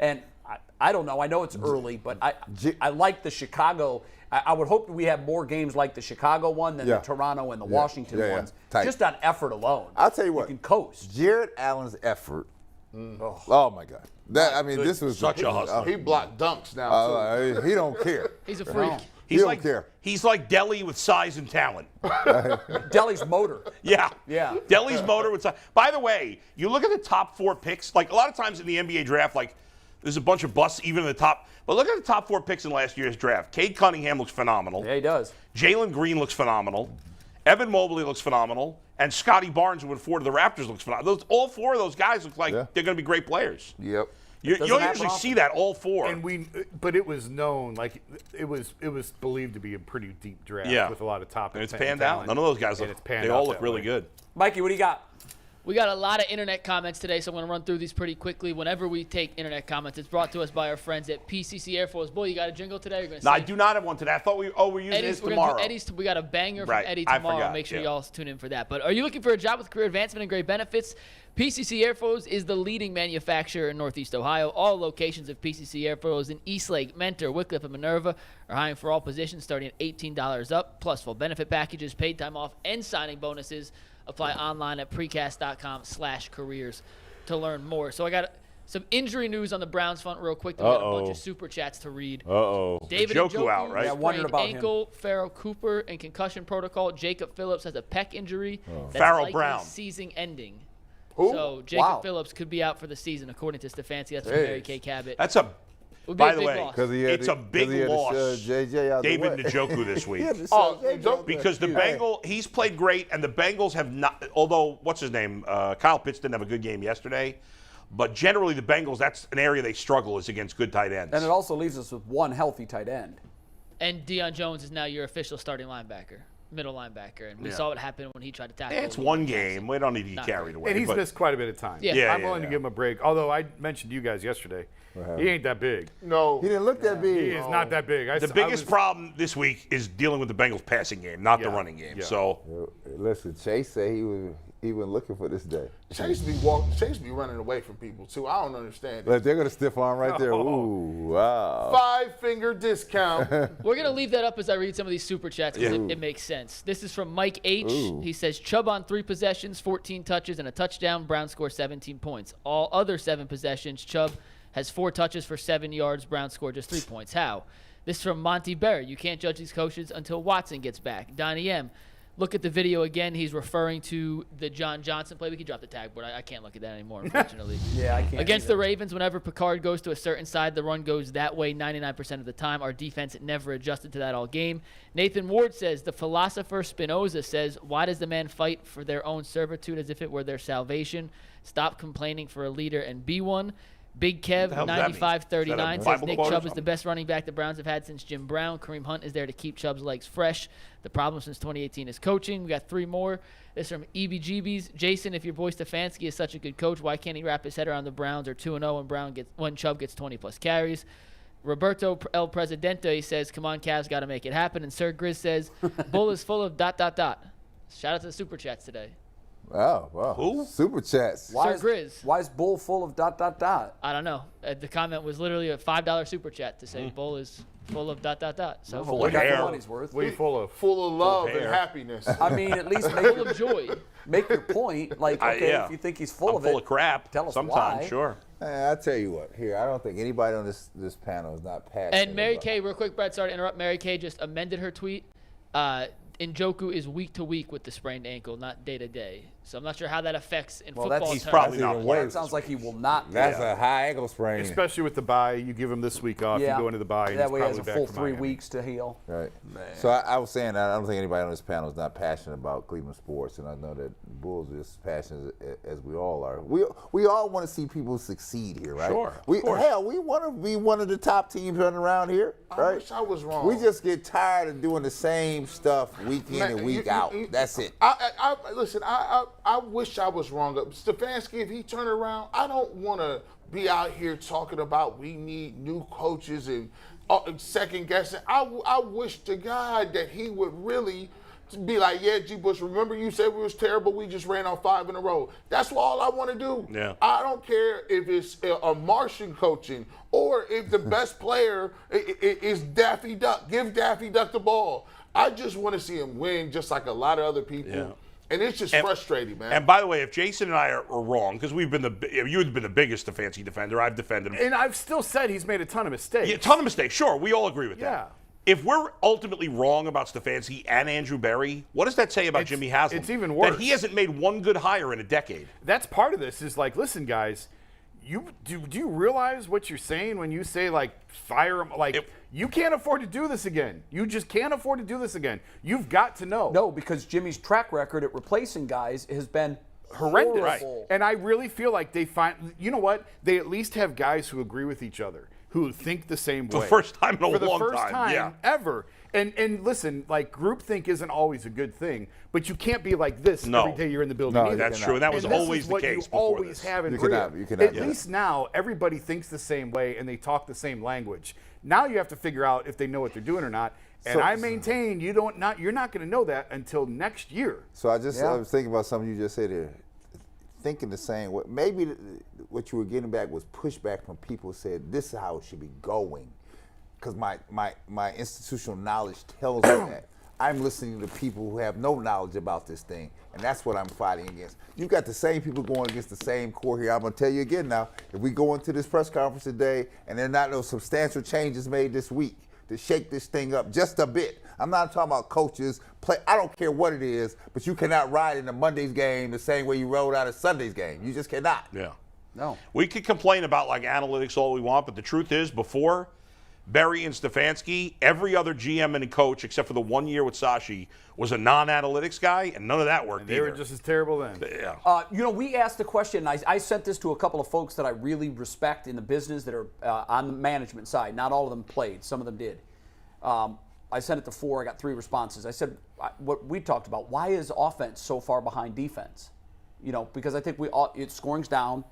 And I don't know. I know it's early, but I like the Chicago. I would hope that we have more games like the Chicago one than the Toronto and the Washington ones. Tight. Just on effort alone. I'll tell you what. You can coast. Jared Allen's effort. Oh my God. This was such a hustler. He blocked dunks now. He don't care. He's a freak. He's don't like care. He's like Delhi with size and talent. Delhi's motor. Yeah. Delhi's motor with size. By the way, you look at the top 4 picks. Like a lot of times in the NBA draft, like there's a bunch of busts even in the top. But look at the top 4 picks in last year's draft. Cade Cunningham looks phenomenal. Yeah, he does. Jalen Green looks phenomenal. Evan Mobley looks phenomenal. And Scotty Barnes, who went 4 to the Raptors, looks phenomenal. All 4 of those guys look like they're going to be great players. Yep. You don't usually see that, all 4. But it was known, like it was believed to be a pretty deep draft with a lot of top. And it's panned out. None of those guys they all look really good. Mikey, what do you got? We got a lot of internet comments today, so I'm going to run through these pretty quickly. Whenever we take internet comments, it's brought to us by our friends at PCC Air Force. Boy, you got a jingle today? No, I do not have one today. I thought we're using Eddie's tomorrow. We got a banger from Eddie tomorrow. Make sure y'all tune in for that. But are you looking for a job with career advancement and great benefits? PCC Airfoes is the leading manufacturer in Northeast Ohio. All locations of PCC Airfoes in Eastlake, Mentor, Wickliffe, and Minerva are hiring for all positions starting at $18 up, plus full benefit packages, paid time off, and signing bonuses. Apply online at precast.com/careers to learn more. So I got some injury news on the Browns front real quick. Then we got a bunch of super chats to read. David Njoku out, right? Yeah, wondering about ankle, Pharaoh Cooper in concussion protocol. Jacob Phillips has a pec injury. That's Pharaoh likely Brown. Season ending. Who? So Jacob Phillips could be out for the season, according to Stefanski. That's from Mary Kay Cabot. That's a. Would be By a the big way, loss. it's a big loss. JJ out David the way. Njoku this week. Njoku. Because the Bengals, he's played great, and the Bengals have not. Although, what's his name? Kyle Pitts didn't have a good game yesterday, but generally the Bengals, that's an area they struggle is against good tight ends. And it also leaves us with one healthy tight end. And Deion Jones is now your official starting linebacker, middle linebacker, and we saw what happened when he tried to tackle. It's one game. We don't need to get carried away. And he's missed quite a bit of time. I'm willing to give him a break. Although I mentioned to you guys yesterday, he ain't that big. No. He didn't look that big. He is not that big. The biggest problem this week is dealing with the Bengals passing game, not the running game. Yeah. So, Listen, Chase said he was looking for this day. Chase be running away from people too. I don't understand But it. they're gonna stiff arm right there. Ooh, wow. 5-finger discount. We're going to leave that up as I read some of these super chats because it makes sense. This is from Mike H. He says, Chubb on 3 possessions, 14 touches, and a touchdown. Brown score 17 points. All other 7 possessions, Chubb has 4 touches for 7 yards. Brown scored just 3 points. How? This is from Monty Berry. You can't judge these coaches until Watson gets back. Donnie M. Look at the video again. He's referring to the John Johnson play. We can drop the tag board. I can't look at that anymore, unfortunately. Yeah, I can't. Against the Ravens, whenever Picard goes to a certain side, the run goes that way 99% of the time. Our defense never adjusted to that all game. Nathan Ward says, the philosopher Spinoza says, why does the man fight for their own servitude as if it were their salvation? Stop complaining for a leader and be one. Big Kev, 9539, says Nick Chubb is the best running back the Browns have had since Jim Brown. Kareem Hunt is there to keep Chubb's legs fresh. The problem since 2018 is coaching. We got 3 more. This from EBGBs. Jason, if your boy Stefanski is such a good coach, why can't he wrap his head around the Browns are 2-0 when Chubb gets 20-plus carries? Roberto El Presidente says, come on, Cavs, got to make it happen. And Sir Grizz says, Bull is full of ... Shout out to the Super Chats today. Oh, wow. Who? Super chats. Sir Grizz. Why is Bull full of ... I don't know. The comment was literally a $5 Super Chat to say Bull is full of ... So Full of got hair. the money's worth. What are you full of? Full of love hair. and happiness. I mean, at least full of joy. make your point. Like, okay, if you think he's full of it, full of crap. tell us sometimes, why. sure. I'll tell you what. Here, I don't think anybody on this panel is not passionate. And Mary about- Kay, real quick, Brett, sorry to interrupt. Mary Kay just amended her tweet. Njoku is week to week with the sprained ankle, not day to day. So I'm not sure how that affects in Well, football he's terms. probably not even playing. It sounds like he will not. That's a high ankle sprain. Especially with the bye, you give him this week off, you go into the bye, and that he's way he has probably a back full to 3 Miami. weeks to heal. Right. So I was saying that I don't think anybody on this panel is not passionate about Cleveland sports, and I know that Bulls are as passionate as we all are. We all want to see people succeed here, right? Sure, We of course. hell, we want to be one of the top teams running around here, right? I wish I was wrong. We just get tired of doing the same stuff week in and week out. That's it. Listen, I wish I was wrong. Stefanski, if he turned around, I don't want to be out here talking about we need new coaches and second guessing. I wish to God that he would really be like, yeah, G. Bush, remember you said we was terrible, we just ran on 5 in a row. That's all I want to do. Yeah. I don't care if it's a Martian coaching or if the best player is Daffy Duck. Give Daffy Duck the ball. I just want to see him win just like a lot of other people. Yeah. And it's just frustrating, man. And by the way, if Jason and I are wrong, because you've been the biggest Stefanski defender, I've defended him. And I've still said he's made a ton of mistakes. Yeah, a ton of mistakes. Sure, we all agree with that. Yeah. If we're ultimately wrong about Stefanski and Andrew Berry, what does that say about Jimmy Haslam? It's even worse. That he hasn't made one good hire in a decade. That's part of this is like, listen, guys, do you realize what you're saying when you say, like, fire him? Like, you can't afford to do this again. You just can't afford to do this again. You've got to know. No, because Jimmy's track record at replacing guys has been horrendous. horrible. And I really feel like they find, you know what? They at least have guys who agree with each other, who think the same way. For the first time in a long time. For the first time yeah. ever. And listen, like, groupthink isn't always a good thing, but you can't be like this No. every day you're in the building. No, either. That's true. And that was And this always is the what case you before always this. have in You cannot- Korea. you cannot At do that. least now everybody thinks the same way and they talk the same language. Now you have to figure out if they know what they're doing or not. And I maintain you're not going to know that until next year. So I was thinking about something you just said here. Thinking the same way. Maybe what you were getting back was pushback from people who said this is how it should be going. Because my institutional knowledge tells me that. I'm listening to people who have no knowledge about this thing, and that's what I'm fighting against. You've got the same people going against the same core here. I'm going to tell you again now, if we go into this press conference today and there are not no substantial changes made this week to shake this thing up just a bit, I'm not talking about coaches, I don't care what it is, but you cannot ride into Monday's game the same way you rode out of Sunday's game. You just cannot. Yeah. No. We could complain about like analytics all we want, but the truth is, before Berry and Stefanski, every other GM and coach, except for the 1 year with Sashi, was a non-analytics guy, and none of that worked And they either. were just as terrible then. Yeah. We asked the question, I sent this to a couple of folks that I really respect in the business that are on the management side. Not all of them played. Some of them did. I sent it to 4. I got 3 responses. I said, what we talked about, why is offense so far behind defense? Because I think scoring's down.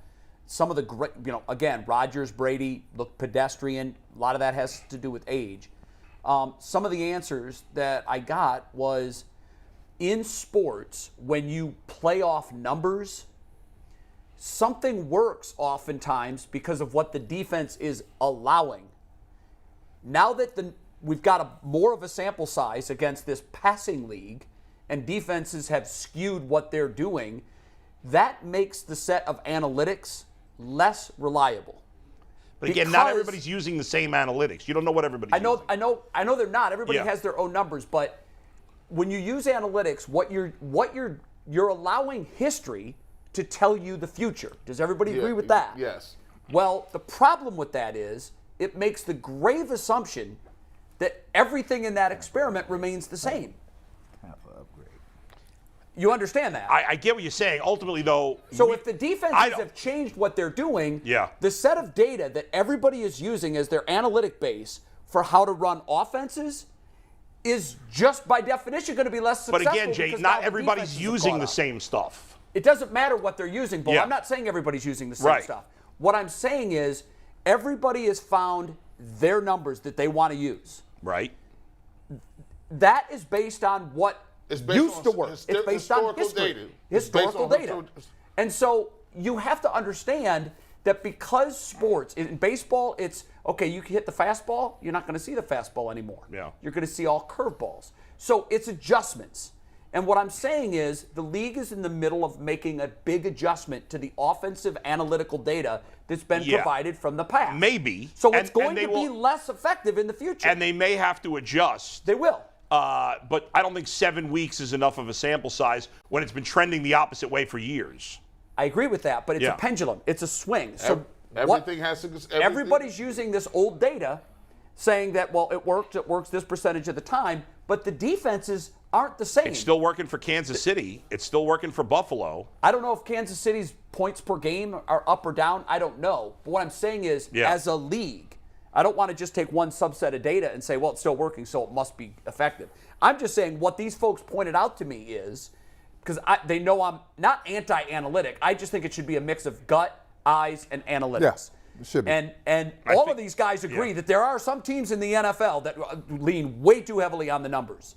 Some of the great, again, Rodgers, Brady look pedestrian. A lot of that has to do with age. Some of the answers that I got was, in sports, when you play off numbers, something works oftentimes because of what the defense is allowing. Now that we've got more of a sample size against this passing league, and defenses have skewed what they're doing, that makes the set of analytics less reliable. But again, not everybody's using the same analytics. You don't know what everybody's using. I know they're not. Everybody Yeah. has their own numbers, but when you use analytics, what you're allowing history to tell you the future. Does everybody agree with that? Yes. Well, the problem with that is it makes the grave assumption that everything in that experiment remains the same. You understand that? I get what you're saying. Ultimately, though. So if the defenses have changed what they're doing, the set of data that everybody is using as their analytic base for how to run offenses is just by definition going to be less successful. But again, Jay, not everybody's using the same stuff. It doesn't matter what they're using, Bull. I'm not saying everybody's using the same stuff. What I'm saying is everybody has found their numbers that they want to use. Right. That is based on what used to work. It's based on history. Data. Historical data. And so you have to understand that because sports, in baseball, it's, okay, you can hit the fastball, you're not going to see the fastball anymore. Yeah. You're going to see all curveballs. So it's adjustments. And what I'm saying is the league is in the middle of making a big adjustment to the offensive analytical data that's been provided from the past. Maybe. So it's going to be less effective in the future. And they may have to adjust. They will. But I don't think 7 weeks is enough of a sample size when it's been trending the opposite way for years. I agree with that, but it's Yeah. a pendulum. It's a swing. So Everything has to. everybody's using this old data, saying that it works this percentage of the time, but the defenses aren't the same. It's still working for Kansas City. It's still working for Buffalo. I don't know if Kansas City's points per game are up or down. I don't know. But what I'm saying is, as a league, I don't want to just take one subset of data and say, well, it's still working, so it must be effective. I'm just saying what these folks pointed out to me is, because they know I'm not anti-analytic, I just think it should be a mix of gut, eyes, and analytics. Yeah, it should be. And all of these guys agree that there are some teams in the NFL that lean way too heavily on the numbers.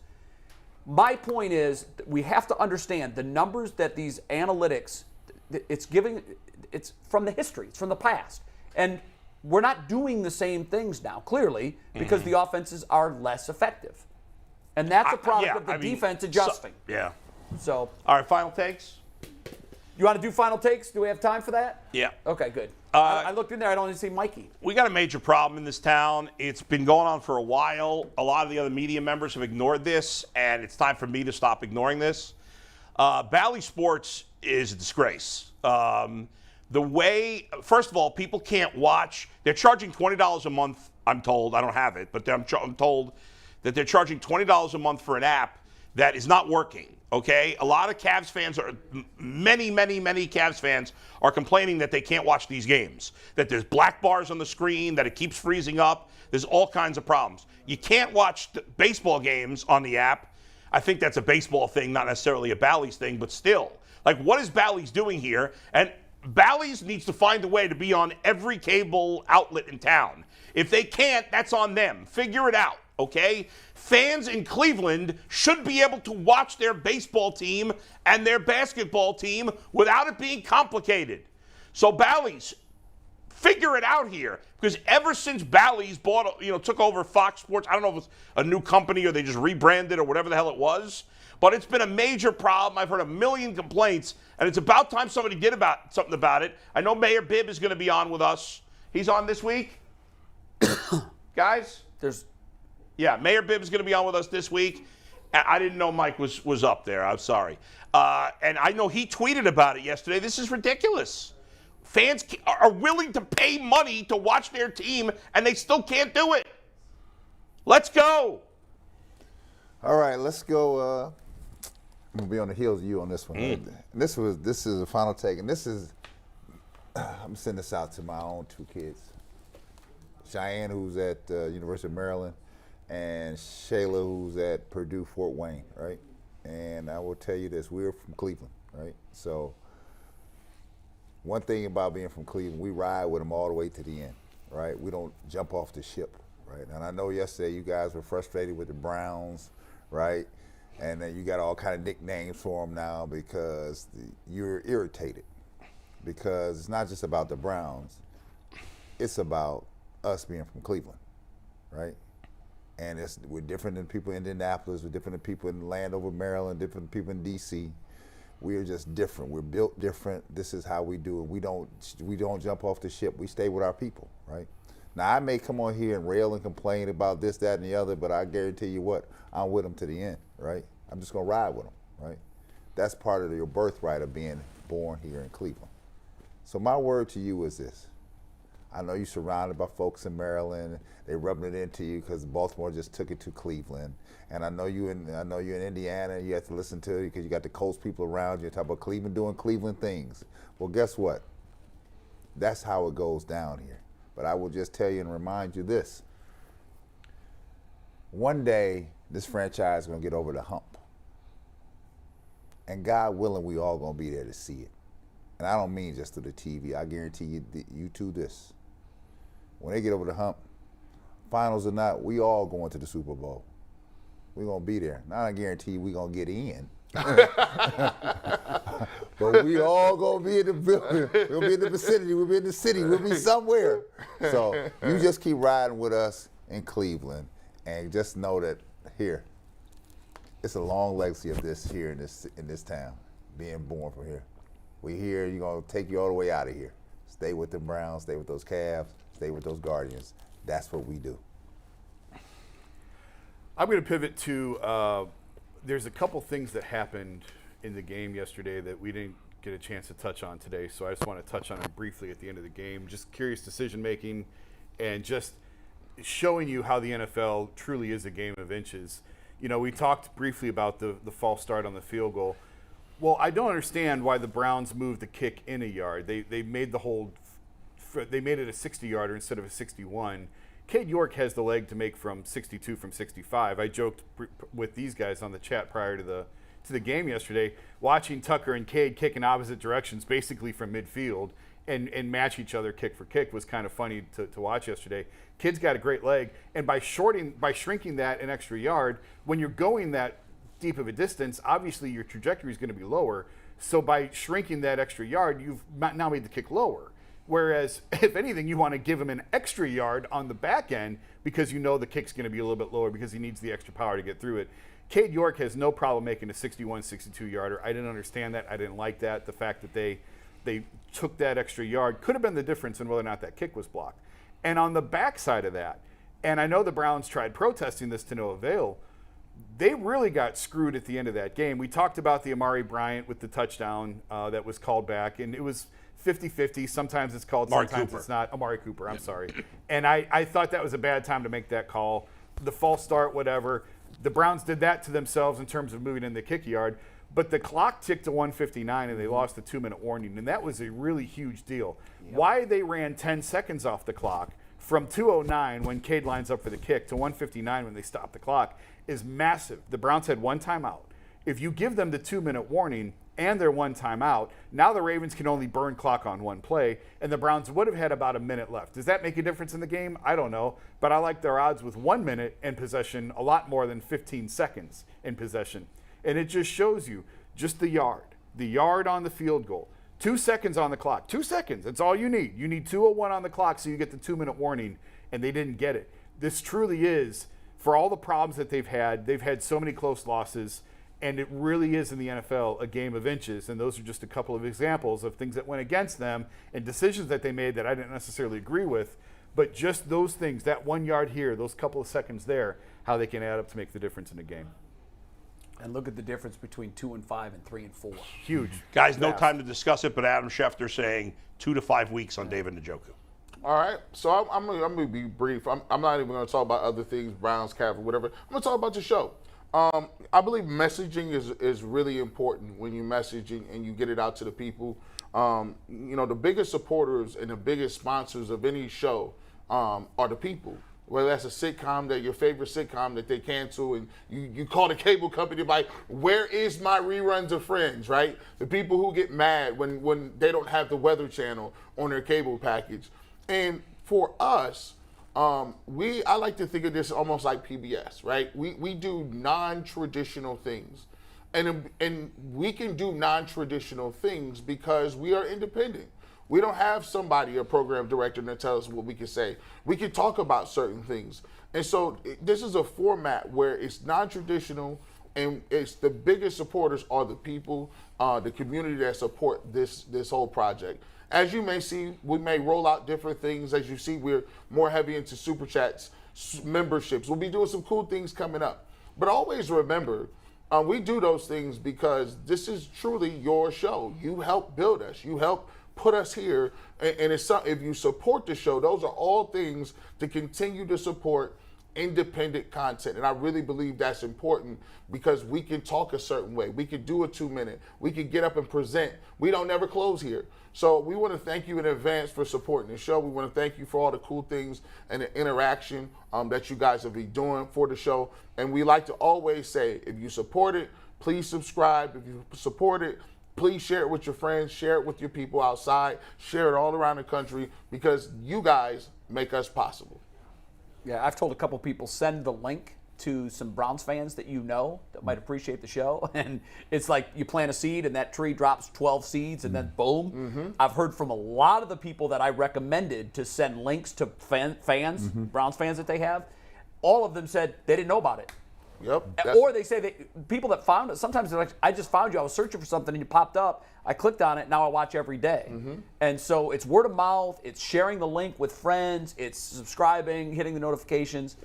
My point is we have to understand the numbers that these analytics, it's from the history, it's from the past. And we're not doing the same things now, clearly, because the offenses are less effective. And that's a product of the defense adjusting. So. All right, final takes? You want to do final takes? Do we have time for that? Yeah. Okay, good. I looked in there. I don't even see Mikey. We got a major problem in this town. It's been going on for a while. A lot of the other media members have ignored this, and it's time for me to stop ignoring this. Bally Sports is a disgrace. The way, first of all, people can't watch. They're charging $20 a month, I'm told. I don't have it, but I'm told that they're charging $20 a month for an app that is not working. Okay, a lot of Cavs fans many Cavs fans are complaining that they can't watch these games, that there's black bars on the screen, that it keeps freezing up. There's all kinds of problems. You can't watch baseball games on the app. I think that's a baseball thing, not necessarily a Bally's thing, but still. Like, what is Bally's doing here? And Bally's needs to find a way to be on every cable outlet in town. If they can't, that's on them. Figure it out, okay? Fans in Cleveland should be able to watch their baseball team and their basketball team without it being complicated. So Bally's, figure it out here, because ever since Bally's took over Fox Sports, I don't know if it's a new company or they just rebranded or whatever the hell it was, but it's been a major problem. I've heard a million complaints, and it's about time somebody did something about it. I know Mayor Bibb is going to be on with us. He's on this week, guys. Mayor Bibb is going to be on with us this week. I didn't know Mike was up there. I'm sorry. And I know he tweeted about it yesterday. This is ridiculous. Fans are willing to pay money to watch their team, and they still can't do it. Let's go. All right, let's go. I'm going to be on the heels of you on this one. This is a final take, and this is, I'm sending this out to my own two kids. Cheyenne, who's at University of Maryland, and Shayla, who's at Purdue Fort Wayne, right? And I will tell you this, we're from Cleveland, right? So one thing about being from Cleveland, we ride with them all the way to the end, right? We don't jump off the ship, right? And I know yesterday you guys were frustrated with the Browns, right? And then you got all kind of nicknames for them now because you're irritated. Because it's not just about the Browns, it's about us being from Cleveland, right? And we're different than people in Indianapolis, we're different than people in Landover, Maryland, different than people in D.C. We are just different. We're built different. This is how we do it. We don't jump off the ship. We stay with our people, right? Now, I may come on here and rail and complain about this, that, and the other, but I guarantee you what, I'm with them to the end, right? I'm just going to ride with them, right? That's part of your birthright of being born here in Cleveland. So my word to you is this. I know you're surrounded by folks in Maryland. They're rubbing it into you because Baltimore just took it to Cleveland. And I know you're in Indiana. You have to listen to it because you got the coast people around you. Talk about Cleveland doing Cleveland things. Well, guess what? That's how it goes down here. But I will just tell you and remind you this. One day, this franchise is going to get over the hump. And God willing, we all going to be there to see it. And I don't mean just through the TV. I guarantee you two this. When they get over the hump, finals or not, we all going to the Super Bowl. We're going to be there. Now I guarantee you we're going to get in. But we all going to be in the building. We'll be in the vicinity. We'll be in the city. We'll be somewhere. So you just keep riding with us in Cleveland and just know that here, it's a long legacy of this here in this town, being born from here. We here, you're going to take you all the way out of here. Stay with the Browns, stay with those Cavs, stay with those Guardians. That's what we do. I'm going to pivot to there's a couple things that happened in the game yesterday that we didn't get a chance to touch on today. So I just want to touch on them briefly at the end of the game. Just curious decision making and just showing you how the NFL truly is a game of inches. You know, we talked briefly about the false start on the field goal. Well, I don't understand why the Browns moved the kick in a yard. They made the hold, they made it a 60-yarder instead of a 61. Cade York has the leg to make from 62 from 65. I joked with these guys on the chat prior to the game yesterday, watching Tucker and Cade kick in opposite directions, basically from midfield, and match each other kick for kick was kind of funny to watch yesterday. Kid's got a great leg, and by shrinking that an extra yard, when you're going that deep of a distance, obviously your trajectory is going to be lower. So by shrinking that extra yard, you've now made the kick lower. Whereas, if anything, you want to give him an extra yard on the back end because you know the kick's going to be a little bit lower because he needs the extra power to get through it. Cade York has no problem making a 61, 62-yarder. I didn't understand that. I didn't like that. The fact that they took that extra yard could have been the difference in whether or not that kick was blocked. And on the backside of that, and I know the Browns tried protesting this to no avail, they really got screwed at the end of that game. We talked about the Amari Bryant with the touchdown that was called back, and it was 50-50. Sometimes it's called, sometimes it's not. Amari Cooper, I'm sorry. And I thought that was a bad time to make that call. The false start, whatever. The Browns did that to themselves in terms of moving in the kick yard. But the clock ticked to 1:59, and they lost the 2-minute warning, and that was a really huge deal. Yep. Why they ran 10 seconds off the clock from 2:09 when Cade lines up for the kick to 1:59 when they stopped the clock is massive. The Browns had one timeout. If you give them the 2-minute warning and their one timeout, now the Ravens can only burn clock on one play, and the Browns would have had about a minute left. Does that make a difference in the game? I don't know, but I like their odds with 1 minute in possession a lot more than 15 seconds in possession. And it just shows you just the yard on the field goal. 2 seconds on the clock. 2 seconds. That's all you need. You need 2:01 on the clock so you get the 2-minute warning, and they didn't get it. This truly is, for all the problems that they've had so many close losses, and it really is in the NFL a game of inches. And those are just a couple of examples of things that went against them and decisions that they made that I didn't necessarily agree with. But just those things, that 1 yard here, those couple of seconds there, how they can add up to make the difference in the game. And look at the difference between 2-5 and 3-4. Huge. Guys, no time to discuss it, but Adam Schefter saying 2 to 5 weeks on David Njoku. All right, so I'm going to be brief. I'm not even going to talk about other things, Browns, Cavs, whatever. I'm going to talk about the show. I believe messaging is really important when you're messaging and you get it out to the people. You know, the biggest supporters and the biggest sponsors of any show are the people. Whether that's a sitcom, that your favorite sitcom that they cancel, and you call the cable company like, where is my reruns of Friends, right? The people who get mad when they don't have the Weather Channel on their cable package. And for us, I like to think of this almost like PBS, right? We do non-traditional things. And we can do non-traditional things because we are independent. We don't have somebody, a program director, that tells us what we can say. We can talk about certain things. And so this is a format where it's non-traditional, and it's the biggest supporters are the people, the community that support this whole project. As you may see, we may roll out different things. As you see, we're more heavy into super chats, memberships. We'll be doing some cool things coming up. But always remember, we do those things because this is truly your show. You help build us. You help put us here, and if you support the show, those are all things to continue to support independent content. And I really believe that's important because we can talk a certain way. We can do a 2-minute. We can get up and present. We don't never close here. So we want to thank you in advance for supporting the show. We want to thank you for all the cool things and the interaction that you guys have been doing for the show. And we like to always say, if you support it, please subscribe. If you support it, please share it with your friends, share it with your people outside, share it all around the country because you guys make us possible. Yeah, I've told a couple people, send the link to some Browns fans that you know that might appreciate the show. And it's like you plant a seed and that tree drops 12 seeds and then boom. Mm-hmm. I've heard from a lot of the people that I recommended to send links to fans, Browns fans that they have. All of them said they didn't know about it. Yep. Or they say that people that found it, sometimes they're like, I just found you. I was searching for something and you popped up. I clicked on it. Now I watch every day. And so it's word of mouth. It's sharing the link with friends. It's subscribing, hitting the notifications.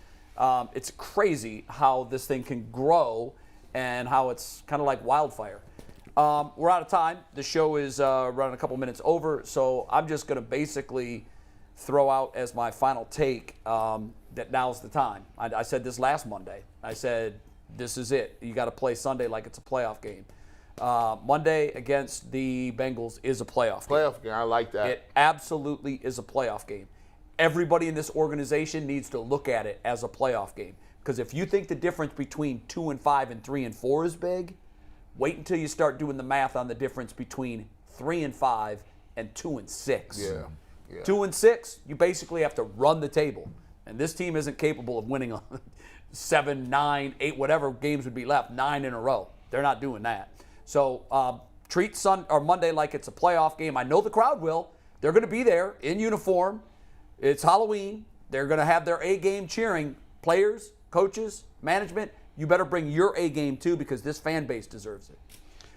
It's crazy how this thing can grow and how it's kind of like wildfire. We're out of time. The show is running a couple minutes over, so I'm just going to basically throw out as my final take that now's the time. I said this last Monday. I said, this is it. You got to play Sunday like it's a playoff game. Monday against the Bengals is a playoff game. Playoff game, I like that. It absolutely is a playoff game. Everybody in this organization needs to look at it as a playoff game. Because if you think the difference between 2-5 and 3-4 is big, wait until you start doing the math on the difference between 3-5 and 2-6. Yeah. 2-6, you basically have to run the table. And this team isn't capable of winning 7, 9, 8, whatever games would be left, 9 in a row. They're not doing that. So treat Monday like it's a playoff game. I know the crowd will. They're going to be there in uniform. It's Halloween. They're going to have their A game cheering. Players, coaches, management, you better bring your A game too, because this fan base deserves it.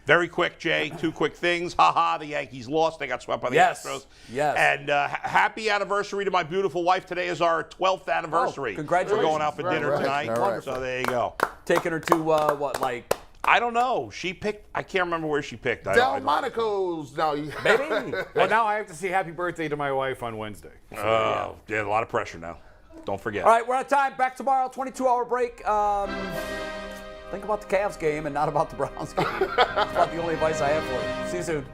Very quick, Jay. 2 quick things. The Yankees lost. They got swept by the Astros. Yes. And happy anniversary to my beautiful wife. Today is our 12th anniversary. Oh, congratulations. We're going out for dinner tonight. All right. So there you go. Taking her to I don't know. She picked. I can't remember where she picked. Delmonico's now. Baby. Well, now I have to say happy birthday to my wife on Wednesday. Oh, yeah, a lot of pressure now. Don't forget. All right, we're out of time. Back tomorrow, 22-hour break. Think about the Cavs game and not about the Browns game. That's about the only advice I have for you. See you soon.